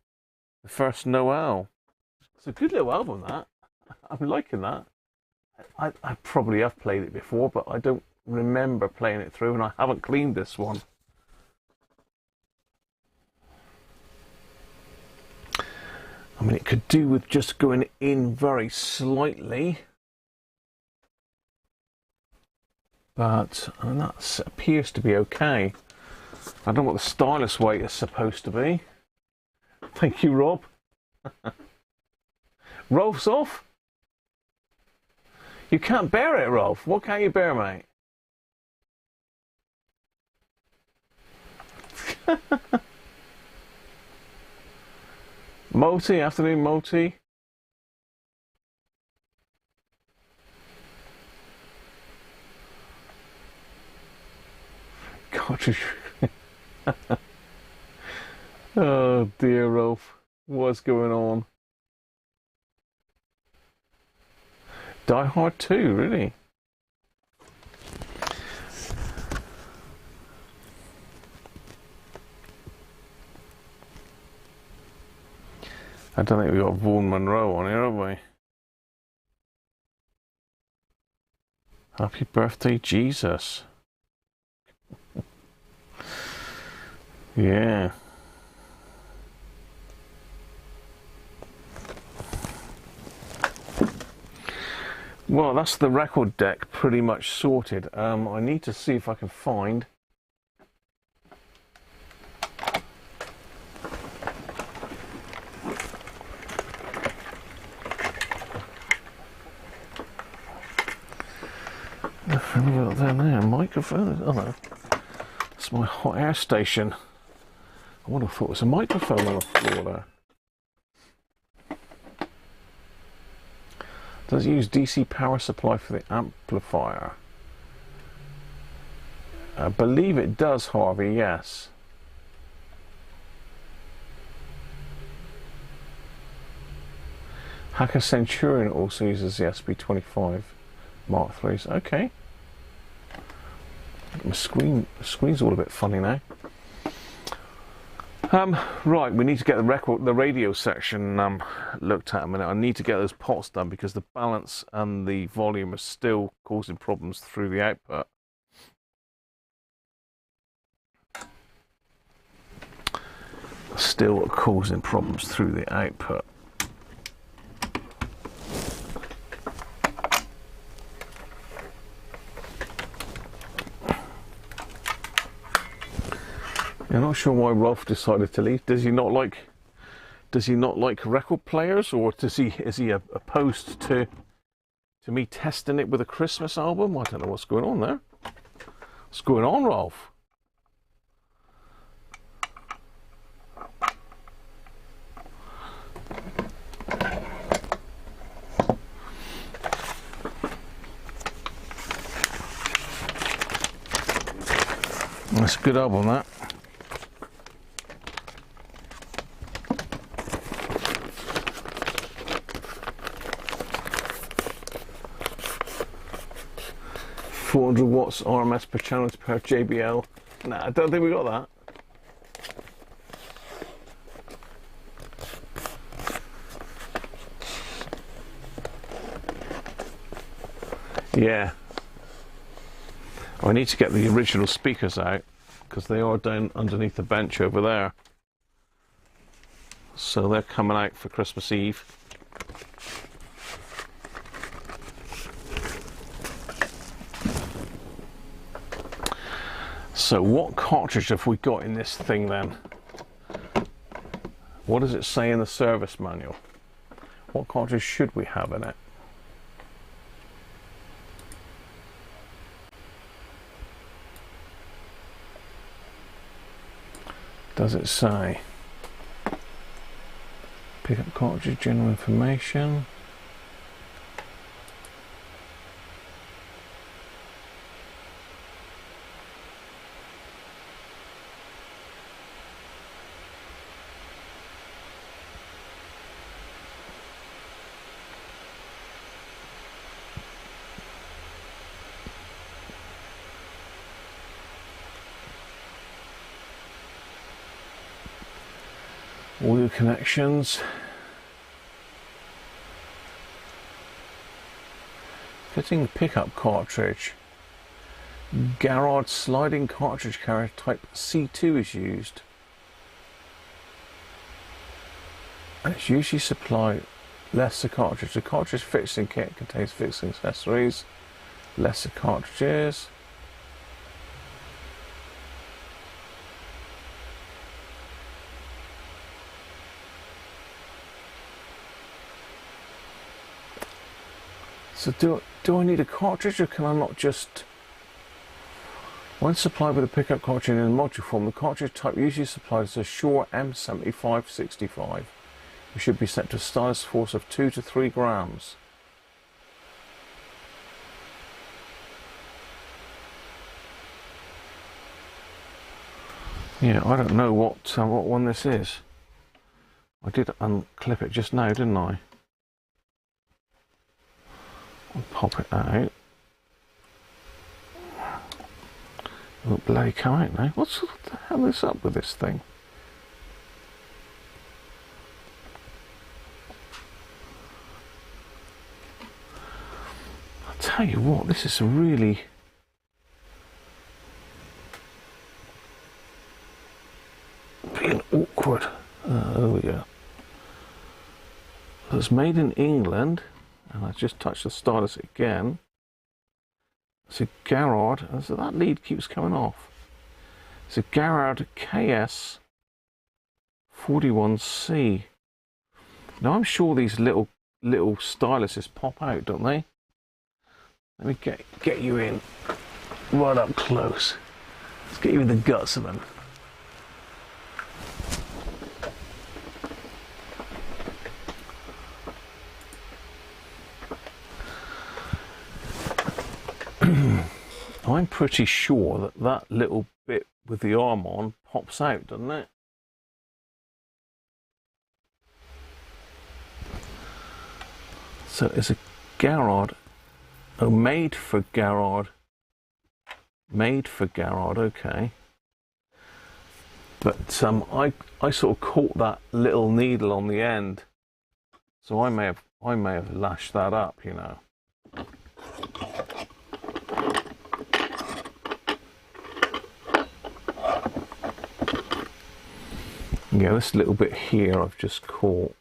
The First Noel. It's a good little album, that. I'm liking that. I probably have played it before, but I don't remember playing it through, and I haven't cleaned this one. I mean, it could do with just going in very slightly. But that appears to be okay. I don't know what the stylus weight is supposed to be. Thank you, Rob. Rolf's off? You can't bear it, Rolf. What can't you bear, mate? Multi, afternoon multi. Cartridge. Oh dear, Rolf. What's going on? Die Hard 2, really? I don't think we've got Vaughan Monroe on here, have we? Happy birthday, Jesus. Yeah. Well, that's the record deck pretty much sorted. I need to see if I can find What have we got there now? Microphone? Oh no. It's my hot air station. I would have thought it was a microphone on the floor there. Does it use DC power supply for the amplifier? I believe it does, Harvey, yes. Hacker Centurion also uses the SP25 Mark III's. Okay. My screen's all a bit funny now. Right, we need to get the radio section looked at a minute. I need to get those pots done because the balance and the volume are still causing problems through the output. Still causing problems through the output. I'm not sure why Rolf decided to leave. Does he not like record players, or is he opposed to me testing it with a Christmas album? I don't know what's going on there. What's going on, Rolf? That's a good album, that. .400 watts RMS per channel to power JBL. Nah, I don't think we got that. Yeah. I need to get the original speakers out because they are down underneath the bench over there. So they're coming out for Christmas Eve. So what cartridge have we got in this thing then? What does it say in the service manual? What cartridge should we have in it? Does it say? Pick up cartridge, general information. Audio connections. Fitting pickup cartridge. Garrard sliding cartridge carrier type C2 is used. And it's usually supplied lesser cartridge. The cartridge fixing kit contains fixing accessories. Lesser cartridges. So do I need a cartridge, or can I not just... When supplied with a pickup cartridge in module form, the cartridge type usually supplied is a Shure M7565. It should be set to a stylus force of 2 to 3 grams. Yeah, I don't know what one this is. I did unclip it just now, didn't I? I'll pop it out. Oh, bloody come out now. What the hell is up with this thing? I'll tell you what, this is really... being awkward. There we go. So it's made in England, and I just touched the stylus again. It's a Garrard, and so that lead keeps coming off. It's a Garrard KS41C. Now I'm sure these little styluses pop out, don't they? Let me get you in right up close. Let's get you in the guts of them. I'm pretty sure that that little bit with the arm on pops out, doesn't it? So it's a Garrard. Oh, made for Garrard. Made for Garrard, okay. But I sort of caught that little needle on the end, so I may have lashed that up, you know. Yeah, this little bit here I've just caught.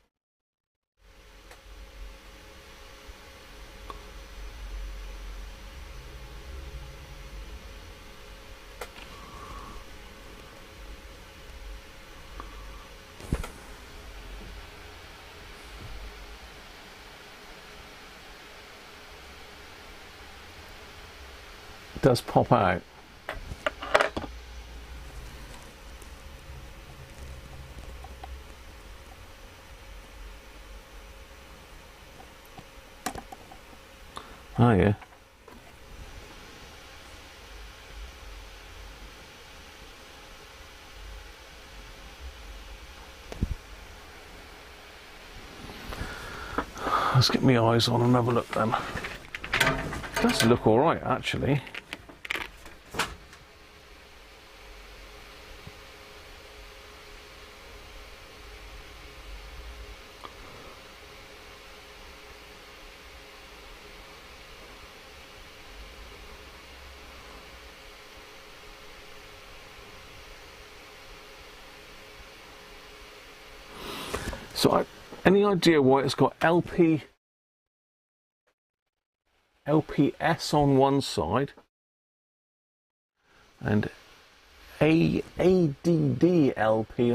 It does pop out. Oh yeah. Let's get my eyes on and have a look then. It does look alright actually. So, any idea why it's got LPS on one side and ADDLP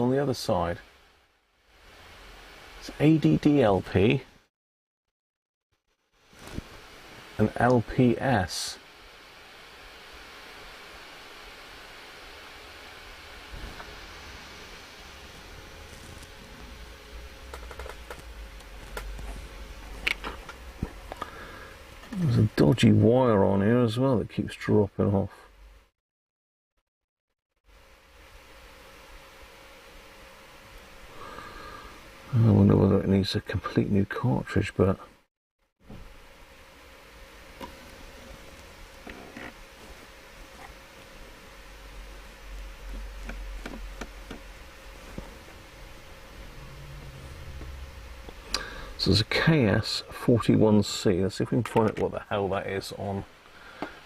on the other side? It's ADDLP and LPS. There's a dodgy wire on here as well that keeps dropping off. I wonder whether it needs a complete new cartridge, but so there's a KS41C. Let's see if we can find out what the hell that is on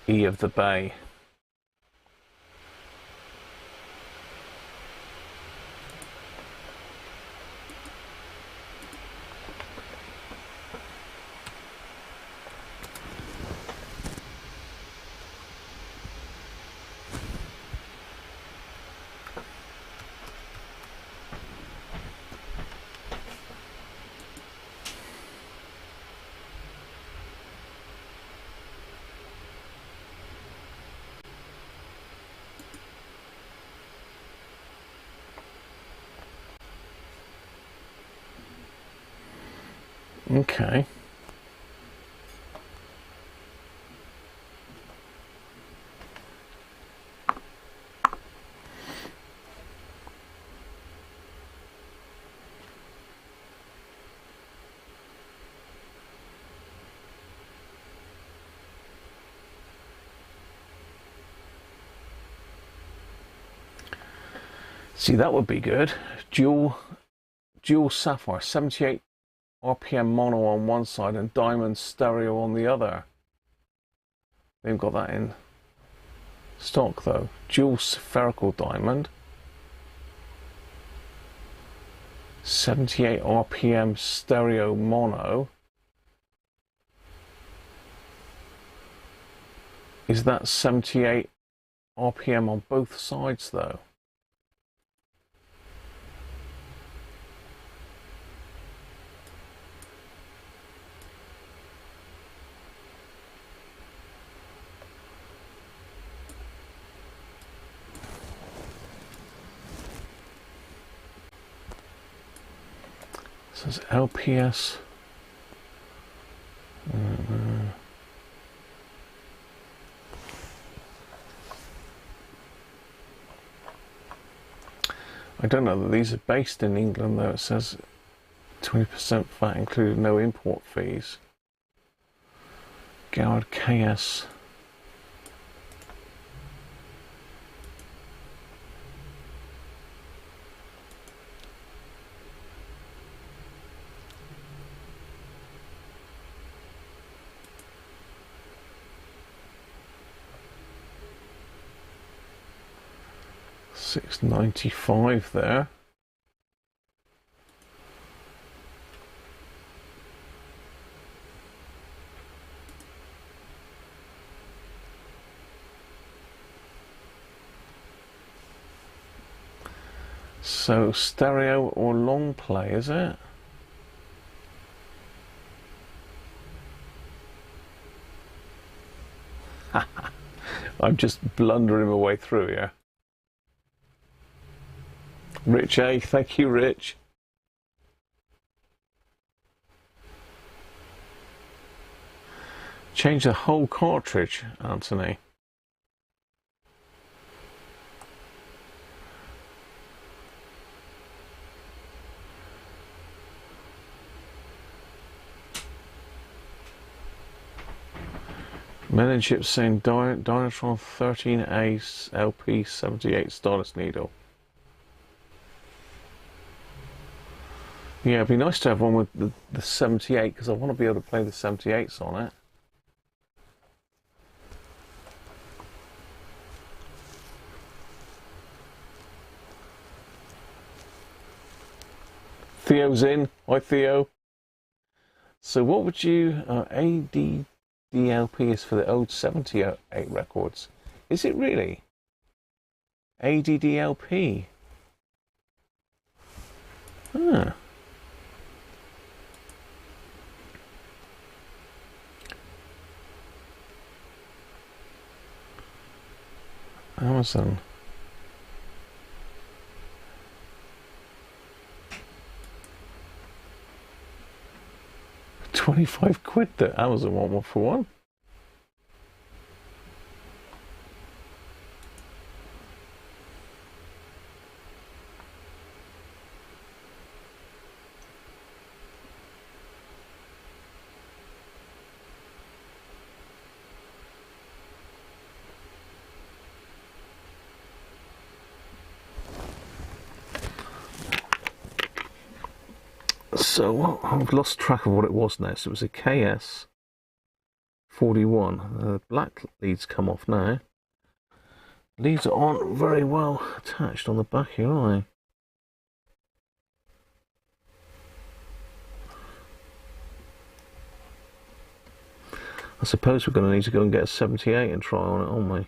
E of the Bay. Okay. See, that would be good. Dual sapphire, 78 RPM mono on one side and diamond stereo on the other. They've got that in stock though. Dual spherical diamond, 78 RPM stereo mono. Is that 78 RPM on both sides though? So it's LPS. I don't know that these are based in England though. It says 20% VAT included, no import fees. Goward KS. $6.95 there. So stereo or long play, is it? I'm just blundering my way through here. Rich A, thank you, Rich. Change the whole cartridge, Anthony. Mentorship saying Dynatron 13A LP 78 stylus needle. Yeah, it'd be nice to have one with the 78 because I want to be able to play the 78s on it. Theo's in. Hi, Theo. So what would you... ADDLP is for the old 78 records. Is it really? ADDLP. Huh. Amazon. 25 quid that Amazon want one for one. So I've lost track of what it was now. So it was a KS41. The black leads come off now. Leads aren't very well attached on the back here, are they? I suppose we're going to need to go and get a 78 and try on it, aren't we?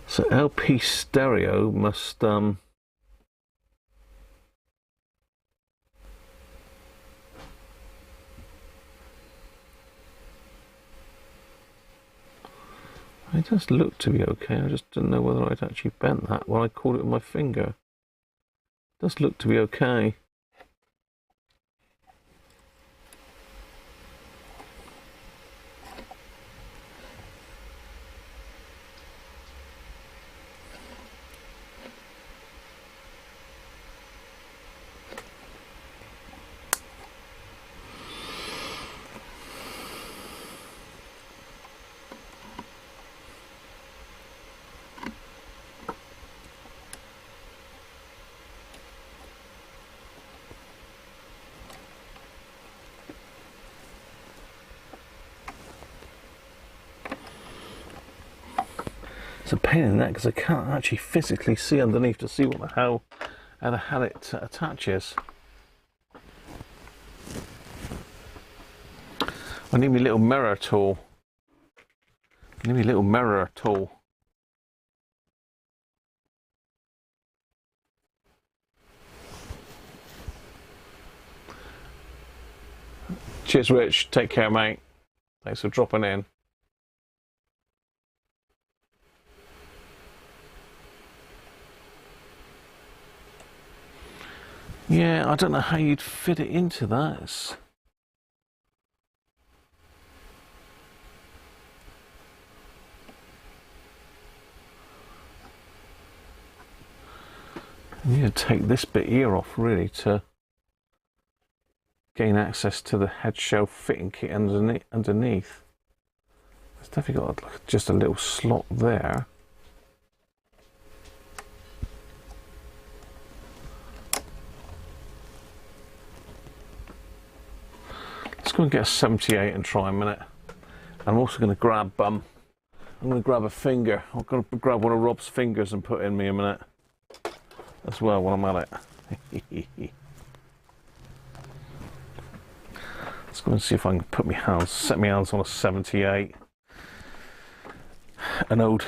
So LP stereo must It does look to be okay. I just didn't know whether I'd actually bent that when I caught it with my finger. It does look to be okay. It's a pain in the neck because I can't actually physically see underneath to see what the hell, how the hell it attaches. I need my little mirror tool. I need my little mirror tool. Cheers, Rich. Take care, mate. Thanks for dropping in. Yeah, I don't know how you'd fit it into that. You need to take this bit here off really to gain access to the head shell fitting kit underneath. It's definitely got like just a little slot there. Let's go and get a 78 and try a minute. I'm also going to grab I'm going to grab a finger. I'm going to grab one of Rob's fingers and put in me a minute as well while I'm at it. Let's go and see if I can put my hands, set my hands on a 78. An old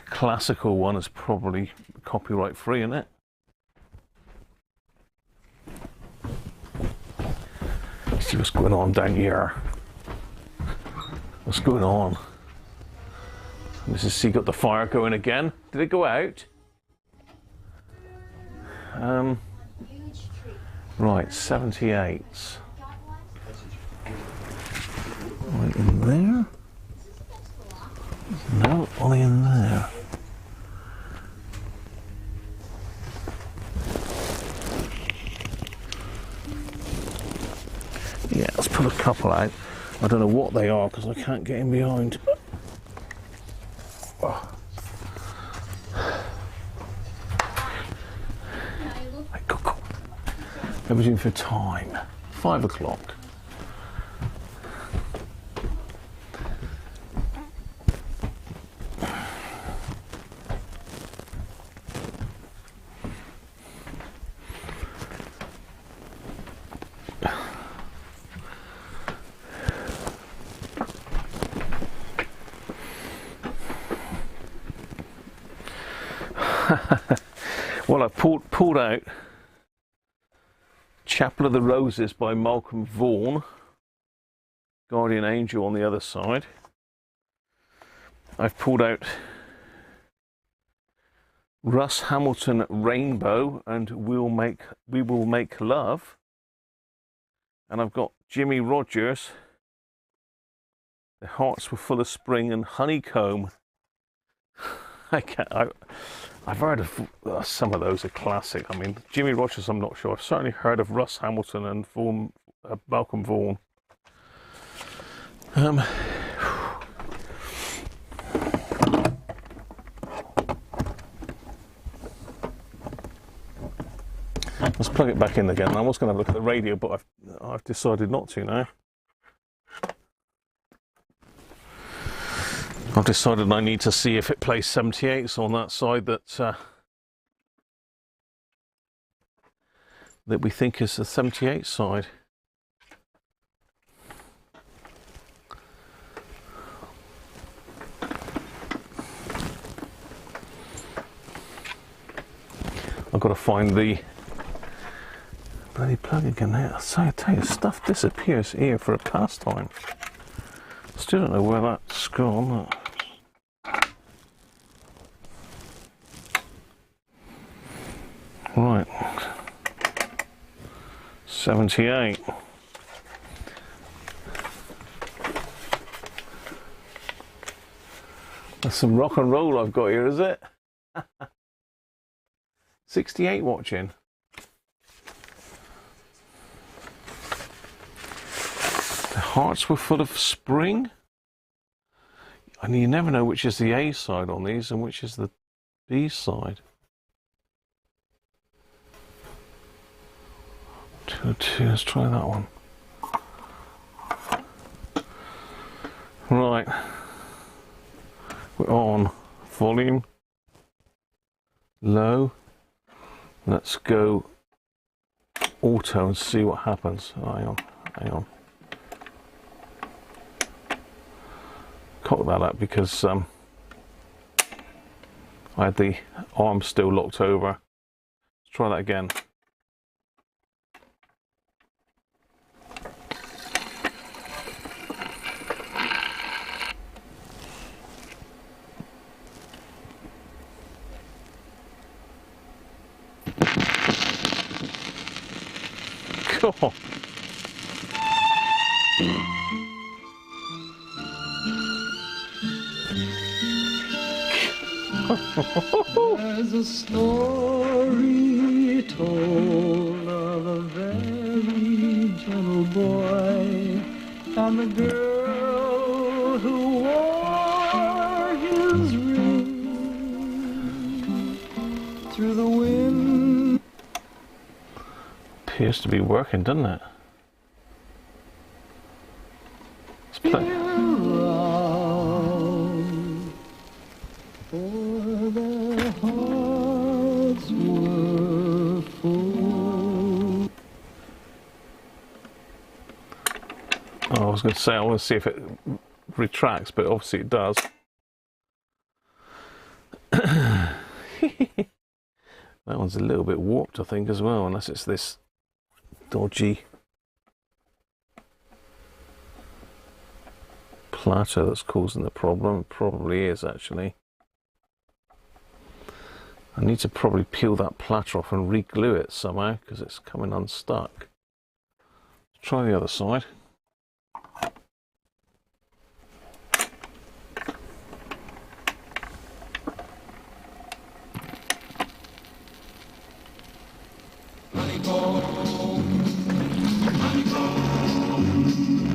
classical one is probably copyright free, isn't it? See what's going on down here. What's going on? Mrs. C got the fire going again. Did it go out? Right, 78s. Right in there. No, only in there. Yeah, let's put a couple out. I don't know what they are because I can't get in behind. Oh. Right, go. Everything for time. 5 o'clock. Well, I've pulled out Chapel of the Roses by Malcolm Vaughan, Guardian Angel on the other side. I've pulled out Russ Hamilton Rainbow and We Will Make Love, and I've got Jimmy Rogers, The Hearts Were Full of Spring and Honeycomb. I've heard of some of those are classic. I mean, Jimmy Rogers, I'm not sure. I've certainly heard of Russ Hamilton and Malcolm Vaughan. Let's plug it back in again. I was going to look at the radio, but I've decided not to now. I've decided I need to see if it plays 78s on that side that we think is the 78 side. I've got to find the bloody plug again there. So I tell you, stuff disappears here for a pastime. Still don't know where that's gone. 78. That's some rock and roll I've got here, is it? 68 watching. The hearts were full of spring. And you never know which is the A side on these and which is the B side. 202, let's try that one. Right. We're on volume low. Let's go auto and see what happens. Hang on, hang on. Cock that up because I had the arm still locked over. Let's try that again. God. There's a story told of a very gentle boy and the girl who wore his ring through the wind. Appears to be working, doesn't it? Let's play. I was going to say I want to see if it retracts, but obviously it does. That one's a little bit warped, I think, as well, unless it's this dodgy platter that's causing the problem. It probably is, actually. I need to probably peel that platter off and re-glue it somehow because it's coming unstuck. Let's try the other side.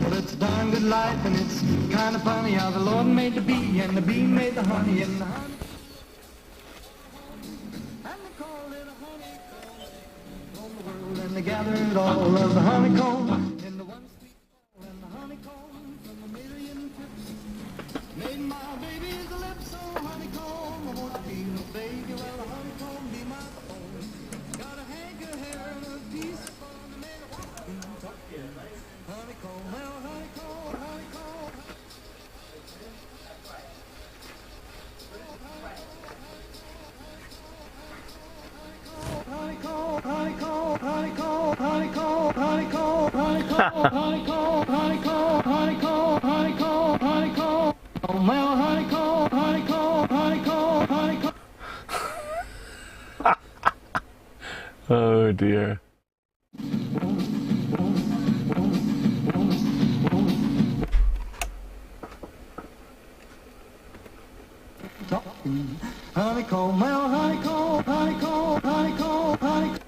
Well, it's a darn good life, and it's kind of funny how the Lord made the bee, and the bee made the honey, and the honey. And they called it a honeycomb on the world, and they gathered all of the honeycomb in the one sweet ball, and the honeycomb from a million trips made my baby's lips so honeycomb. I want to be no baby, well, the honeycomb be my home. Got a hank of hair and a piece of fun, and made a walking talking honeycomb, well, honeycomb, honeycomb. Honeycomb, honeycomb, honeycomb, honeycomb, honeycomb, honeycomb, honeycomb, honeycomb, honeycomb, honeycomb, honeycomb. Oh, well, honeycomb, honeycomb, honeycomb, honeycomb. Oh dear. Honeycomb, well, honeycomb, honeycomb, honeycomb, honeycomb.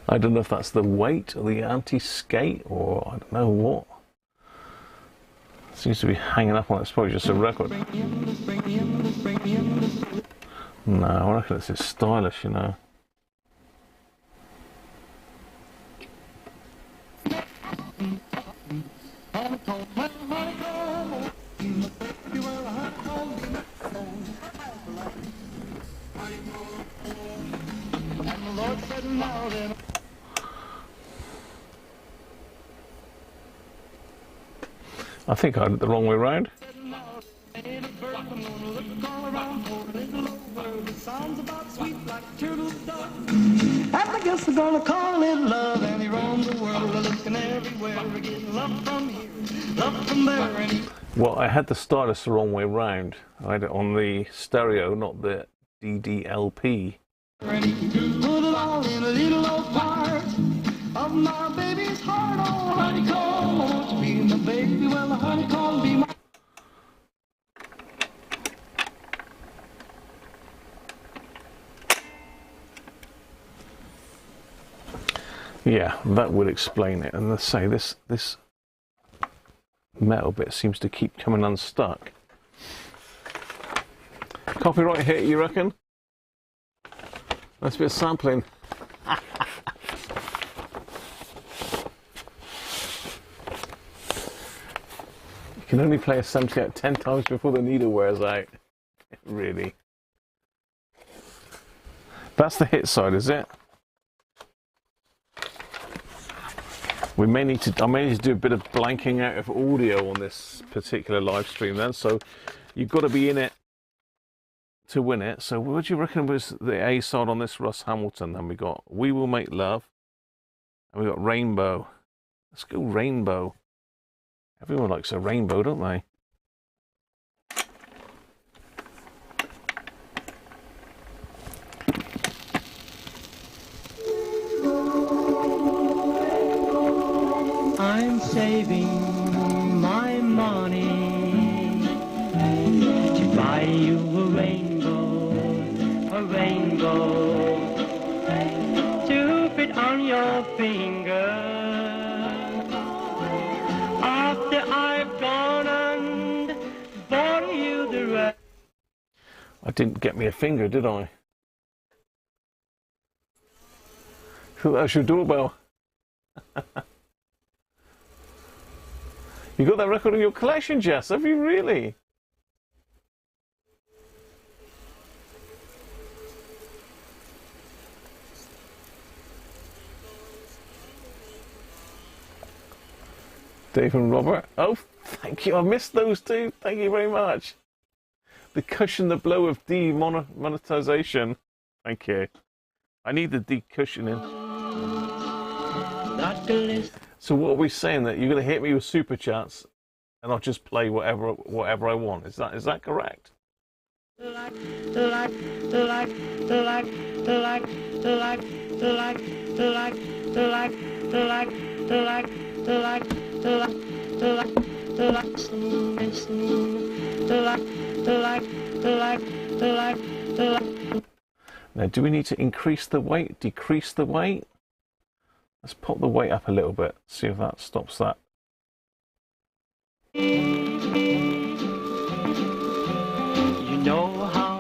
I don't know if that's the weight or the anti-skate or I don't know what. Seems to be hanging up on it. It's probably just a record. No, I reckon it's just stylish, you know. I think I had it the wrong way around. And I guess they're gonna call it love, and he roams the world, looking everywhere, getting love from here, love from there, and he... Well, I had the stylus the wrong way round. I had it on the stereo, not the DDLP. And he put it all in a little old part, Yeah, that would explain it. And let's say this metal bit seems to keep coming unstuck. Copyright hit, you reckon? That's a bit of sampling. You can only play a 78 10 times before the needle wears out. Really. That's the hit side, is it? I may need to do a bit of blanking out of audio on this particular live stream then, so you've got to be in it to win it. So what do you reckon was the A side on this Russ Hamilton? Then we got We Will Make Love, and we got Rainbow. Let's go Rainbow. Everyone likes a rainbow, don't they? I'm saving my money to buy you a rainbow to fit on your finger. After I've gone and bought you the rest. I didn't get me a finger, did I? So that's your doorbell. You got that record in your collection, Jess? Have you really? Dave and Robert. Oh, thank you. I missed those two. Thank you very much. The cushion the blow of demonetization. Thank you. I need the decushioning. So what are we saying, that you're going to hit me with super chats and I'll just play whatever I want? Is that correct? Now, do we need to increase the weight, decrease the weight? Let's pop the weight up a little bit, see if that stops that. You know how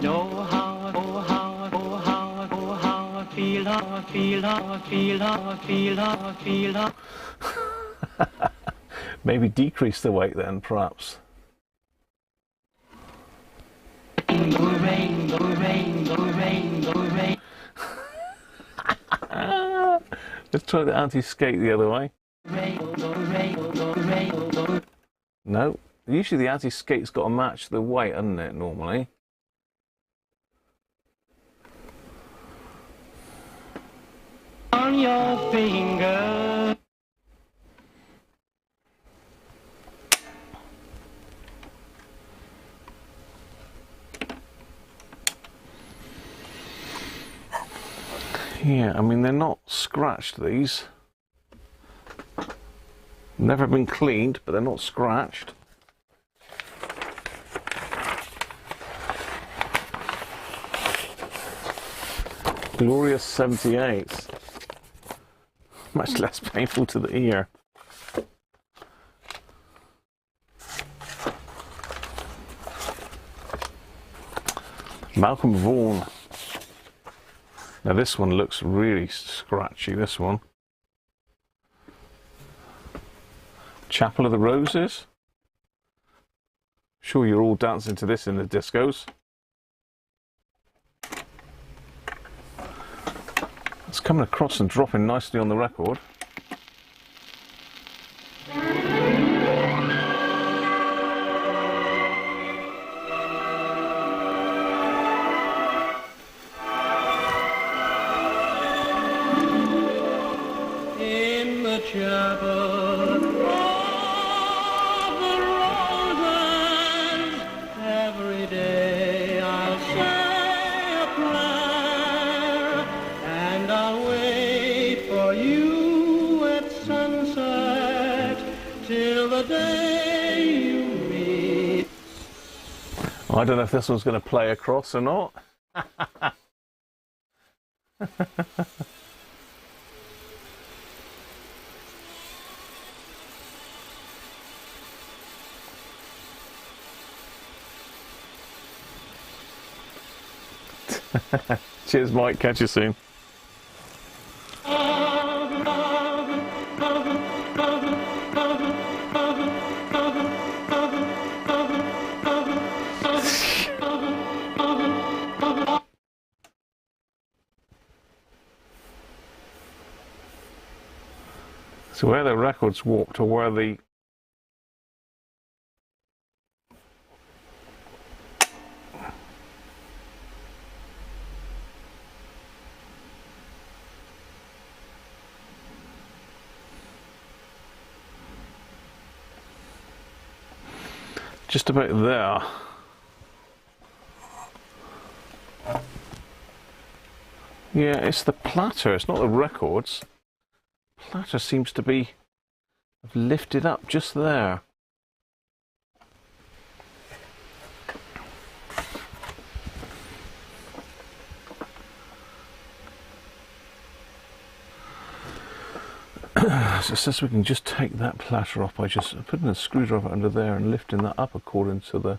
I feel. Maybe decrease the weight then, perhaps. Rainbow. Let's try the anti-skate the other way. No, usually the anti-skate's got to match the weight, hasn't it, normally? On your finger. Yeah, I mean, they're not scratched, these. Never been cleaned, but they're not scratched. Glorious 78. Much less painful to the ear. Malcolm Vaughan. Now this one looks really scratchy, this one. Chapel of the Roses. Sure you're all dancing to this in the discos. It's coming across and dropping nicely on the record. In the chapel of the roses, every day I'll say a prayer, and I'll wait for you at sunset till the day you meet. I don't know if this one's going to play across or not. Cheers, Mike. Catch you soon. So where the record's warped, or where the just about there. Yeah, it's the platter, it's not the records. Platter seems to be lifted up just there. So it says we can just take that platter off by just putting a screwdriver under there and lifting that up according to the...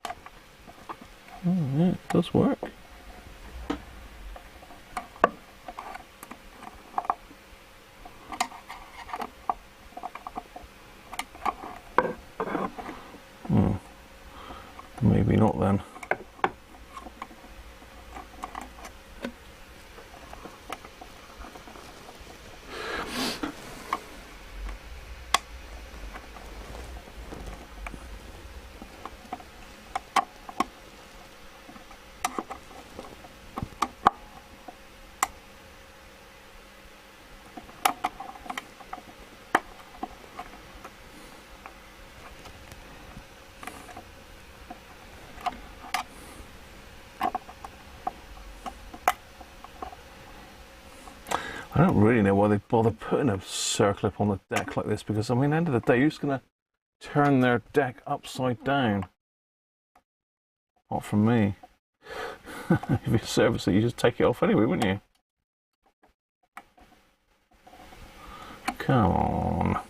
Oh yeah, it does work. Maybe not then. I don't really know why they bother putting a circle up on the deck like this, because I mean, at the end of the day, you're just going to turn their deck upside down. Not from me. If you service it, you just take it off anyway, wouldn't you? Come on.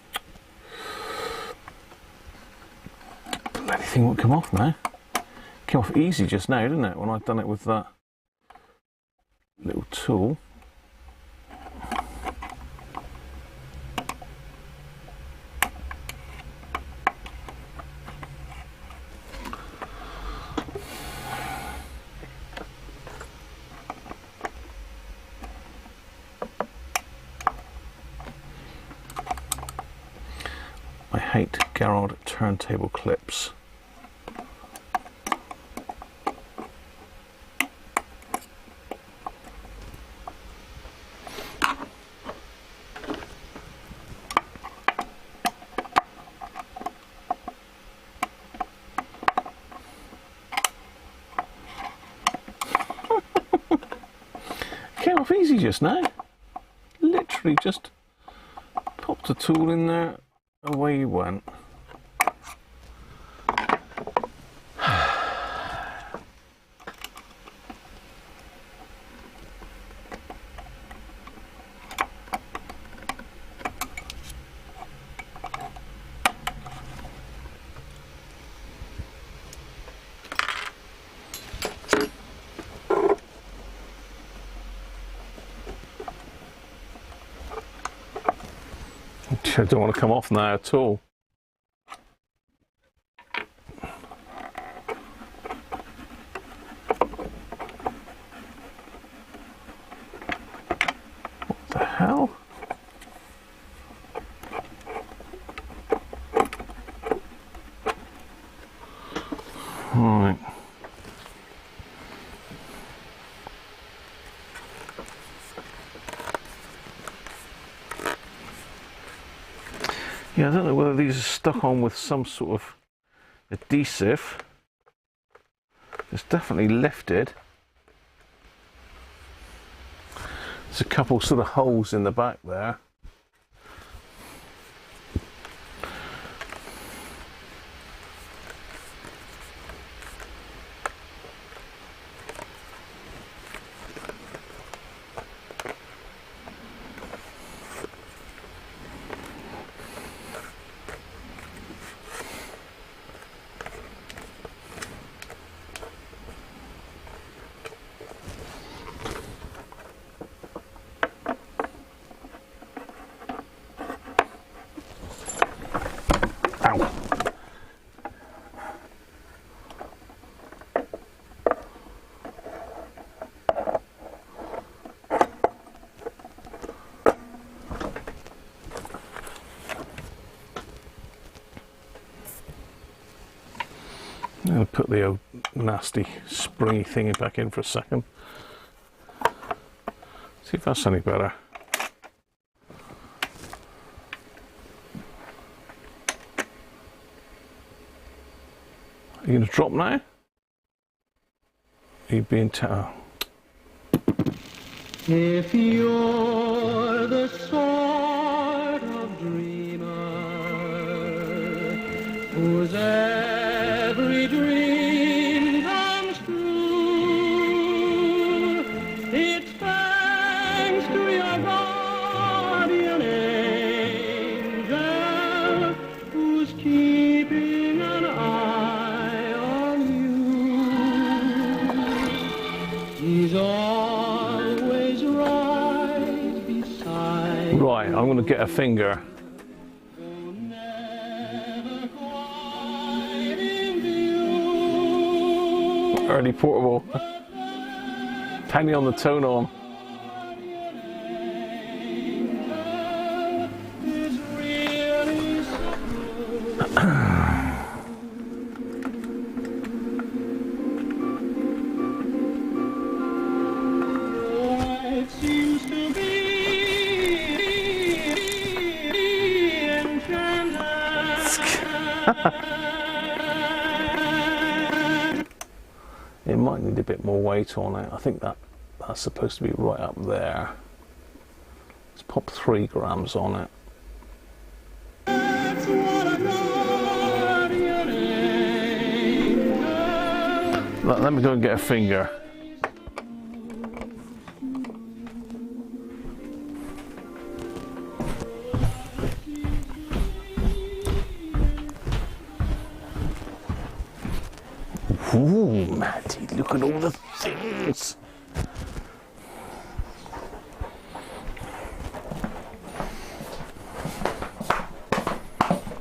Bloody thing won't come off now. Came off easy just now, didn't it? When I've done it with that little tool. I hate Garrod turntable clips. Came off easy just now. Literally just popped a tool in there. Away you went. I don't want to come off now at all. What the hell? Right. Yeah, I don't know whether these are stuck on with some sort of adhesive. It's definitely lifted. There's a couple sort of holes in the back there. going to put the old nasty springy thingy back in for a second. See if that's any better. Are you going to drop now? Are you being If you're the sort of dreamer whose every dream comes true, it's thanks to your guardian angel who's keeping an eye on you. He's always right beside. Right, I'm going to get a finger. Early portable. Penny on the tone arm. It seems to be It might need a bit more weight on it. I think that's supposed to be right up there. Let's pop 3 grams on it. Let me go and get a finger. Ooh, Matty, look at all the things.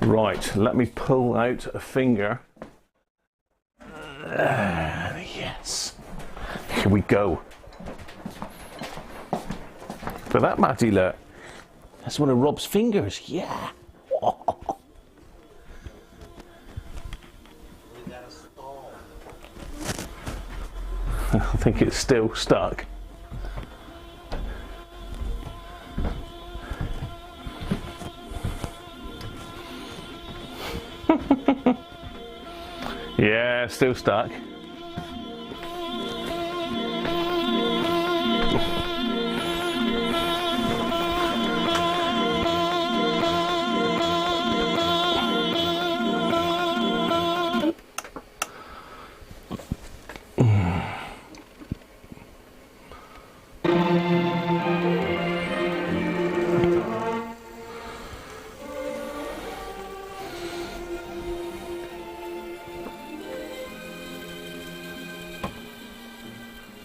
Right, let me pull out a finger. Yes. Here we go. For that, Matty, look. That's one of Rob's fingers, yeah. I think it's still stuck. Yeah, still stuck.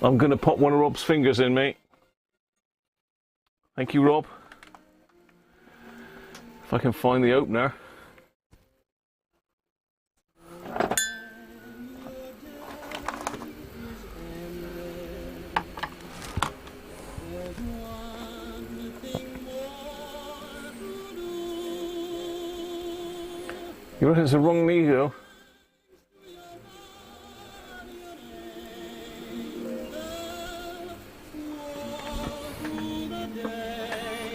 I'm going to pop one of Rob's fingers in, mate. Thank you, Rob. If I can find the opener. You reckon it's the wrong needle?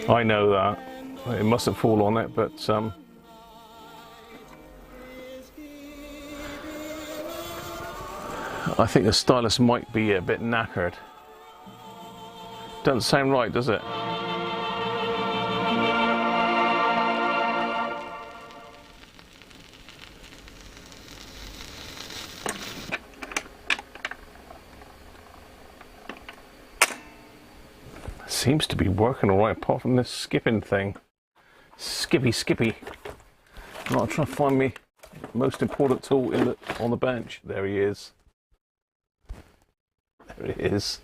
I know that. It mustn't fall on it, but I think the stylus might be a bit knackered. Doesn't sound right, does it? Seems to be working all right, apart from this skipping thing. Skippy. I'll try to find me most important tool on the bench. There he is. There it is.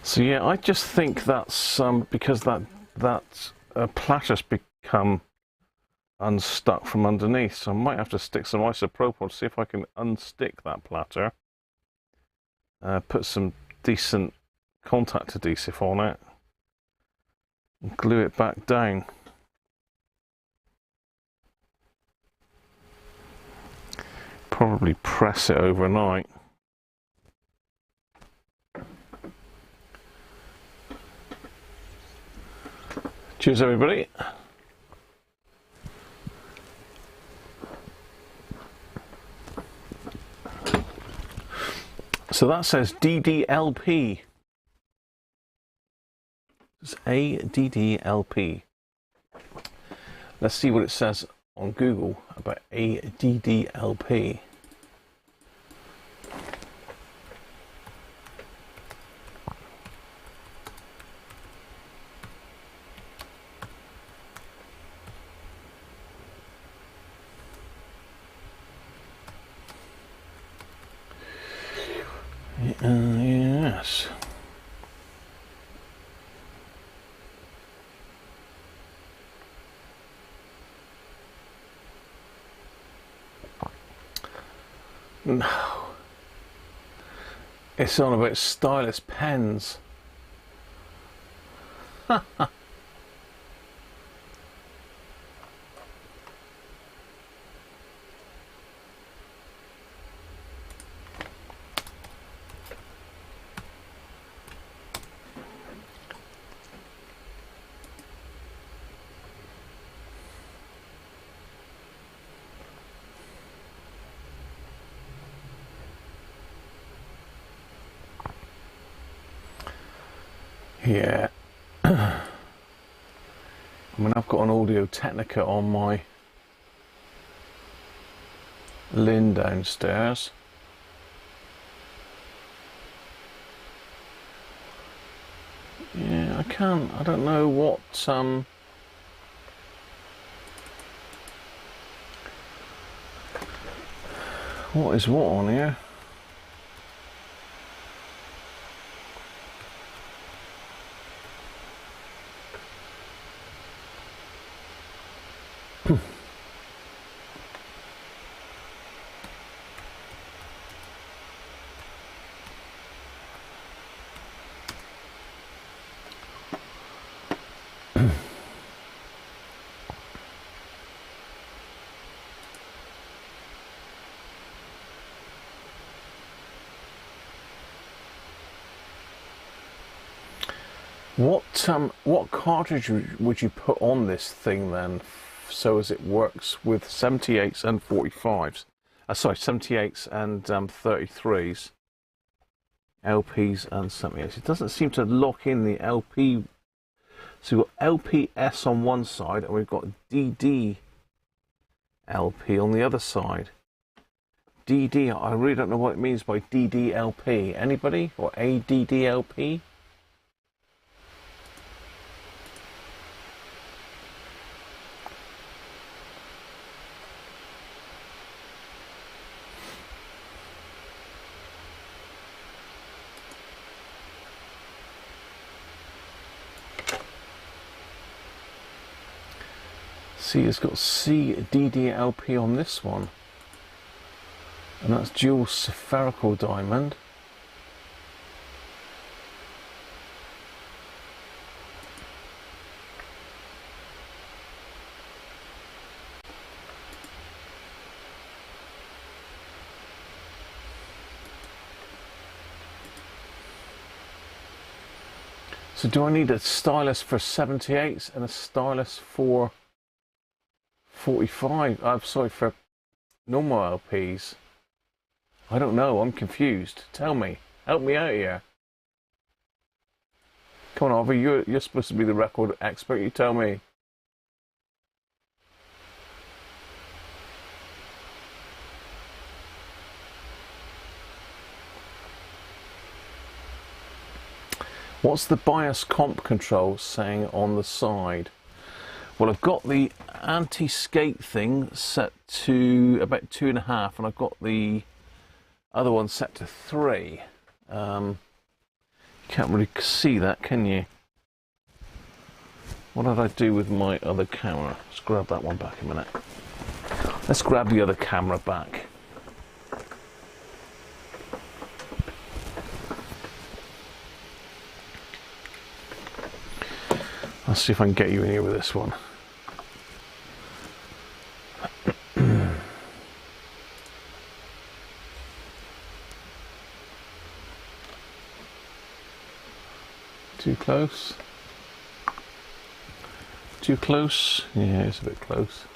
So yeah, I just think that's because that platter's become unstuck from underneath, so I might have to stick some isopropyl to see if I can unstick that platter. put some decent contact adhesive on it and glue it back down. Probably press it overnight. Cheers everybody. So that says DDLP. It's ADDLP. Let's see what it says on Google about ADDLP. Yes. No. It's on about stylus pens. Yeah, I mean, I've got an Audio Technica on my Lin downstairs. Yeah, I don't know what is what on here. What cartridge would you put on this thing then, so as it works with 78s and 45s? Sorry, 78s and 33s, LPs and 78s. It doesn't seem to lock in the LP. So we've got LPS on one side and we've got DD LP on the other side. DD, I really don't know what it means by DDLP. Anybody? Or ADDLP? See, it's got CDDLP on this one, and that's dual spherical diamond. So do I need a stylus for 78s and a stylus for 45? I'm sorry, for normal LPs. I don't know, I'm confused. Tell me. Help me out here. Come on, Oliver, you're supposed to be the record expert. You tell me. What's the bias comp control saying on the side? Well, I've got the anti-skate thing set to about 2.5, and I've got the other one set to 3. You can't really see that, can you? What did I do with my other camera? Let's grab that one back a minute. Let's grab the other camera back. Let's see if I can get you in here with this one. Too close? Too close? Yeah, it's a bit close.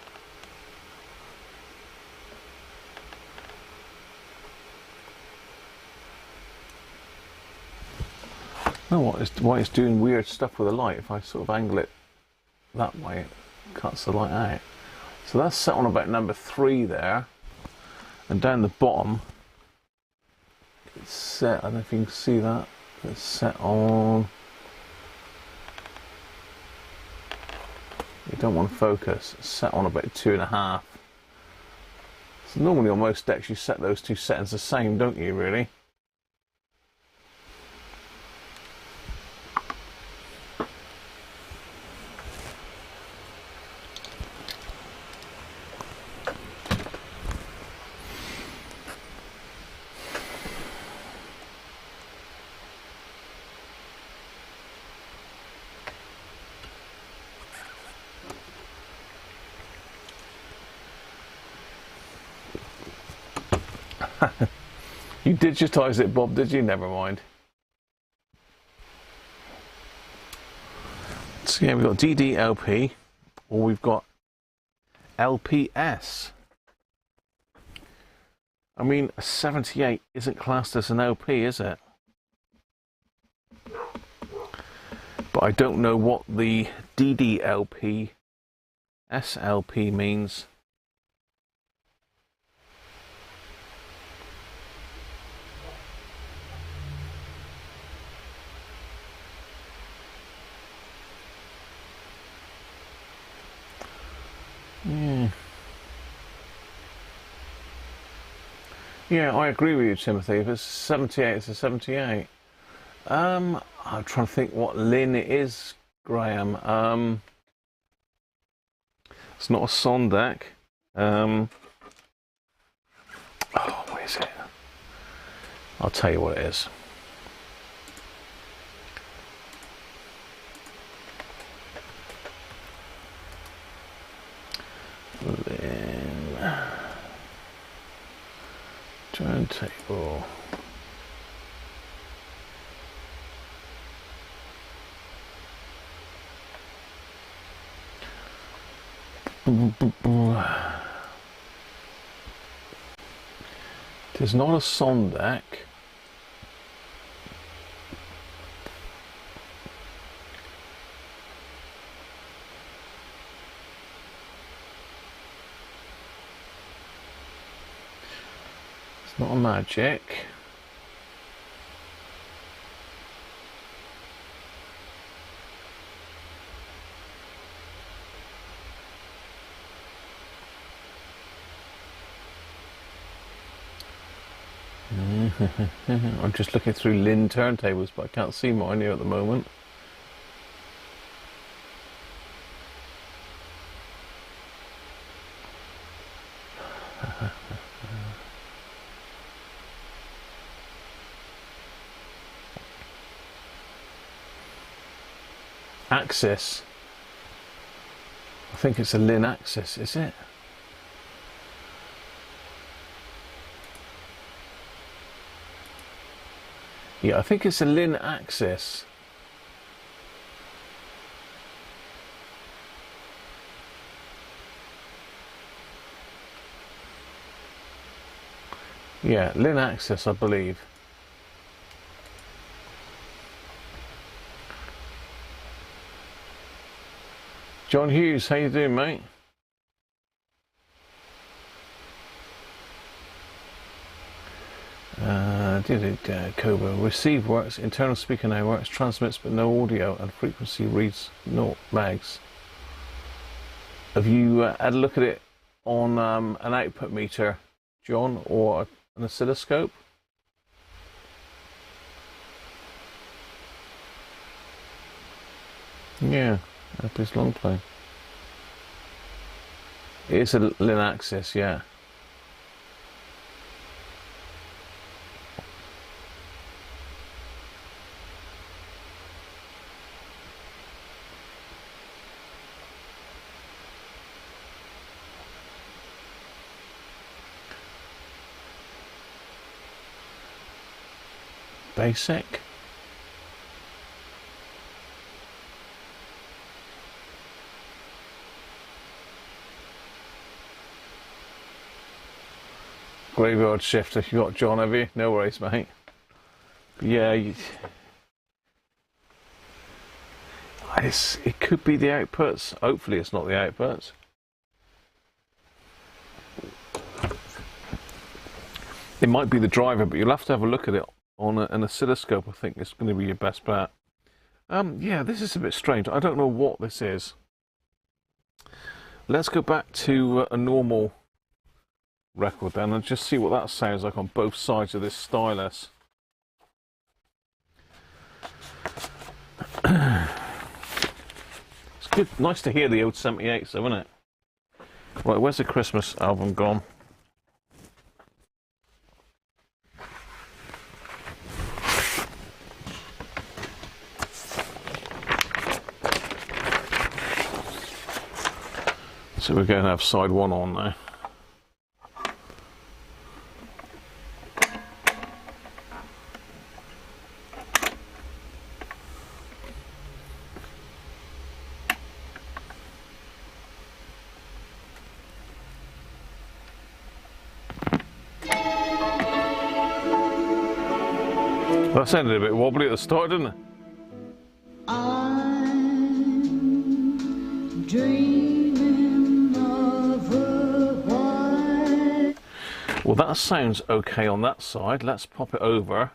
Oh, why it's doing weird stuff with the light. If I sort of angle it that way, it cuts the light out. So that's set on about number 3 there. And down the bottom, it's set, I don't know if you can see that, it's set on, you don't want to focus, it's set on about 2.5. So normally on most decks you set those two settings the same, don't you, really? You digitised it, Bob, did you? Never mind. So yeah, we've got DDLP, or we've got LPS. I mean, a 78 isn't classed as an LP, is it? But I don't know what the DDLP, SLP means. Yeah, I agree with you, Timothy. If it's 78, it's a 78. I'm trying to think what Lin it is, Graham. It's not a Sondak. Oh, what is it? I'll tell you what it is. Lin. Turntable. It is not a Sondak. It's not a Magic. I'm just looking through Lin turntables, but I can't see mine here at the moment. Axis. I think it's a Lin Axis, is it? Yeah, I think it's a Lin Axis. Yeah, Lin Axis, I believe. John Hughes, how you doing, mate? Cobra. Receive works, internal speaker now works, transmits but no audio, and frequency reads no lags. Have you had a look at it on an output meter, John, or an oscilloscope? Yeah, Apple's long play. It's a Lin Axis, yeah. basic. Graveyard shifter, you got John, have you? No worries, mate. But yeah, it could be the outputs. Hopefully it's not the outputs. It might be the driver, but you'll have to have a look at it on an oscilloscope. I think it's going to be your best bet. Yeah, this is a bit strange. I don't know what this is. Let's go back to a normal record then and just see what that sounds like on both sides of this stylus. It's good, nice to hear the old 78s though, isn't it? Right, where's the Christmas album gone? So we're going to have side one on now. That sounded a bit wobbly at the start, didn't it? I'm dreaming of a white. Well, that sounds okay on that side. Let's pop it over.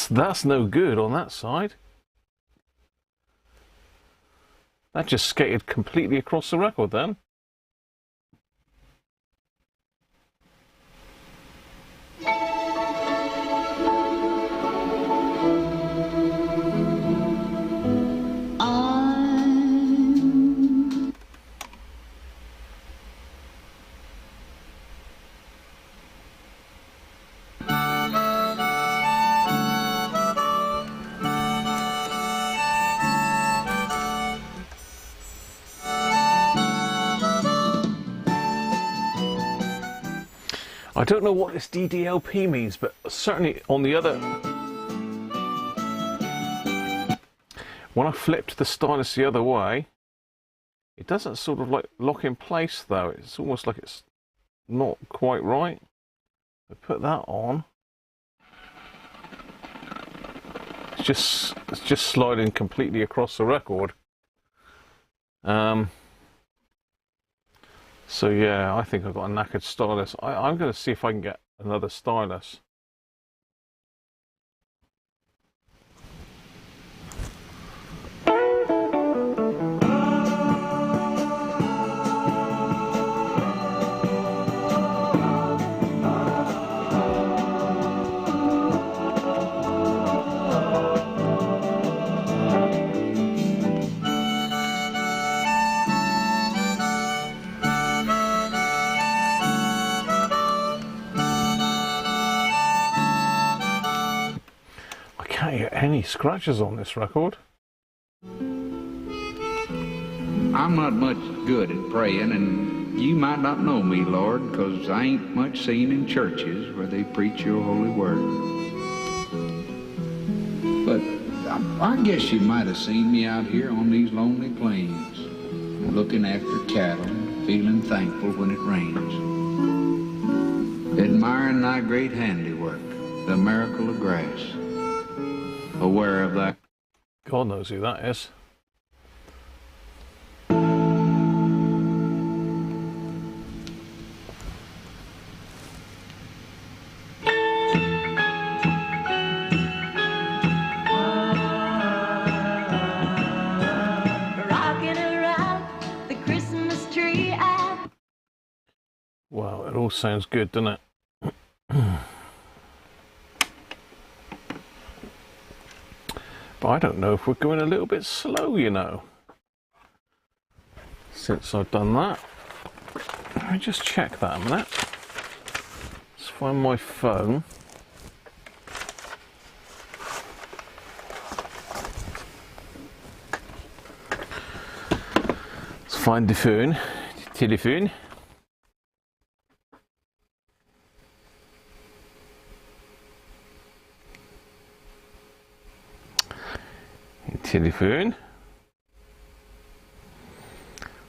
That's no good on that side. That just skated completely across the record then. I don't know what this DDLP means, but certainly on the other... When I flipped the stylus the other way, it doesn't sort of like lock in place though. It's almost like it's not quite right. I put that on. It's just sliding completely across the record. So yeah, I think I've got a knackered stylus. I'm going to see if I can get another stylus. Can't hear any scratches on this record. I'm not much good at praying, and you might not know me, Lord, 'cause I ain't much seen in churches where they preach your holy word. But I guess you might have seen me out here on these lonely plains, looking after cattle, feeling thankful when it rains, admiring thy great handiwork, the miracle of grass. Aware of that. God knows who that is. Rocking around the Christmas tree. Wow, it all sounds good, doesn't it? But I don't know if we're going a little bit slow, you know. Since I've done that. Let me just check that a minute. Let's find my phone. find the phone, telephone. Telephone.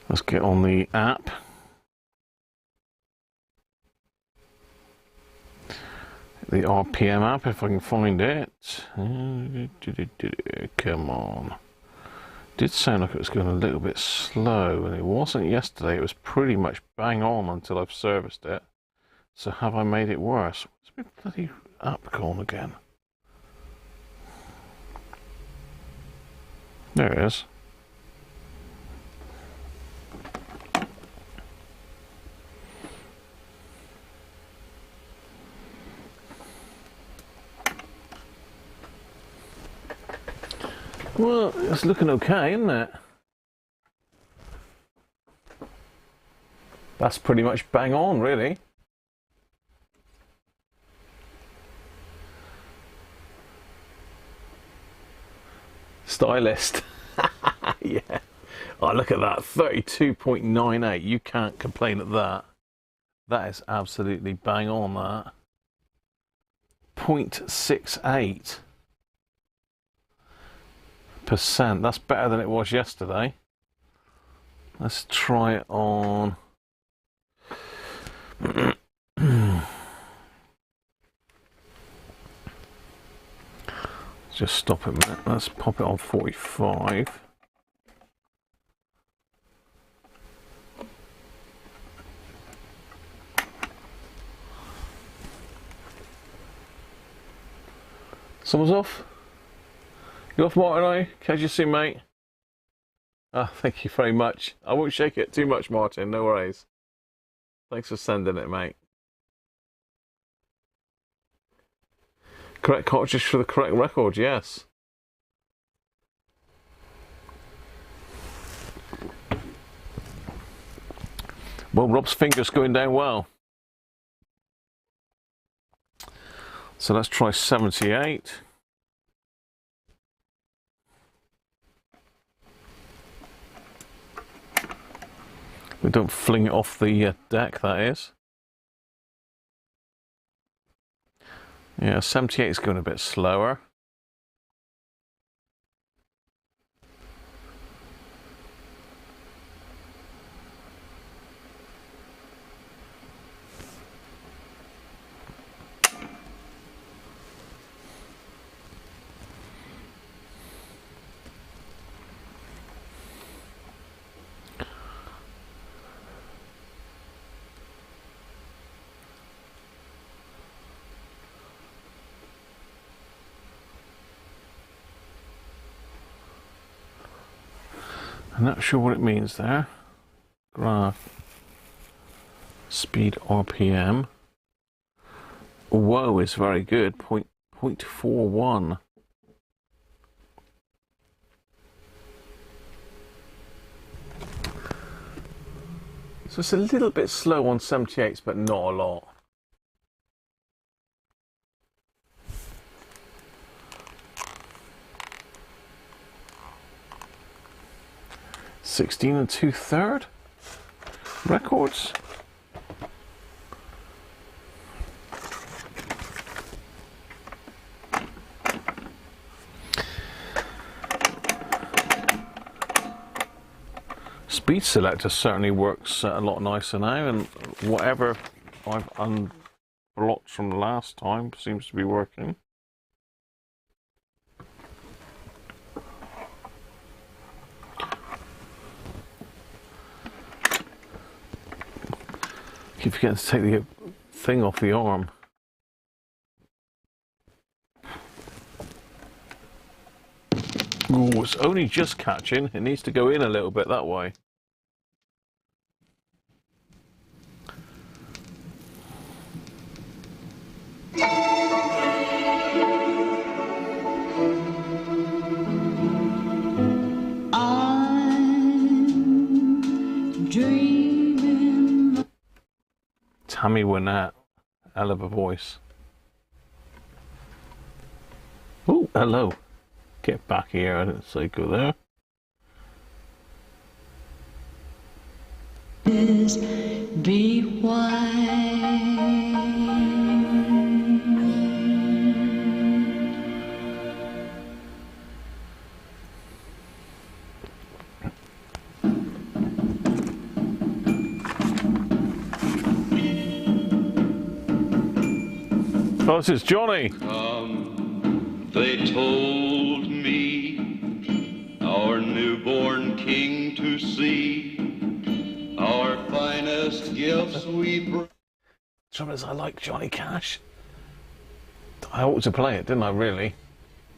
Let's get on the app. The RPM app, if I can find it. Come on. Did sound like it was going a little bit slow, and it wasn't yesterday. It was pretty much bang on until I've serviced it. So have I made it worse? Where's my bloody app gone again? There it is. Well, it's looking okay, isn't it? That's pretty much bang on, really. Stylist. Yeah. Oh, look at that. 32.98. You can't complain at that. That is absolutely bang on, that. 0.68%. That's better than it was yesterday. Let's try it on. Just stop it a minute. Let's pop it on 45. Someone's off? You off, Martin, are you? Catch you soon, mate. Ah, thank you very much. I won't shake it too much, Martin. No worries. Thanks for sending it, mate. Correct cartridge for the correct record, yes. Well, Rob's finger's going down well. So let's try 78. We don't fling it off the deck, that is. Yeah, 78 is going a bit slower. I'm not sure what it means there. Graph. Speed RPM. Whoa, is very good. 0.41. So it's a little bit slow on 78s, but not a lot. (16 2/3) records. Speed selector certainly works a lot nicer now, and whatever I've unblocked from the last time seems to be working. Keep forgetting to take the thing off the arm. Oh, it's only just catching. It needs to go in a little bit that way. I'm dreaming. Tammy Wynette, hell of a voice. Oh, hello. Get back here. I didn't say go there. Be wise. Oh, this is Johnny. They told me our newborn king to see, our finest gifts we bring. Trouble is, I like Johnny Cash. I ought to play it, didn't I, really?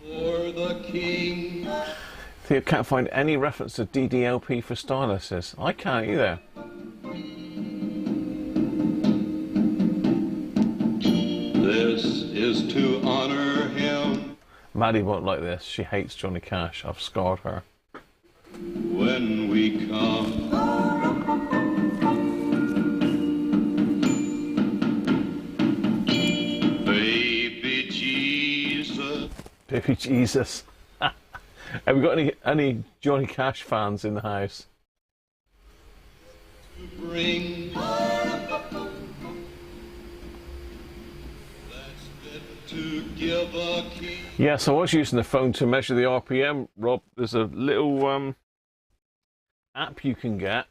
For the king. See, I can't find any reference to DDLP for styluses. I can't either. This is to honor him. Maddie won't like this. She hates Johnny Cash. I've scarred her. When we come. Baby Jesus. Baby Jesus. Have we got any Johnny Cash fans in the house? Bring. To give a king. Yes, I was using the phone to measure the RPM, Rob. There's a little app you can get.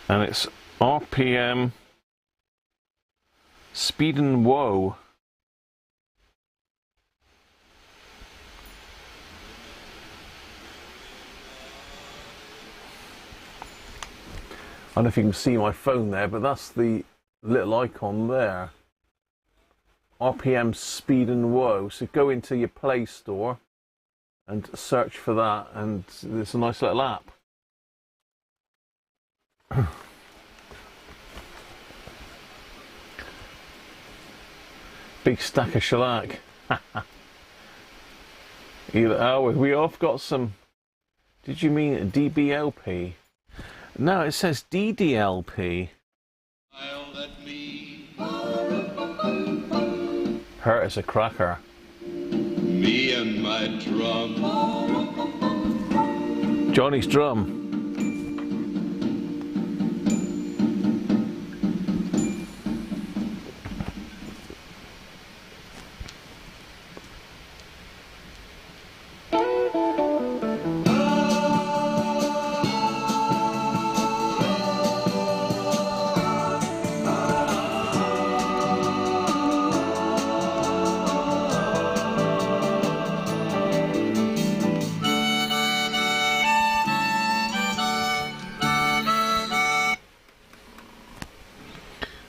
And it's RPM Speed and Woe. I don't know if you can see my phone there, but that's the little icon there. RPM Speed and Woe. So go into your Play Store and search for that, and it's a nice little app. Big stack of shellac. Oh, we have got some. Did you mean DBLP? No, it says DDLP. Hurt as a cracker. Me and my drum. Johnny's drum.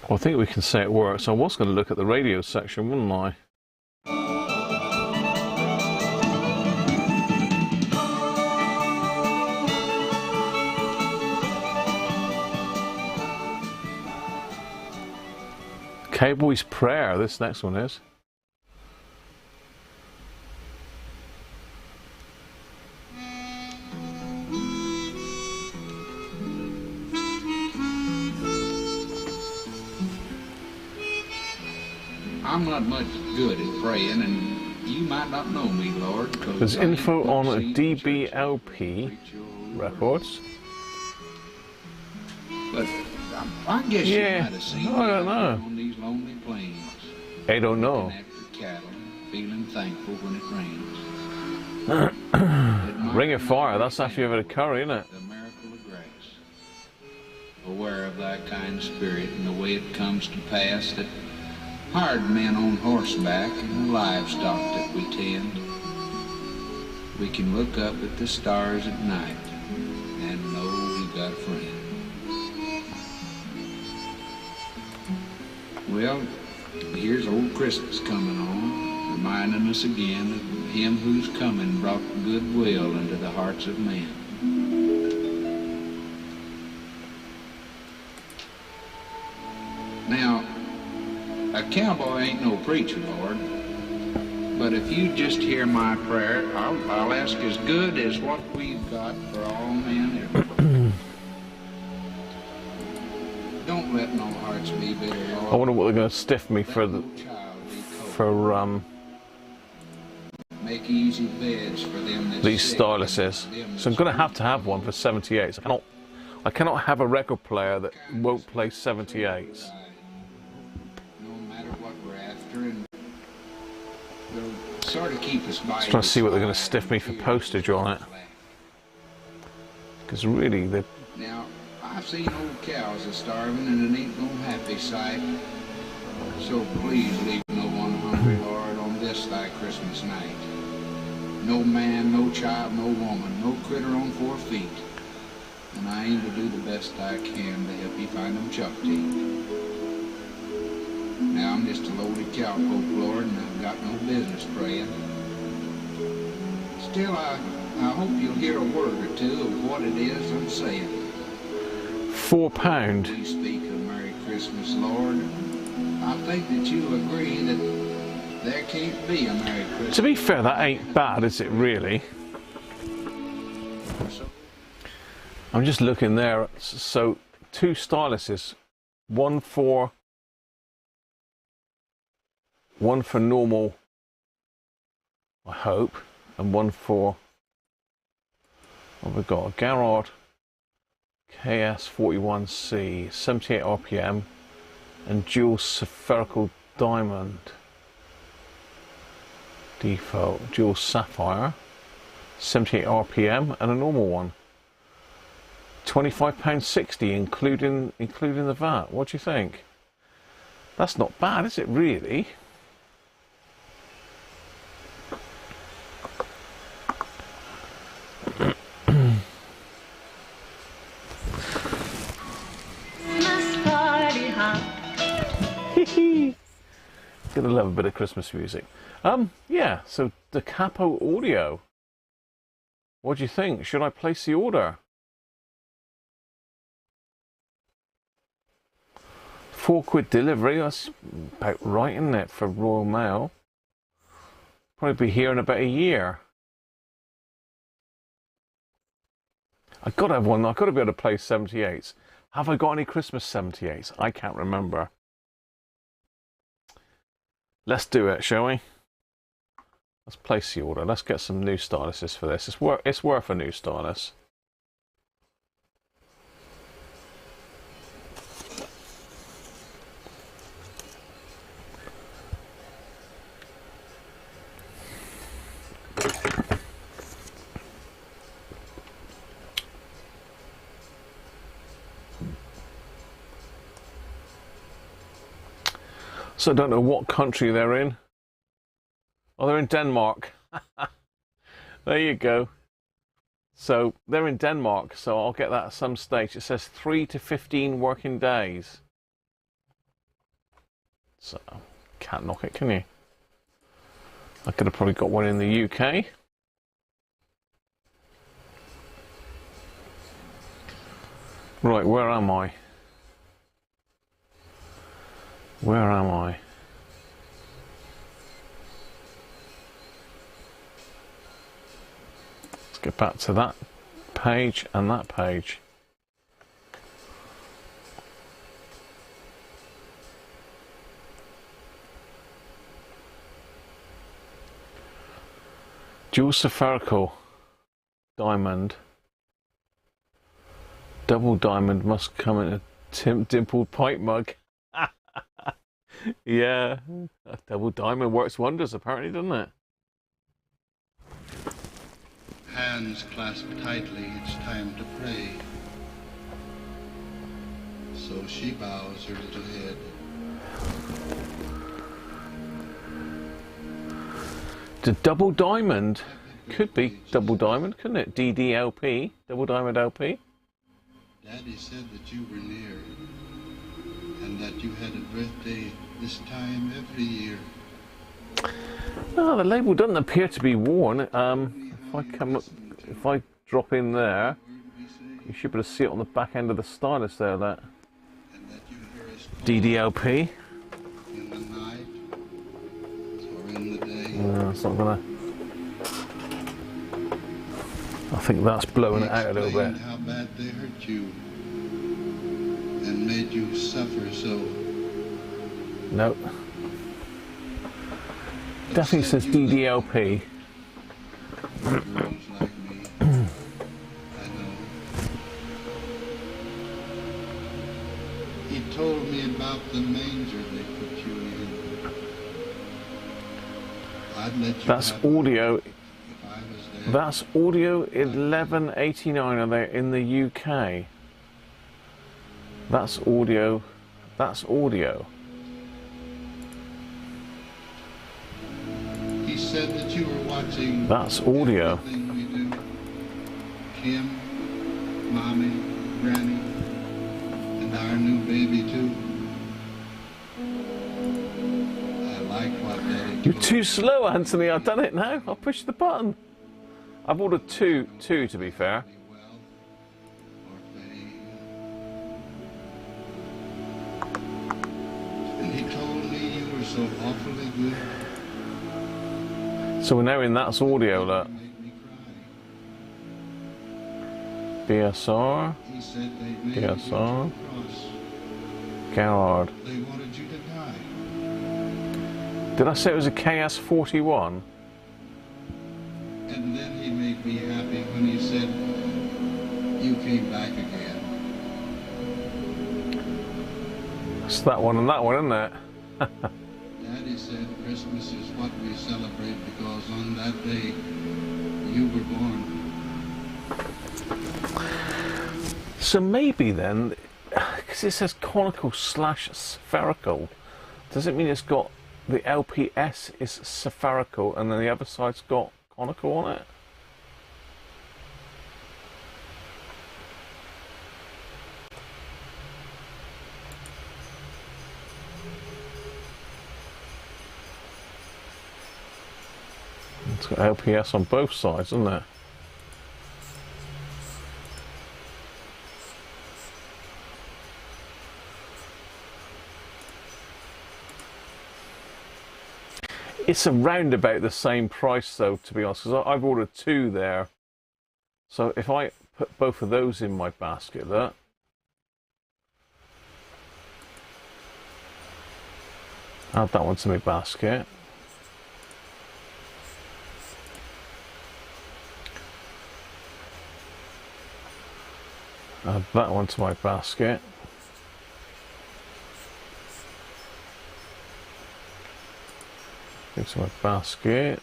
Well, I think we can say it works. I was going to look at the radio section, wouldn't I? Cowboy's Prayer, this next one is. I'm not much good at praying, and you might not know me, Lord. There's info on DBLP records. But I guess you might have seen me I don't know. on these lonely plains. I don't know. Looking after cattle, feeling thankful when it rains. Ring of Fire, that's after you've had a curry, isn't it? The miracle of grace. Aware of thy kind spirit and the way it comes to pass that hired men on horseback and the livestock that we tend, we can look up at the stars at night and know we got a friend. Well, here's old Christmas coming on, reminding us again of him whose coming brought goodwill into the hearts of men. Now, a cowboy ain't no preacher, Lord, but if you just hear my prayer, I'll ask as good as what we've got for all men everywhere. Don't let no hearts be bitter, Lord. I wonder what they're going to stiff me for make easy beds for them that These sick, styluses. them So I'm going to have one for 78s. I cannot have a record player that won't play 78s. no matter what we're after, and they'll sort of keep us by. Just trying to see what they're going to stiff me for postage on it. Because really, they. Now, I've seen old cows a starving, and it ain't no happy sight. So please leave no one hungry, Lord, on this thy Christmas night. No man, no child, no woman, no critter on 4 feet. And I aim to do the best I can to help you find them chuck teeth. Now I'm just a loaded cowpoke, Lord, and I've got no business praying. Still, I hope you'll hear a word or two of what it is I'm saying. £4. We speak of Merry Christmas, Lord. I think that you'll agree that there can't be a Merry Christmas. To be fair, that ain't bad, is it really? I'm just looking there. So 2 styluses, one for normal, I hope, and one for, what we've got, a Garrard KS41C, 78 RPM, and dual spherical diamond default, dual sapphire, 78 RPM, and a normal one. £25.60 including the VAT. What do you think? That's not bad, is it really? Gonna love a bit of Christmas music. Yeah, so the Capo Audio. What do you think? Should I place the order? £4 delivery, that's about right, isn't it, for Royal Mail? Probably be here in about a year. I've got to have one, I've got to be able to play 78s. Have I got any Christmas 78s? I can't remember. Let's do it, shall we? Let's place the order. Let's get some new styluses for this. It's worth a new stylus. So I don't know what country they're in. Oh, they're in Denmark. There you go. So they're in Denmark, so I'll get that at some stage. It says 3 to 15 working days. So can't knock it, can you? I could have probably got one in the UK. Right, where am I? Where am I? Let's get back to that page and that page. Dual spherical diamond. Double diamond must come in a dimpled pipe mug. Yeah, a double diamond works wonders apparently, doesn't it? Hands clasped tightly, it's time to pray. So she bows her little head. The double diamond could be double diamond, couldn't it? DDLP, double diamond LP. Daddy said that you were near, and that you had a birthday this time every year. No, the label doesn't appear to be worn. If I drop in there, you should be able to see it on the back end of the stylus there. That DDLP. In the night or in the day. No, it's not gonna. I think that's blowing it out a little bit. How bad they hurt you and made you suffer so. Nope. Definitely says DDLP. girls like me. I know. He told me about the manger they put you in. I'd let you That's have it audio. if I was there. That's audio 1189. Are they in the UK? That's audio. That's audio. He said that you were watching. That's audio. Everything we do. Kim, Mommy, Granny, and our new baby too. I like what Daddy You're told too me. slow, Anthony. I've done it now. I'll push the button. I've ordered two to be fair. Well, or fame. And he told me you were so awfully good. So we're now in That's Audio, look. You made me cry. BSR, He said they made you Yes, go sir. to the cross. Gallard. They wanted you to die. Did I say it was a KS41? And then he made me happy when he said you came back again. It's that one and that one, isn't it? Daddy said Christmas is what we celebrate because on that day you were born. So maybe then, because it says conical / spherical, does it mean it's got the LPS is spherical and then the other side's got conical on it? It's got LPS on both sides, isn't it? It's around about the same price though, to be honest, because I've ordered two there. So if I put both of those in my basket, look. Add that one to my basket. Add that one to my basket. Into my basket.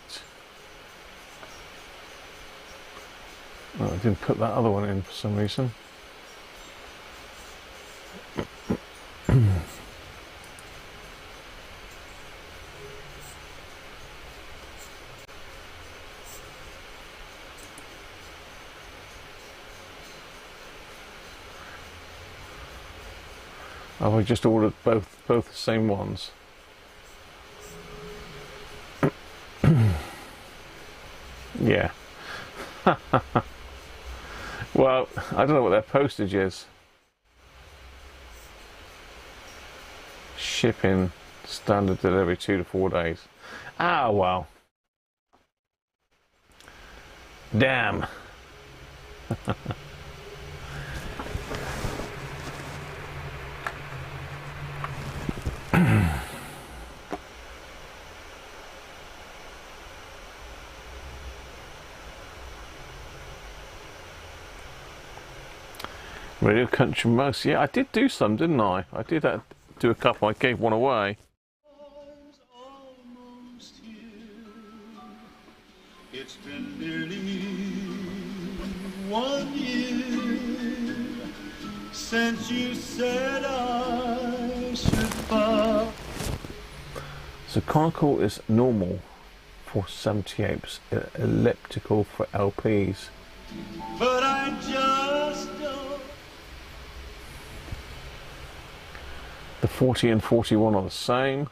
Oh, I didn't put that other one in for some reason. Have I just ordered both the same ones? Yeah. Well, I don't know what their postage is. Shipping, standard delivery 2 to 4 days. Ah, well. Damn. Radiocruncher mouse. Yeah, I did do some, didn't I? I did do a couple. I gave one away. Almost here. It's been nearly 1 year since you said I should fall. So conical is normal for 78, elliptical for LPs. But I just don't. The 40 and 41 are the same.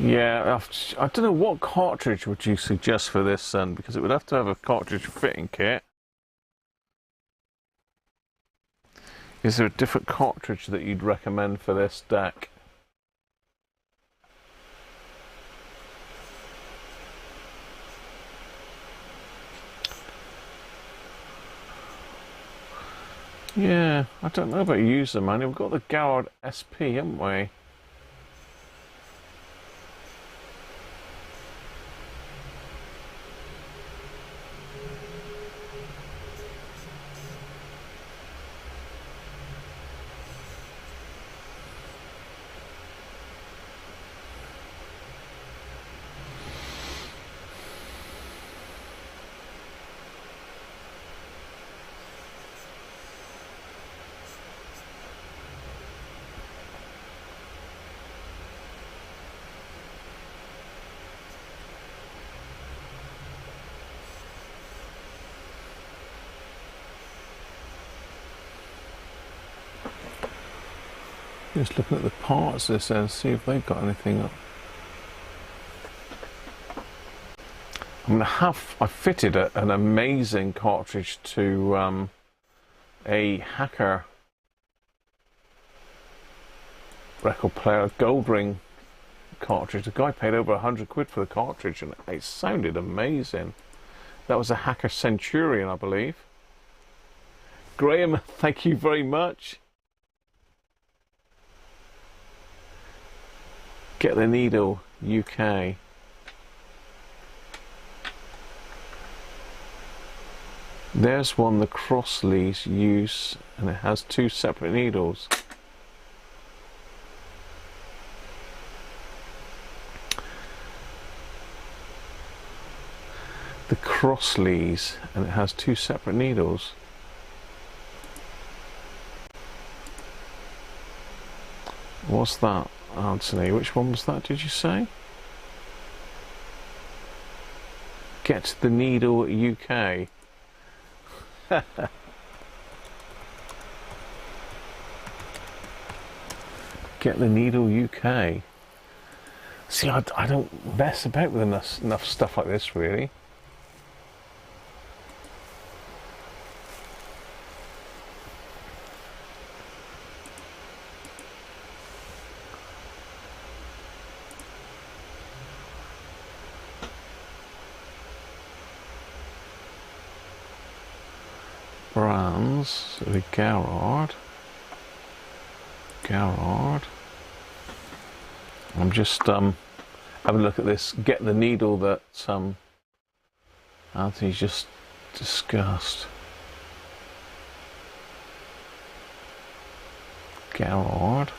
Yeah, I don't know what cartridge would you suggest for this, because it would have to have a cartridge fitting kit. Is there a different cartridge that you'd recommend for this deck? Yeah, I don't know about user manual. We've got the Garrard SP, haven't we? Just looking at the parts this end, see if they've got anything up. I fitted an amazing cartridge to a Hacker record player, a gold ring cartridge. The guy paid over 100 quid for the cartridge and it sounded amazing. That was a Hacker Centurion, I believe. Graham, thank you very much. Get the Needle UK. There's one the Crossleys use, and it has 2 separate needles. The Crossleys, and it has 2 separate needles. What's that, Anthony? Which one was that, did you say? Get the Needle UK. Get the Needle UK. See, I don't mess about with enough stuff like this, really. Brands, the Garrard. I'm just having a look at this. Get the Needle that Anthony's just discussed. Garrard.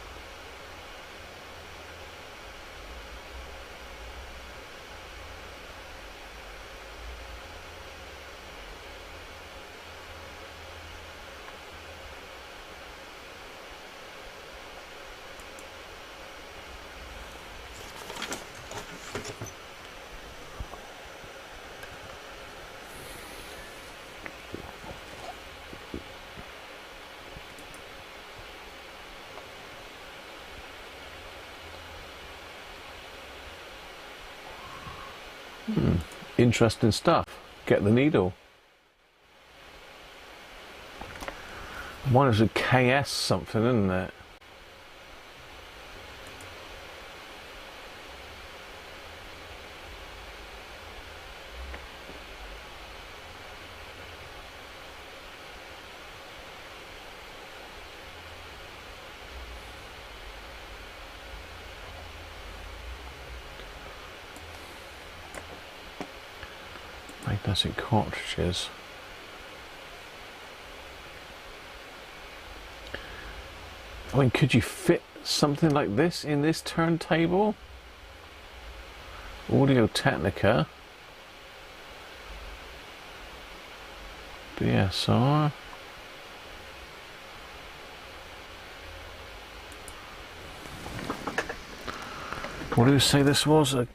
Interesting stuff. Get the Needle. One is a KS something, isn't it? Magnetic cartridges. I mean, could you fit something like this in this turntable? Audio Technica. BSR. What do you say this was? A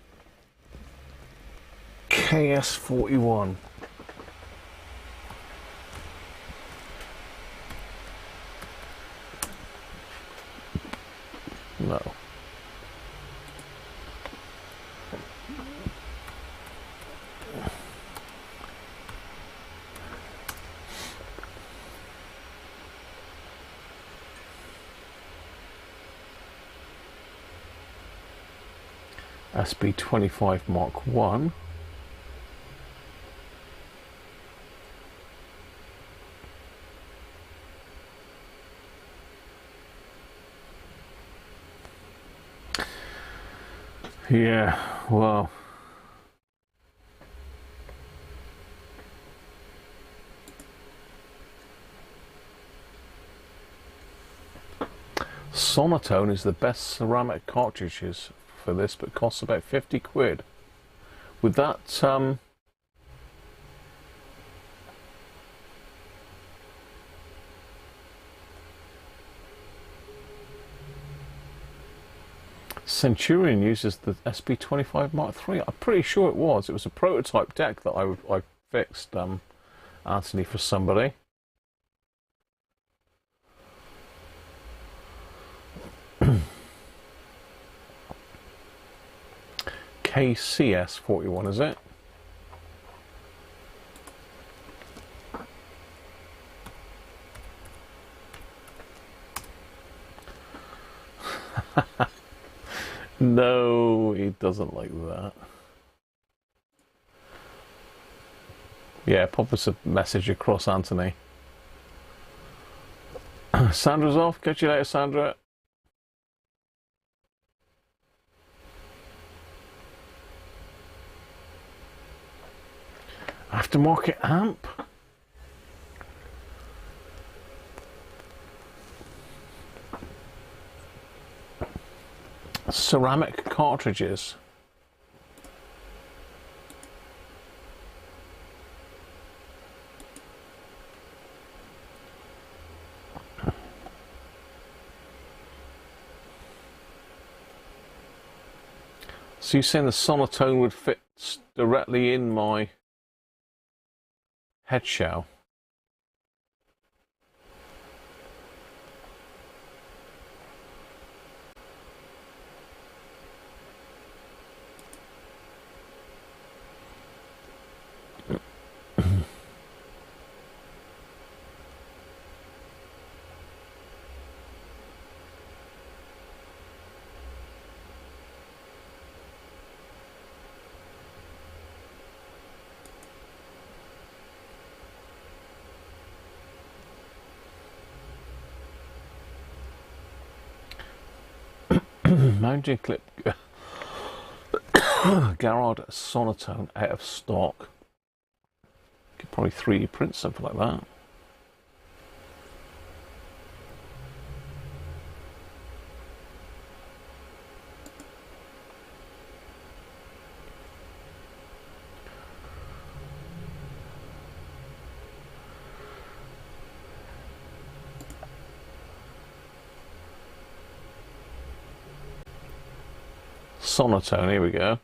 KS41. No. SB25 Mark 1. Yeah, well. Sonotone is the best ceramic cartridges for this, but costs about 50 quid. With that, Centurion uses the SB25 Mark III. I'm pretty sure it was. It was a prototype deck that I fixed, Anthony, for somebody. KCS41, is it? No, he doesn't like that. Yeah, pop us a message across, Anthony. Sandra's off. Catch you later, Sandra. Aftermarket amp. Ceramic cartridges. So you're saying the Sonotone would fit directly in my head shell? Mounting clip. Garrod Sonotone out of stock. Could probably 3D print something like that. Sonotone, here we go.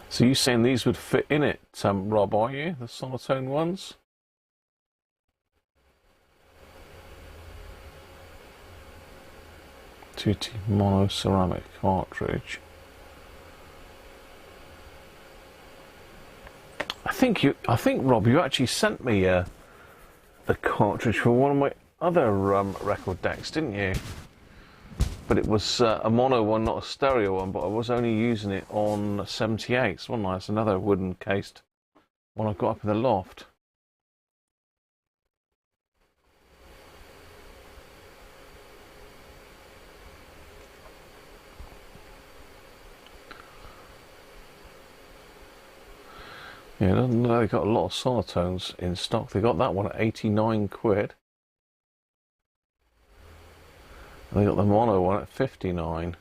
So you're saying these would fit in it, Rob, are you? The Sonotone ones? TT mono ceramic cartridge. I think Rob, you actually sent me the cartridge for one of my other record decks, didn't you? But it was a mono one, not a stereo one, but I was only using it on 78s, wasn't I? It's another wooden cased one I got up in the loft. Yeah, it doesn't look like they've got a lot of Sonotones in stock. They got that one at 89 quid. And they got the mono one at 59.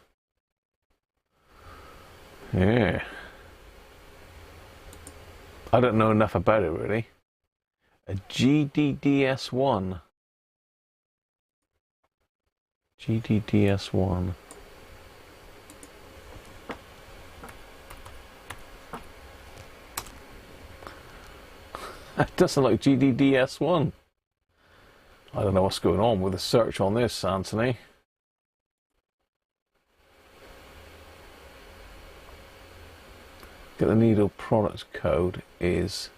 Yeah. I don't know enough about it, really. A GDDS1. GDDS1. It doesn't look GDDS1. I don't know what's going on with the search on this, Anthony. Get the needle product code is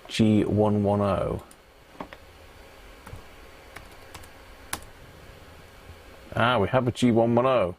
G110. Ah, we have a G110.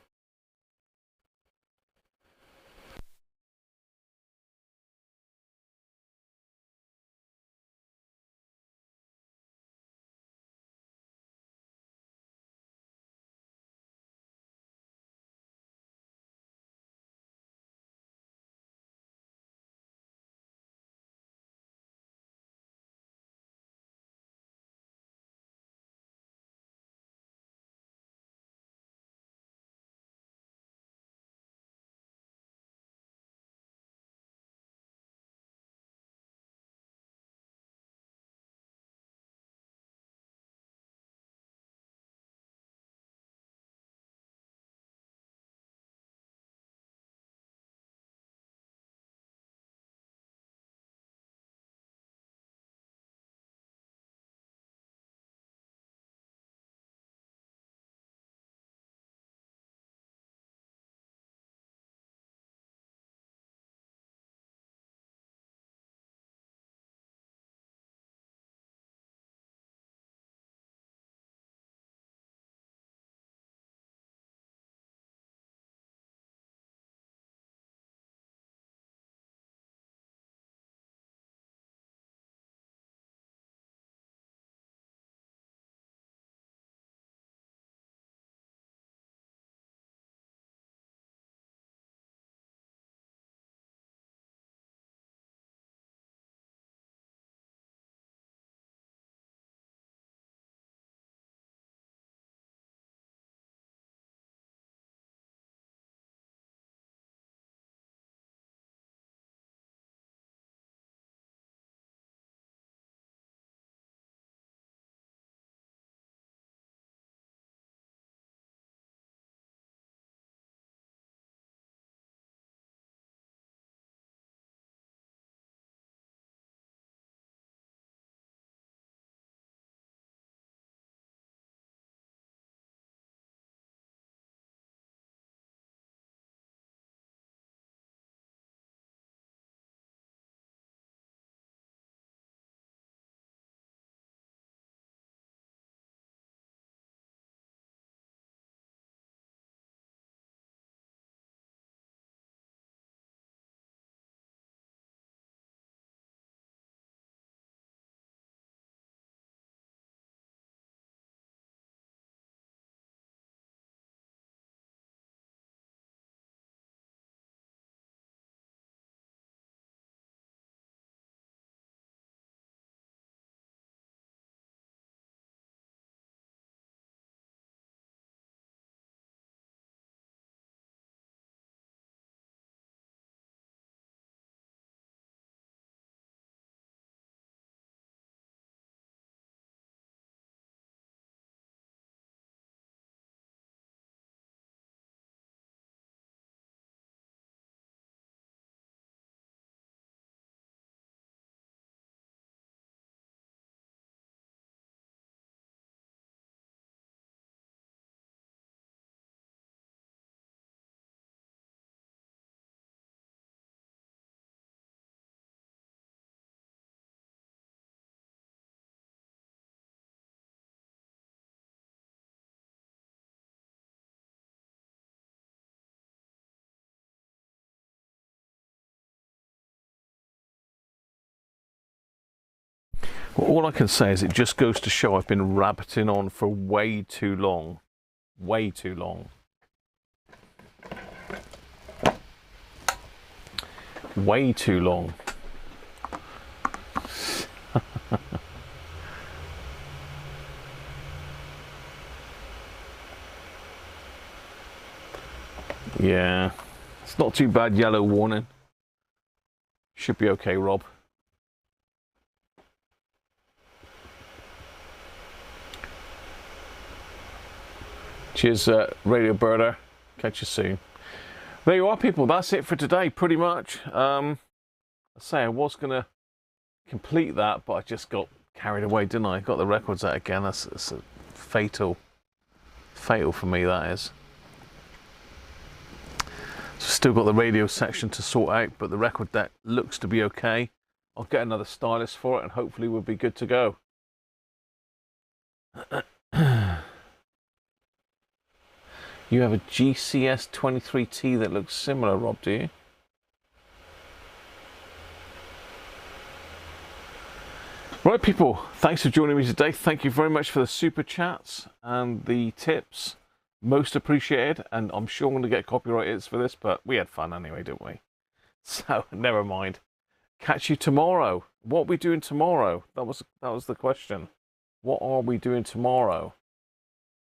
Well, all I can say is it just goes to show I've been rabbiting on for way too long. Way too long. Way too long. Yeah, it's not too bad. Yellow warning. Should be okay, Rob. Cheers, Radio Birder. Catch you soon. There you are, people. That's it for today, pretty much. I say I was going to complete that, but I just got carried away, didn't I? Got the records out again. That's a fatal for me, that is. So still got the radio section to sort out, but the record deck looks to be okay. I'll get another stylus for it, and hopefully we'll be good to go. You have a GCS23T that looks similar, Rob, do you? Right, people, thanks for joining me today. Thank you very much for the super chats and the tips. Most appreciated, and I'm sure I'm going to get copyright hits for this, but we had fun anyway, didn't we? So, never mind. Catch you tomorrow. What are we doing tomorrow? That was the question. What are we doing tomorrow?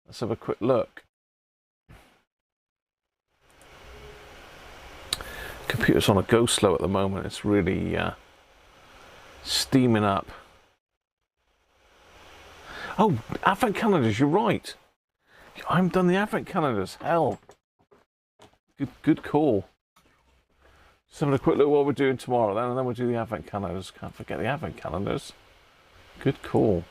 Let's have a quick look. Computer's on a go slow at the moment. It's really steaming up. Oh, Advent calendars, you're right. I haven't done the Advent calendars. Hell. Good call. Just having a quick look at what we're doing tomorrow then, and then we'll do the Advent calendars. Can't forget the Advent calendars. Good call.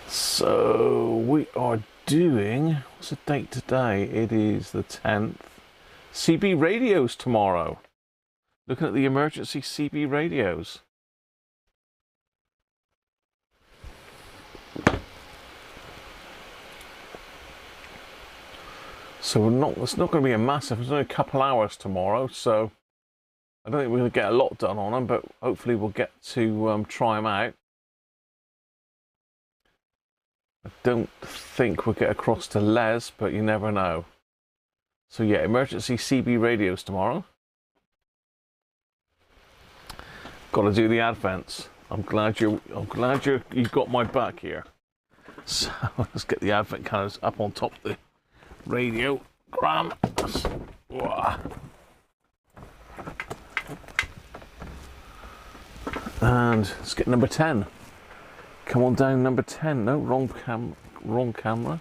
So we are doing, what's the date today? It is the 10th. CB radios tomorrow. Looking at the emergency CB radios. So it's not going to be a massive, it's only a couple hours tomorrow, so I don't think we're going to get a lot done on them, but hopefully we'll get to try them out. I don't think we'll get across to Les, but you never know. So yeah, emergency CB radios tomorrow. Got to do the Advents. I'm glad you've got my back here. So let's get the Advent calendars up on top of the Radiogram. And let's get number 10. Come on down, number 10. No, wrong camera.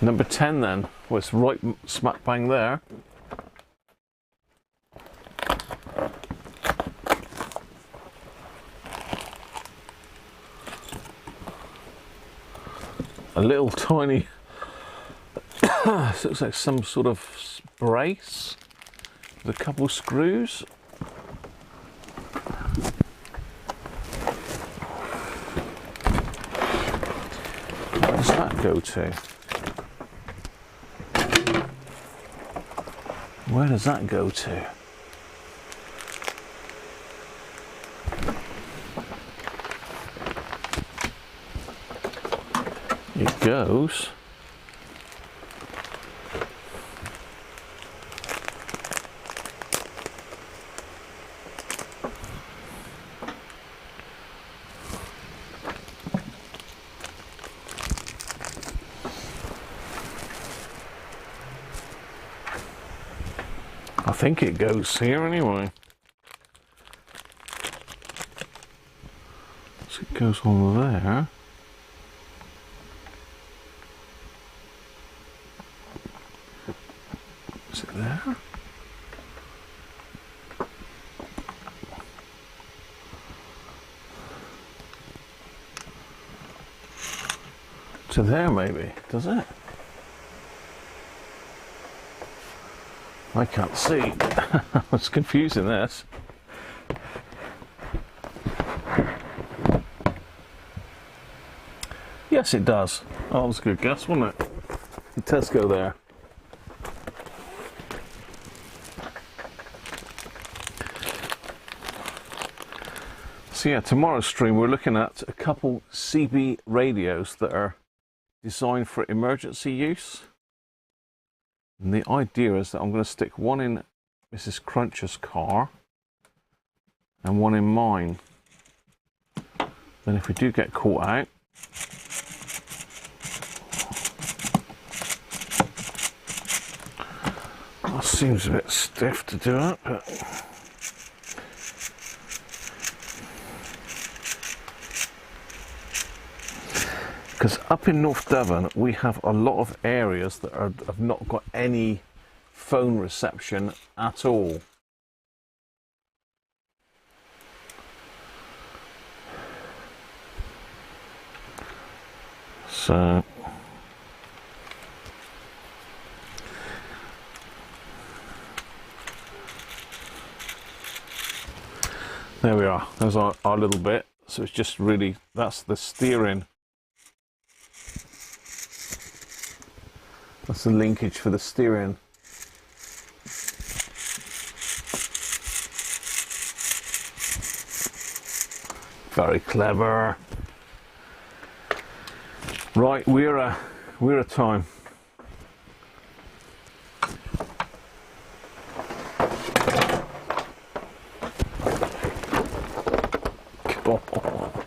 Number 10 then. Well, it's right smack bang there. A little tiny, looks like some sort of brace with a couple of screws. Where does that go to? Where does that go to? It goes I think it goes here anyway. So it goes on there. Is it there? To there maybe, does it? I can't see. It's confusing, this. Yeah, Yes, it does. Oh, that was a good guess, wasn't it? The Tesco there. So yeah, tomorrow's stream we're looking at a couple CB radios that are designed for emergency use. And the idea is that I'm going to stick one in Mrs. Cruncher's car and one in mine. Then if we do get caught out, that seems a bit stiff to do it, but because up in North Devon we have a lot of areas that have not got any phone reception at all. So there we are, there's our little bit. So it's just really, that's the steering. That's the linkage for the steering. Very clever. Right, we're a time. Oh,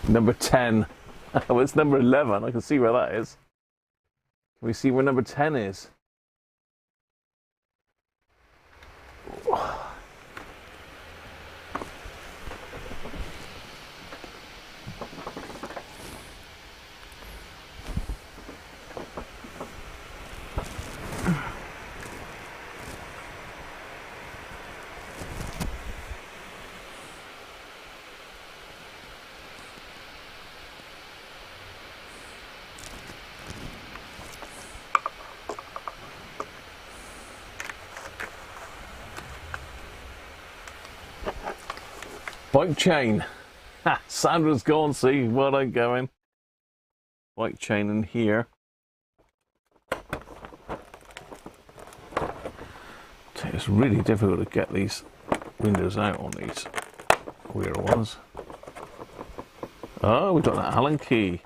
number 10. Well, it's number 11. I can see where that is. Can we see where number 10 is? Bike chain. Ha, Sandra's gone, see, where I'm going. Bike chain in here. It's really difficult to get these windows out on these weird ones. Oh, we've got an Allen key.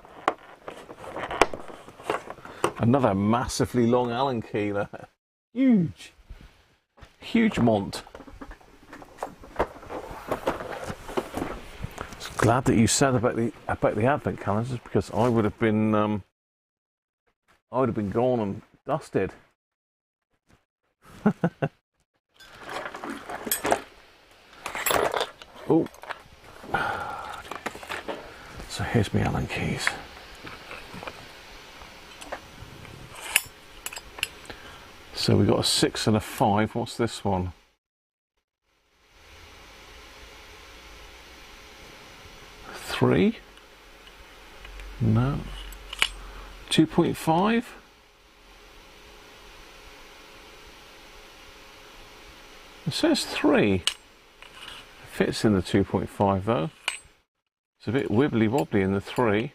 Another massively long Allen key there. Huge. Huge mont. Glad that you said about the advent calendars, because I would have been gone and dusted. Oh, so here's my Allen keys. So we got a 6 and a 5. What's this one? Three? No. 2.5? It says 3. It fits in the 2.5 though. It's a bit wibbly wobbly in the 3.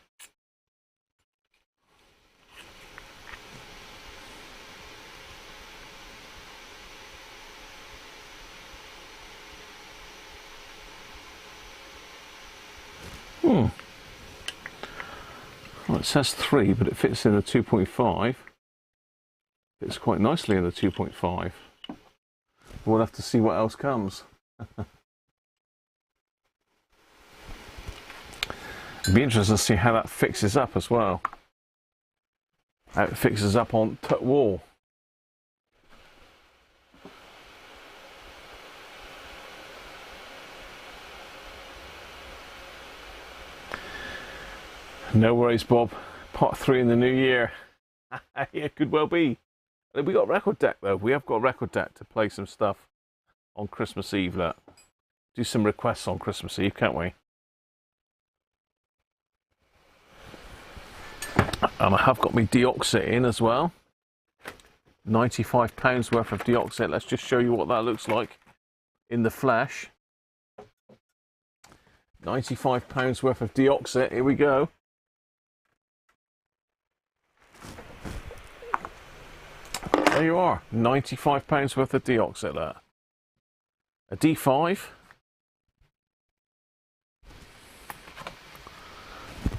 Well, it says 3, but it fits in the 2.5. Fits quite nicely in the 2.5. We'll have to see what else comes. It'd be interesting to see how that fixes up as well. How it fixes up on tut wall. No worries, Bob. Part 3 in the new year. Yeah, could well be. We got a record deck though. We have got a record deck to play some stuff on Christmas Eve. Look. Do some requests on Christmas Eve, can't we? And I have got my deoxit in as well. £95 worth of deoxit. Let's just show you what that looks like in the flesh. £95 worth of deoxit. Here we go. There you are, £95 worth of deoxit there. A D5.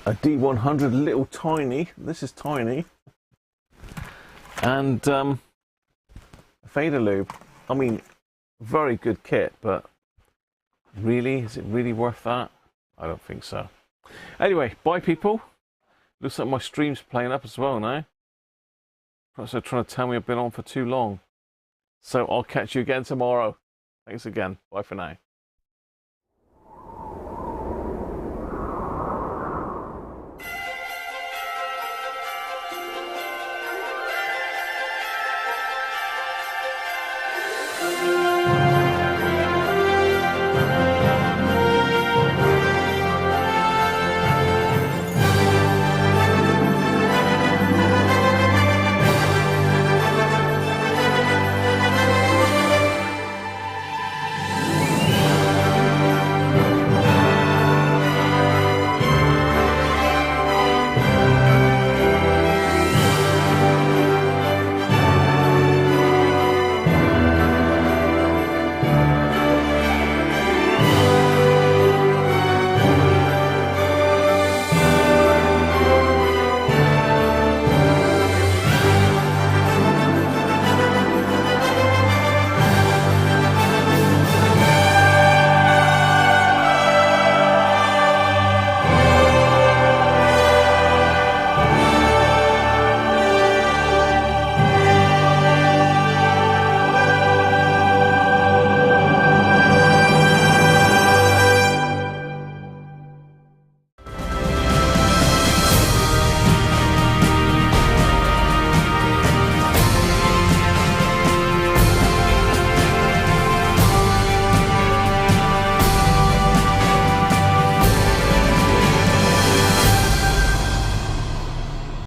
A D100, little tiny, this is tiny. And a fader lube. I mean, very good kit, but really, is it really worth that? I don't think so. Anyway, bye people. Looks like my stream's playing up as well now. Perhaps they're trying to tell me I've been on for too long. So I'll catch you again tomorrow. Thanks again. Bye for now.